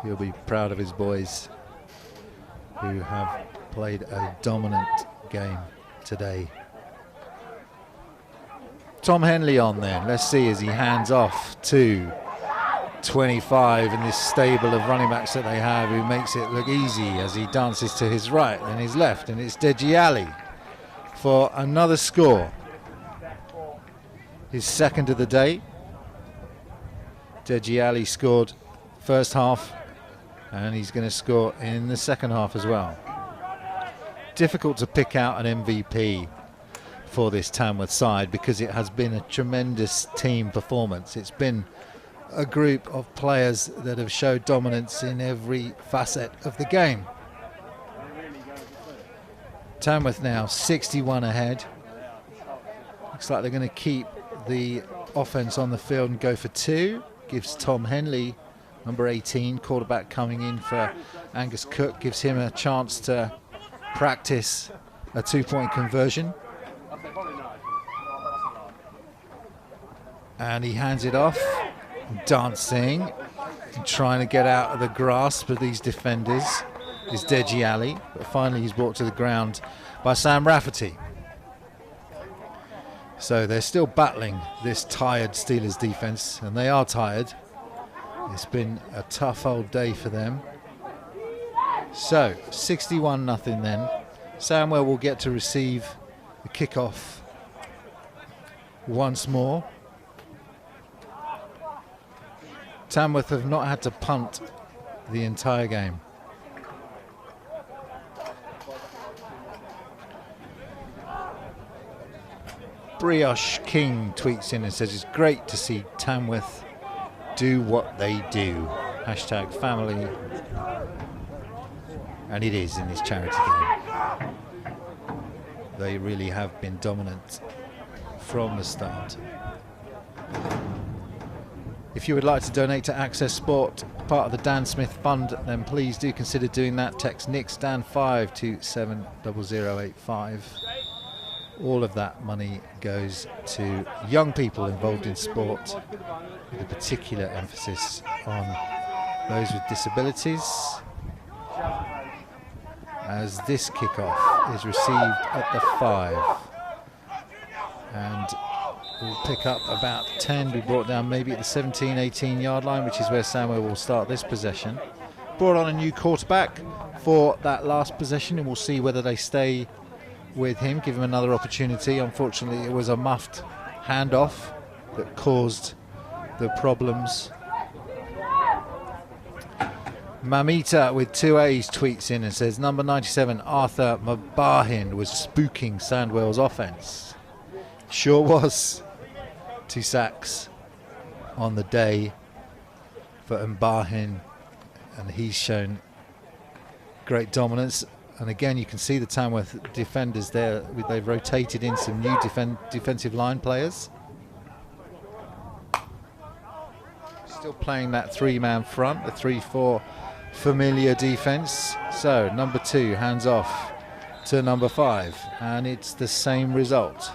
[SPEAKER 1] he'll be proud of his boys who have played a dominant game today. Tom Henley on then. Let's see as he hands off to 25 in this stable of running backs that they have, who makes it look easy as he dances to his right and his left, and it's Deji Ali for another score. His second of the day. Deji Ali scored first half, and he's going to score in the second half as well. Difficult to pick out an MVP for this Tamworth side because it has been a tremendous team performance. It's been a group of players that have showed dominance in every facet of the game. Tamworth now 61 ahead. Looks like they're going to keep the offense on the field and go for 2. Gives Tom Henley, number 18, quarterback coming in for Angus Cook, gives him a chance to practice a 2-point conversion. And he hands it off. Dancing, trying to get out of the grasp of these defenders is Deji Ali, but finally he's brought to the ground by Sam Rafferty. So they're still battling this tired Steelers defense, and they are tired. It's been a tough old day for them. So 61-0 then. Sandwell will get to receive the kickoff once more. Tamworth have not had to punt the entire game. Brioche King tweets in and says it's great to see Tamworth do what they do. Hashtag family. And it is in this charity game. They really have been dominant from the start. If you would like to donate to Access Sport, part of the Dan Smith Fund, then please do consider doing that. Text NIXDAN 5 to 70085. All of that money goes to young people involved in sport, with a particular emphasis on those with disabilities. As this kickoff is received at the 5. And will pick up about 10, be brought down maybe at the 17-18 yard line, which is where Sandwell will start this possession. Brought on a new quarterback for that last possession, and we'll see whether they stay with him, give him another opportunity. Unfortunately, it was a muffed handoff that caused the problems. Mamita with 2 A's tweets in and says number 97 Arthur Mabahin was spooking Sandwell's offense. Sure was. 2 sacks on the day for Mbahin, and he's shown great dominance. And again, you can see the Tamworth defenders there. They've rotated in some new defensive line players. Still playing that 3-man front, the 3-4 familiar defense. So number 2 hands off to number 5, and it's the same result.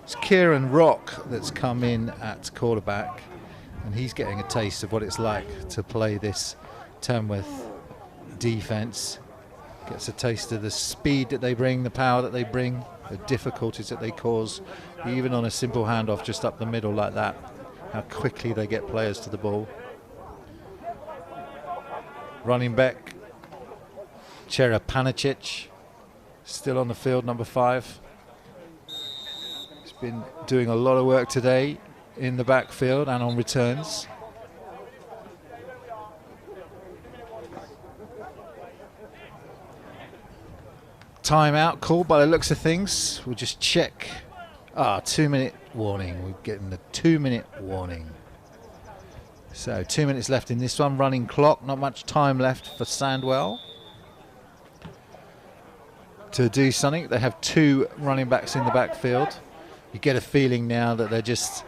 [SPEAKER 1] It's Kieran Rock that's come in at quarterback, and he's getting a taste of what it's like to play this Tamworth defense. Gets a taste of the speed that they bring, the power that they bring, the difficulties that they cause, even on a simple handoff just up the middle like that, how quickly they get players to the ball. Running back Panicic, still on the field, number 5. He's been doing a lot of work today in the backfield and on returns. Timeout called by the looks of things. We'll just check. 2-minute warning. We're getting the 2-minute warning. So 2 minutes left in this one. Running clock. Not much time left for Sandwell to do something. They have 2 running backs in the backfield. You get a feeling now that they're just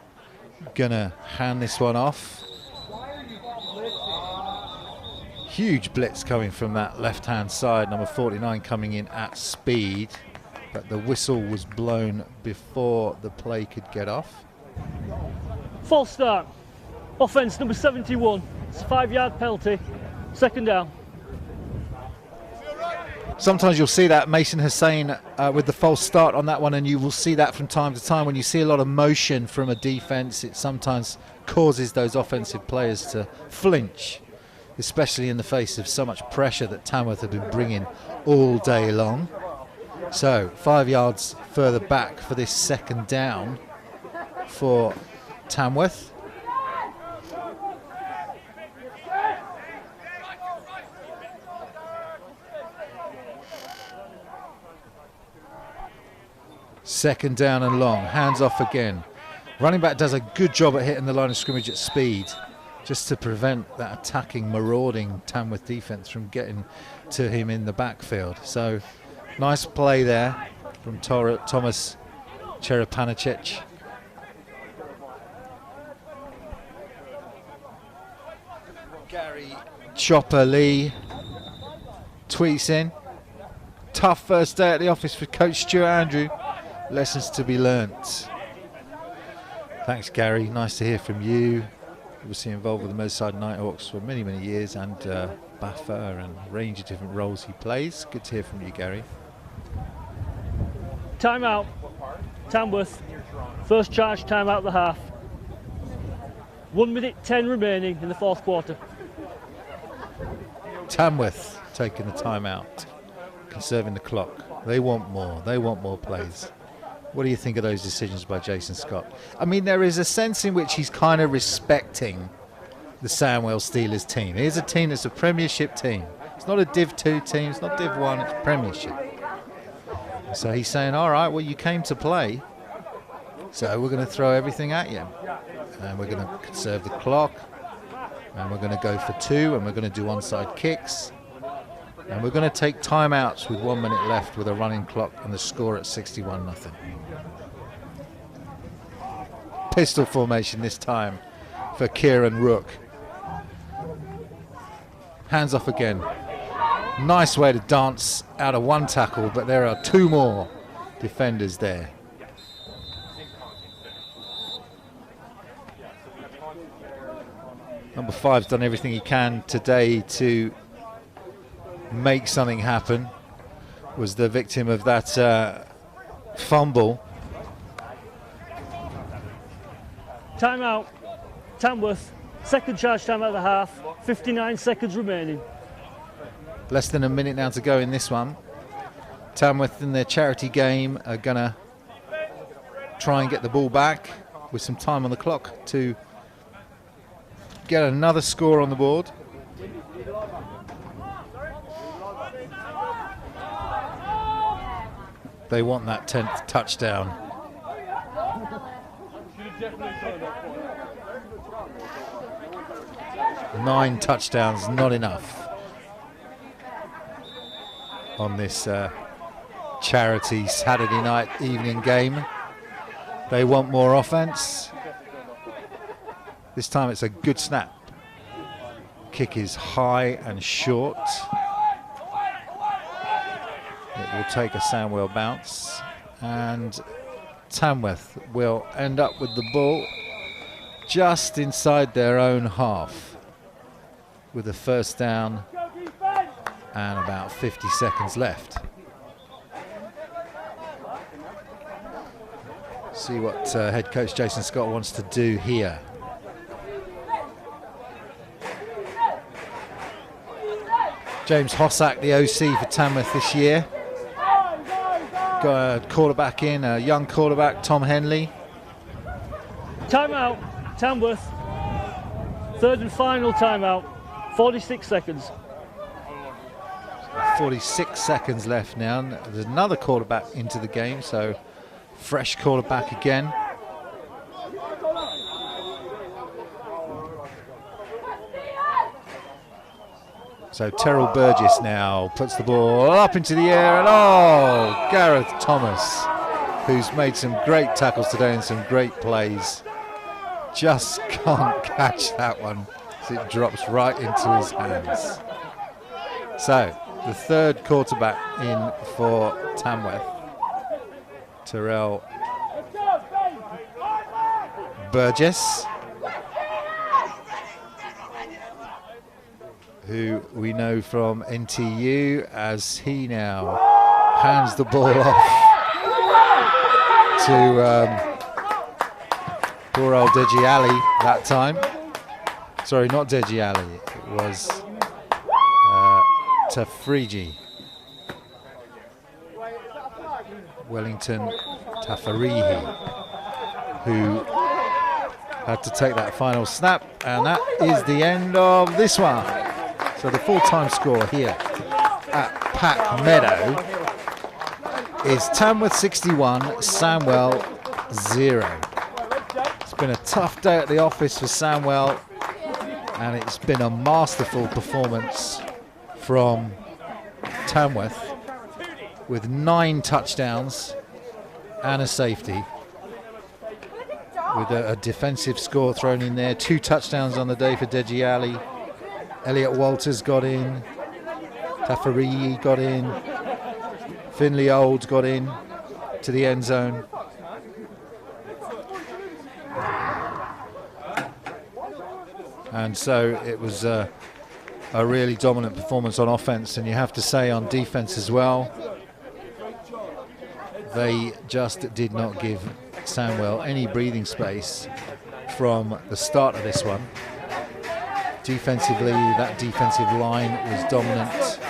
[SPEAKER 1] gonna hand this one off. Huge blitz coming from that left-hand side. Number 49 coming in at speed, but the whistle was blown before the play could get off.
[SPEAKER 9] False start. Offense number 71. It's a 5-yard penalty. Second down.
[SPEAKER 1] Sometimes you'll see that Mason Hussein with the false start on that one, and you will see that from time to time when you see a lot of motion from a defense. It sometimes causes those offensive players to flinch, especially in the face of so much pressure that Tamworth have been bringing all day long. So 5 yards further back for this second down for Tamworth. Second down and long, hands off again. Running back does a good job at hitting the line of scrimmage at speed, just to prevent that attacking, marauding Tamworth defence from getting to him in the backfield. So nice play there from Thomas Panicic. Gary Chopper Lee tweets in, tough first day at the office for Coach Stuart Andrew. Lessons to be learnt. Thanks, Gary. Nice to hear from you. Obviously involved with the Merseyside Nighthawks for many, many years, and Baffer and a range of different roles he plays. Good to hear from you, Gary.
[SPEAKER 9] Timeout. Tamworth. First charge timeout of the half. 1 minute 10 remaining in the fourth quarter.
[SPEAKER 1] Tamworth taking the timeout, conserving the clock. They want more. They want more plays. What do you think of those decisions by Jason Scott? I mean, there is a sense in which he's kind of respecting the Sandwell Steelers team. Here's a team that's a Premiership team. It's not a Div 2 team, it's not Div 1, it's Premiership. So he's saying, all right, well, you came to play, so we're going to throw everything at you. And we're going to conserve the clock, and we're going to go for 2, and we're going to do onside kicks. And we're going to take timeouts with 1 minute left with a running clock and the score at 61-0. Pistol formation this time for Kieran Rook. Hands off again. Nice way to dance out of one tackle, but there are 2 more defenders there. Number 5's done everything he can today to make something happen. Was the victim of that fumble.
[SPEAKER 9] Timeout. Tamworth. Second charge time of the half. 59 seconds remaining.
[SPEAKER 1] Less than a minute now to go in this one. Tamworth in their charity game are going to try and get the ball back with some time on the clock to get another score on the board. They want that 10th touchdown. Nine touchdowns, not enough on this charity Saturday night evening game. They want more offense. This time it's a good snap. Kick is high and short. It will take a Sandwell bounce, and Tamworth will end up with the ball just inside their own half with a first down and about 50 seconds left. See what head coach Jason Scott wants to do here. James Hossack, the OC for Tamworth this year. Got a quarterback in, a young quarterback, Tom Henley.
[SPEAKER 9] Timeout, Tamworth. Third and final timeout. 46 seconds.
[SPEAKER 1] 46 seconds left now. There's another quarterback into the game, so fresh quarterback again. So Terrell Burgess now puts the ball up into the air, and oh, Gareth Thomas, who's made some great tackles today and some great plays, just can't catch that one as it drops right into his hands. So the third quarterback in for Tamworth, Terrell Burgess, who we know from NTU, as he now hands the ball off to poor old Deji Ali that time. Sorry, not Deji Ali, it was Tafriji. Wellington Tafarihi, who had to take that final snap, and that is the end of this one. So the full-time score here at Pack Meadow is Tamworth 61, Sandwell 0. It's been a tough day at the office for Sandwell, and it's been a masterful performance from Tamworth with 9 touchdowns and a safety, with a defensive score thrown in there. 2 touchdowns on the day for Deji Ali. Elliot Walters got in, Tafarihi got in, Finley Olds got in to the end zone. And so it was a really dominant performance on offense, and you have to say on defense as well, they just did not give Sandwell any breathing space from the start of this one. Defensively, that defensive line was dominant.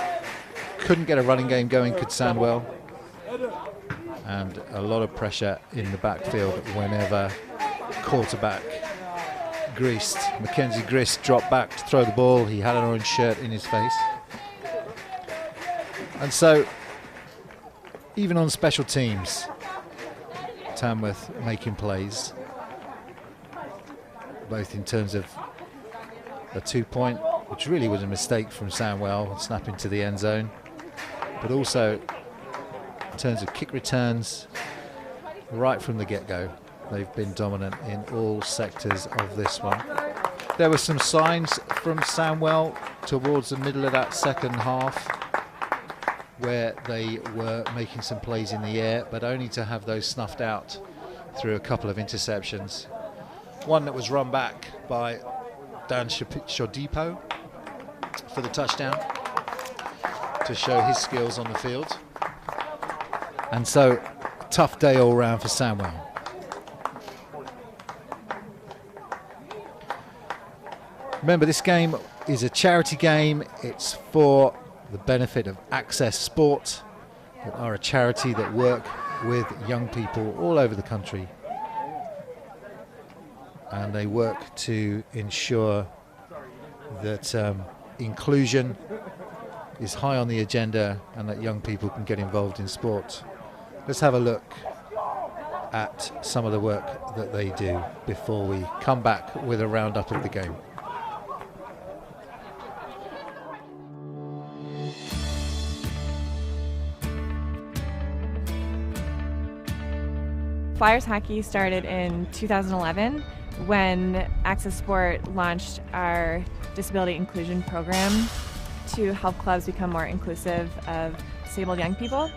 [SPEAKER 1] Couldn't get a running game going, could Sandwell. And a lot of pressure in the backfield whenever quarterback Mackenzie Grist dropped back to throw the ball. He had an orange shirt in his face. And so, even on special teams, Tamworth making plays, both in terms of a 2-point, which really was a mistake from Sandwell, snapping to the end zone, but also in terms of kick returns, right from the get-go, they've been dominant in all sectors of this one. There were some signs from Sandwell towards the middle of that second half where they were making some plays in the air, but only to have those snuffed out through a couple of interceptions. One that was run back by Dan Shodipo for the touchdown to show his skills on the field. And so, tough day all round for Sandwell. Remember, this game is a charity game. It's for the benefit of Access Sport, that are a charity that work with young people all over the country. And they work to ensure that inclusion is high on the agenda and that young people can get involved in sport. Let's have a look at some of the work that they do before we come back with a roundup of the game.
[SPEAKER 2] Flyers hockey started in 2011 when Access Sport launched our disability inclusion program to help clubs become more inclusive of disabled young people.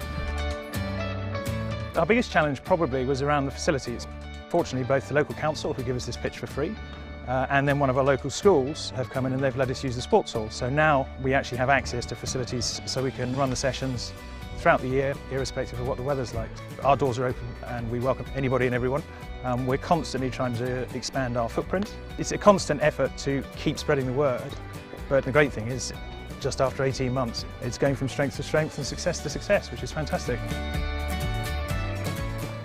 [SPEAKER 3] Our biggest challenge probably was around the facilities. Fortunately, both the local council, who give us this pitch for free, and then one of our local schools have come in and they've let us use the sports hall. So now we actually have access to facilities so we can run the sessions throughout the year, irrespective of what the weather's like. Our doors are open and we welcome anybody and everyone. We're constantly trying to expand our footprint. It's a constant effort to keep spreading the word, but the great thing is just after 18 months. It's going from strength to strength and success to success, which is fantastic.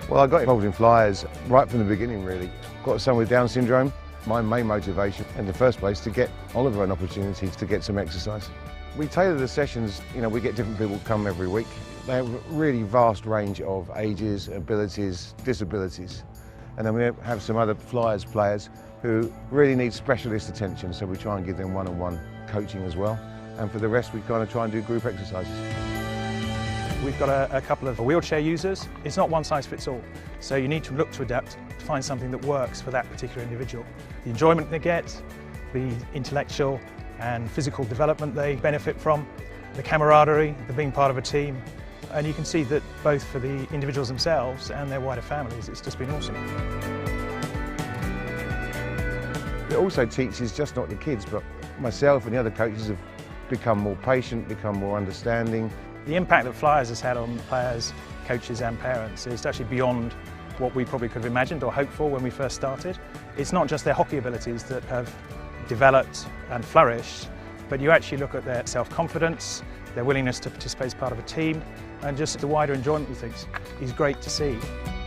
[SPEAKER 4] Well, I got involved in Flyers right from the beginning, really. Got a son with Down syndrome. My main motivation in the first place to get Oliver an opportunity to get some exercise. We tailor the sessions, we get different people come every week. They have a really vast range of ages, abilities, disabilities. And then we have some other Flyers players who really need specialist attention, so we try and give them one-on-one coaching as well. And for the rest, we kind of try and do group exercises.
[SPEAKER 3] We've got a couple of wheelchair users. It's not one size fits all, so you need to look to adapt to find something that works for that particular individual. The enjoyment they get, the intellectual and physical development they benefit from, the camaraderie, the being part of a team, and you can see that both for the individuals themselves and their wider families, it's just been awesome.
[SPEAKER 4] It also teaches just not the kids, but myself and the other coaches have become more patient, become more understanding.
[SPEAKER 3] The impact that Flyers has had on players, coaches and parents is actually beyond what we probably could have imagined or hoped for when we first started. It's not just their hockey abilities that have developed and flourished, but you actually look at their self-confidence, their willingness to participate as part of a team, and just the wider enjoyment of things is great to see.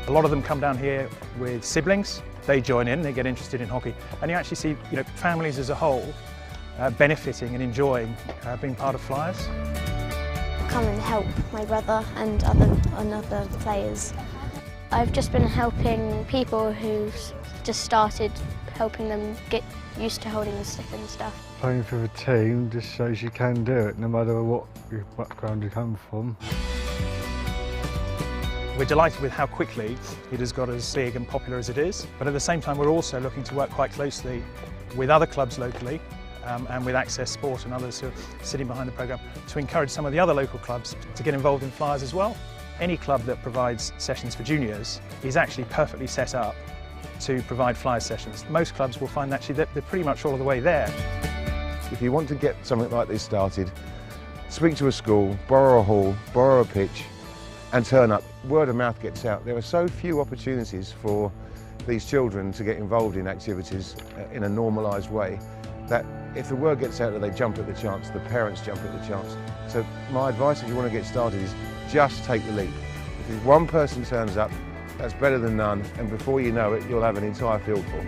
[SPEAKER 3] A lot of them come down here with siblings. They join in, they get interested in hockey, and you actually see families as a whole benefiting and enjoying being part of Flyers.
[SPEAKER 5] Come and help my brother and other players. I've just been helping people who just started, helping them get used to holding the stick and stuff.
[SPEAKER 6] Playing for the team just shows you can do it, no matter what your background you come from.
[SPEAKER 3] We're delighted with how quickly it has got as big and popular as it is, but at the same time we're also looking to work quite closely with other clubs locally and with Access Sport and others who are sitting behind the programme to encourage some of the other local clubs to get involved in Flyers as well. Any club that provides sessions for juniors is actually perfectly set up to provide Flyers sessions. Most clubs will find actually that they're pretty much all the way there.
[SPEAKER 4] If you want to get something like this started, speak to a school, borrow a hall, borrow a pitch and turn up. Word of mouth gets out. There are so few opportunities for these children to get involved in activities in a normalised way that if the word gets out that they jump at the chance, the parents jump at the chance. So my advice if you want to get started is just take the leap. If one person turns up, that's better than none, and before you know it, you'll have an entire field full.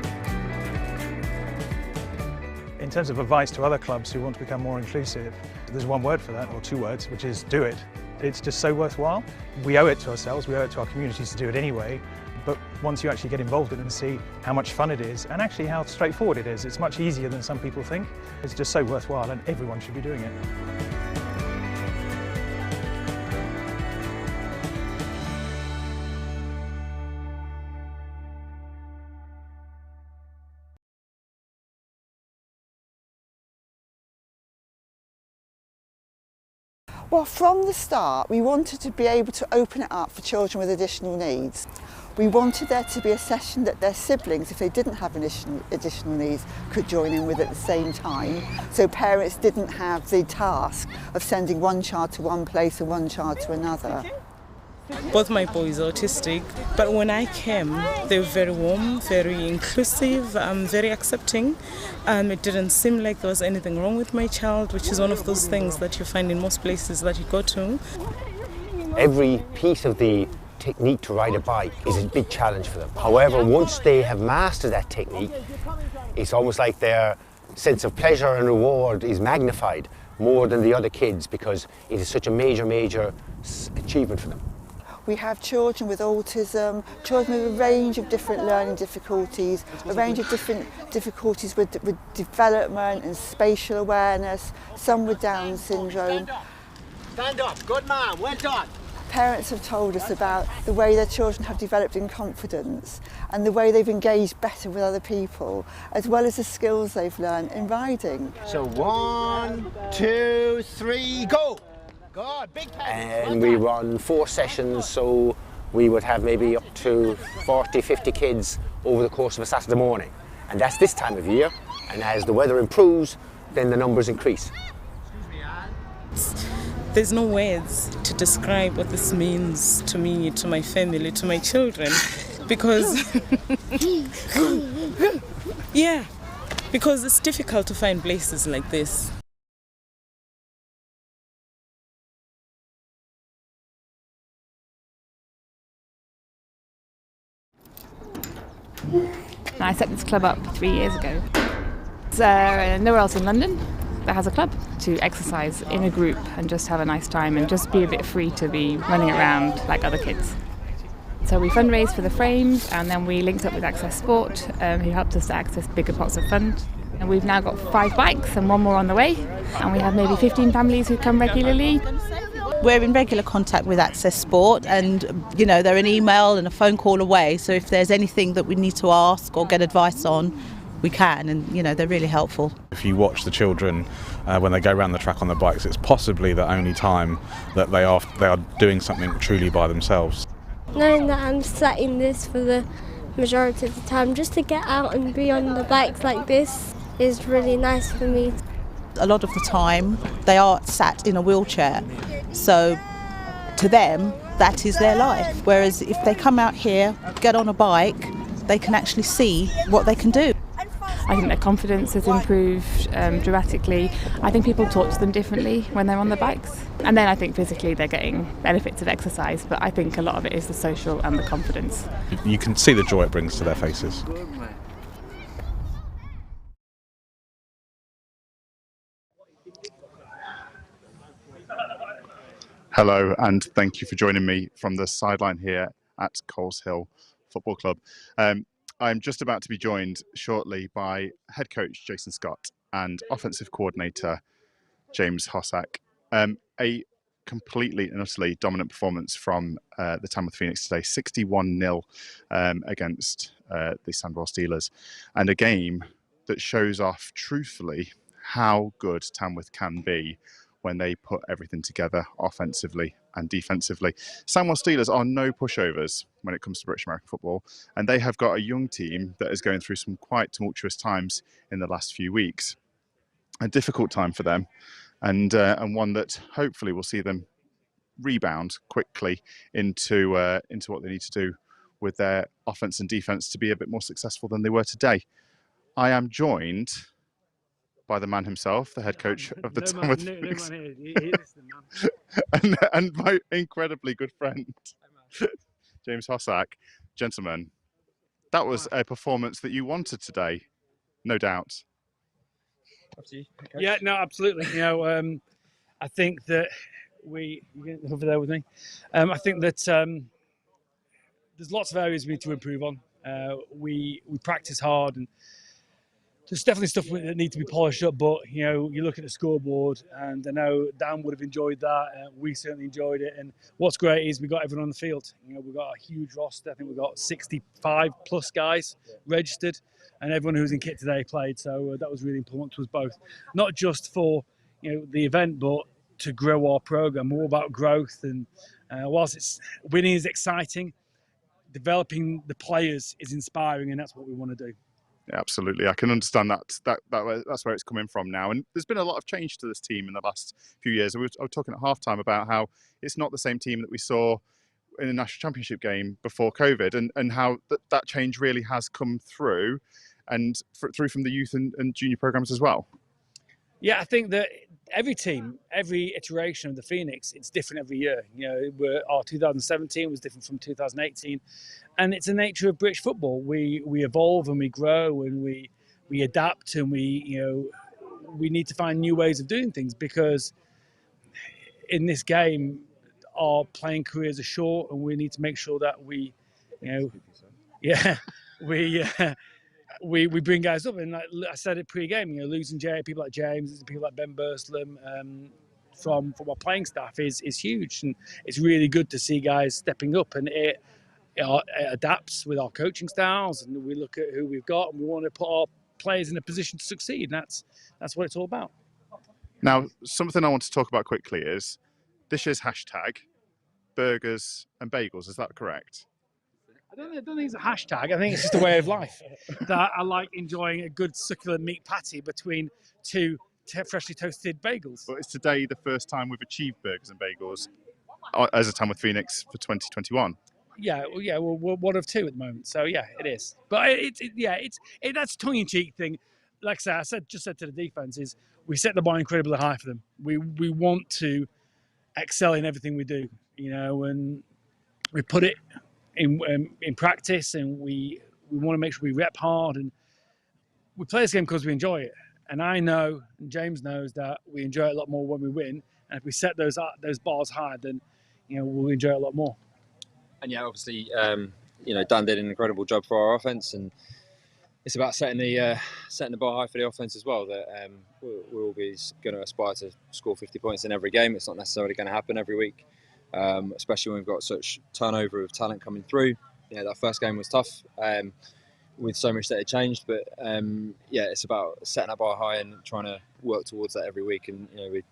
[SPEAKER 3] In terms of advice to other clubs who want to become more inclusive, there's one word for that, or two words, which is do it. It's just so worthwhile. We owe it to ourselves, we owe it to our communities to do it anyway, but once you actually get involved in it and see how much fun it is, and actually how straightforward it is, it's much easier than some people think. It's just so worthwhile and everyone should be doing it.
[SPEAKER 12] Well, from the start, we wanted to be able to open it up for children with additional needs. We wanted there to be a session that their siblings, if they didn't have additional needs, could join in with at the same time, so parents didn't have the task of sending one child to one place and one child to another.
[SPEAKER 13] Both my boys are autistic, but when I came, they were very warm, very inclusive, very accepting. It didn't seem like there was anything wrong with my child, which is one of those things that you find in most places that you go to.
[SPEAKER 14] Every piece of the technique to ride a bike is a big challenge for them. However, once they have mastered that technique, it's almost like their sense of pleasure and reward is magnified more than the other kids because it is such a major achievement for them.
[SPEAKER 12] We have children with autism, children with a range of different learning difficulties, a range of different difficulties with development and spatial awareness, some with Down syndrome.
[SPEAKER 15] Stand up, good man, well done.
[SPEAKER 12] Parents have told us about the way their children have developed in confidence and the way they've engaged better with other people, as well as the skills they've learned in riding.
[SPEAKER 15] So 1, 2, 3, go! Good, big pen.
[SPEAKER 14] And we run 4 sessions, so we would have maybe up to 40, 50 kids over the course of a Saturday morning. And that's this time of year, and as the weather improves, then the numbers increase.
[SPEAKER 13] There's no words to describe what this means to me, to my family, to my children, because yeah, because it's difficult to find places like this.
[SPEAKER 16] And I set this club up 3 years ago. There's nowhere else in London that has a club to exercise in a group and just have a nice time and just be a bit free to be running around like other kids. So we fundraised for the frames, and then we linked up with Access Sport, who helped us to access bigger pots of fund. And we've now got 5 bikes and 1 more on the way, and we have maybe 15 families who come regularly.
[SPEAKER 17] We're in regular contact with Access Sport, and they're an email and a phone call away, so if there's anything that we need to ask or get advice on, we can, and they're really helpful.
[SPEAKER 18] If you watch the children when they go around the track on the bikes, it's possibly the only time that they are doing something truly by themselves.
[SPEAKER 19] Knowing that I'm sat in this for the majority of the time, just to get out and be on the bikes like this is really nice for me.
[SPEAKER 17] A lot of the time they are sat in a wheelchair, so to them that is their life, whereas if they come out here, get on a bike, they can actually see what they can do.
[SPEAKER 16] I think their confidence has improved dramatically. I think people talk to them differently when they're on the bikes. And then I think physically they're getting benefits of exercise, but I think a lot of it is the social and the confidence.
[SPEAKER 18] You can see the joy it brings to their faces.
[SPEAKER 11] Hello, and thank you for joining me from the sideline here at Coleshill Football Club. I'm just about to be joined shortly by head coach Jason Scott and offensive coordinator James Hossack. A completely and utterly dominant performance from the Tamworth Phoenix today, 61-0 against the Sandwell Steelers, and a game that shows off truthfully how good Tamworth can be when they put everything together offensively and defensively. Sandwell Steelers are no pushovers when it comes to British American football, and they have got a young team that is going through some quite tumultuous times in the last few weeks. A difficult time for them, and one that hopefully will see them rebound quickly into what they need to do with their offense and defense to be a bit more successful than they were today. I am joined by the man himself, the head coach of the Tamworth Phoenix, and my incredibly good friend, James Hossack. Gentlemen, that was a performance that you wanted today, no doubt.
[SPEAKER 8] Yeah, no, absolutely. I think that you're over there with me. I think that there's lots of areas we need to improve on. We practice hard, and there's definitely stuff that needs to be polished up, but you look at the scoreboard, and I know Dan would have enjoyed that. We certainly enjoyed it, and what's great is we got everyone on the field. We've got a huge roster. I think we've got 65 plus guys registered, and everyone who was in kit today played. So that was really important to us both, not just for the event, but to grow our program. More about growth, and whilst winning is exciting, developing the players is inspiring, and that's what we want to do.
[SPEAKER 11] Yeah, absolutely. I can understand that's where it's coming from now. And there's been a lot of change to this team in the last few years. I was talking at halftime about how it's not the same team that we saw in a national championship game before COVID, and how that change really has come through, and through from the youth and junior programs as well.
[SPEAKER 8] Yeah, I think that every team, every iteration of the Phoenix, it's different every year. Our 2017 was different from 2018. And it's the nature of British football. We evolve and we grow and we adapt, and we need to find new ways of doing things, because in this game our playing careers are short, and we need to make sure that we bring guys up. And like I said it pre-game, losing people like James, people like Ben Burslam from our playing staff is huge, and it's really good to see guys stepping up, and it adapts with our coaching styles, and we look at who we've got, and we want to put our players in a position to succeed. And that's what it's all about.
[SPEAKER 11] Now, something I want to talk about quickly is this year's hashtag, burgers and bagels. Is that correct?
[SPEAKER 8] I don't think it's a hashtag. I think it's just a way of life. That I like enjoying a good succulent meat patty between two freshly toasted bagels.
[SPEAKER 11] But it's today the first time we've achieved burgers and bagels as a Tamworth Phoenix for 2021.
[SPEAKER 8] Yeah, we're one of two at the moment, so yeah, it is. But that's a tongue-in-cheek thing. Like I said to the defense, is we set the bar incredibly high for them. We want to excel in everything we do, and we put it in practice, and we we want to make sure we rep hard, and we play this game because we enjoy it. And I know, and James knows, that we enjoy it a lot more when we win. And if we set those bars high, then we'll enjoy it a lot more.
[SPEAKER 20] And yeah, obviously, Dan did an incredible job for our offense, and it's about setting the bar high for the offense as well. That we're always going to aspire to score 50 points in every game. It's not necessarily going to happen every week, especially when we've got such turnover of talent coming through. That first game was tough with so much that had changed, but it's about setting our bar high and trying to work towards that every week. And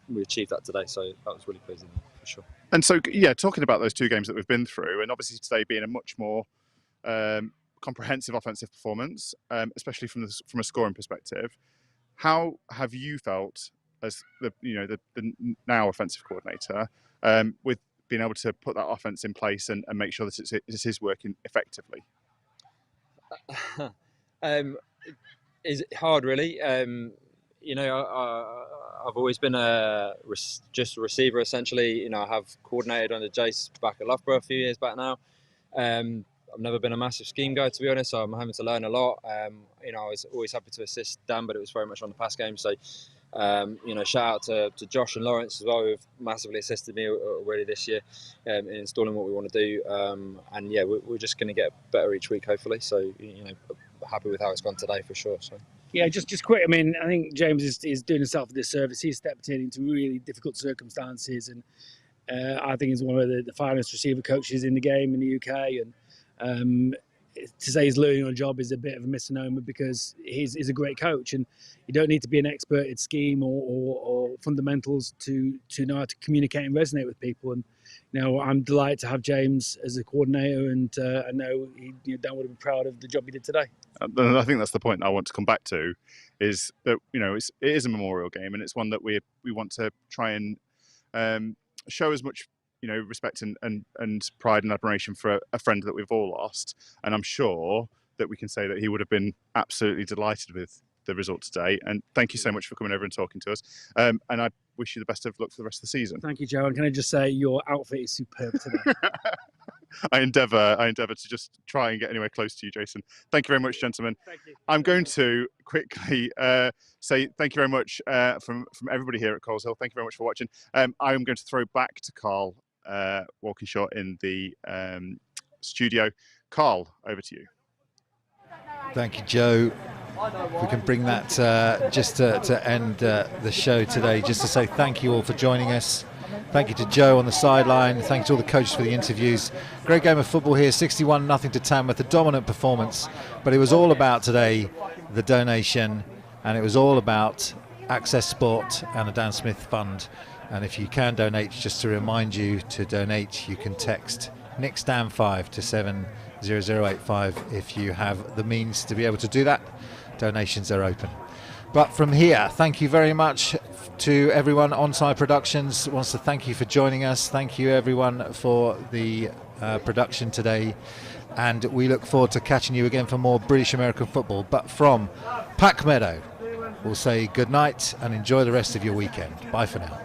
[SPEAKER 20] we achieved that today, so that was really pleasing for sure.
[SPEAKER 11] And so, talking about those two games that we've been through, and obviously today being a much more comprehensive offensive performance, especially from a scoring perspective, how have you felt as the now offensive coordinator with being able to put that offense in place and make sure that it is working effectively?
[SPEAKER 20] Is it hard, really? I've always been just a receiver, essentially. I have coordinated under Jace back at Loughborough a few years back now. I've never been a massive scheme guy, to be honest, so I'm having to learn a lot. I was always happy to assist Dan, but it was very much on the pass game. So, shout out to Josh and Lawrence as well, who've massively assisted me already this year in installing what we want to do. We're just going to get better each week, hopefully. So, happy with how it's gone today for sure. So.
[SPEAKER 8] Yeah, just quick. I mean, I think James is doing himself a disservice. He's stepped into really difficult circumstances, and I think he's one of the finest receiver coaches in the game in the UK. And to say he's learning on the job is a bit of a misnomer, because he's a great coach, and you don't need to be an expert at scheme or fundamentals to know how to communicate and resonate with people. And I'm delighted to have James as a coordinator, and I know Dan would have been proud of the job he did today.
[SPEAKER 11] And I think that's the point I want to come back to, is that it is a memorial game, and it's one that we want to try and show as much respect and pride and admiration for a friend that we've all lost. And I'm sure that we can say that he would have been absolutely delighted with the result today. And thank you so much for coming over and talking to us. And I wish you the best of luck for the rest of the season.
[SPEAKER 8] Thank you, Joe. And can I just say your outfit is superb today.
[SPEAKER 11] I endeavour to just try and get anywhere close to you, Jason. Thank you very much, gentlemen.
[SPEAKER 8] Thank you.
[SPEAKER 11] I'm going to quickly say thank you very much from everybody here at Coleshill. Thank you very much for watching. I'm going to throw back to Carl Walkinshaw in the studio. Carl, over to you.
[SPEAKER 1] Thank you, Joe. If we can bring that just to end the show today, just to say thank you all for joining us. Thank you to Joe on the sideline. Thank you to all the coaches for the interviews. Great game of football here, 61-0 to Tamworth, a dominant performance. But it was all about today the donation, and it was all about Access Sport and the Dan Smith Fund. And if you can donate, just to remind you to donate, you can text NIXDAN 5 to 70085 if you have the means to be able to do that. Donations are open. But from here, thank you very much to everyone. Onside Productions wants to thank you for joining us. Thank you everyone for the production today. And we look forward to catching you again for more British American football. But from Pack Meadow, we'll say good night and enjoy the rest of your weekend. Bye for now.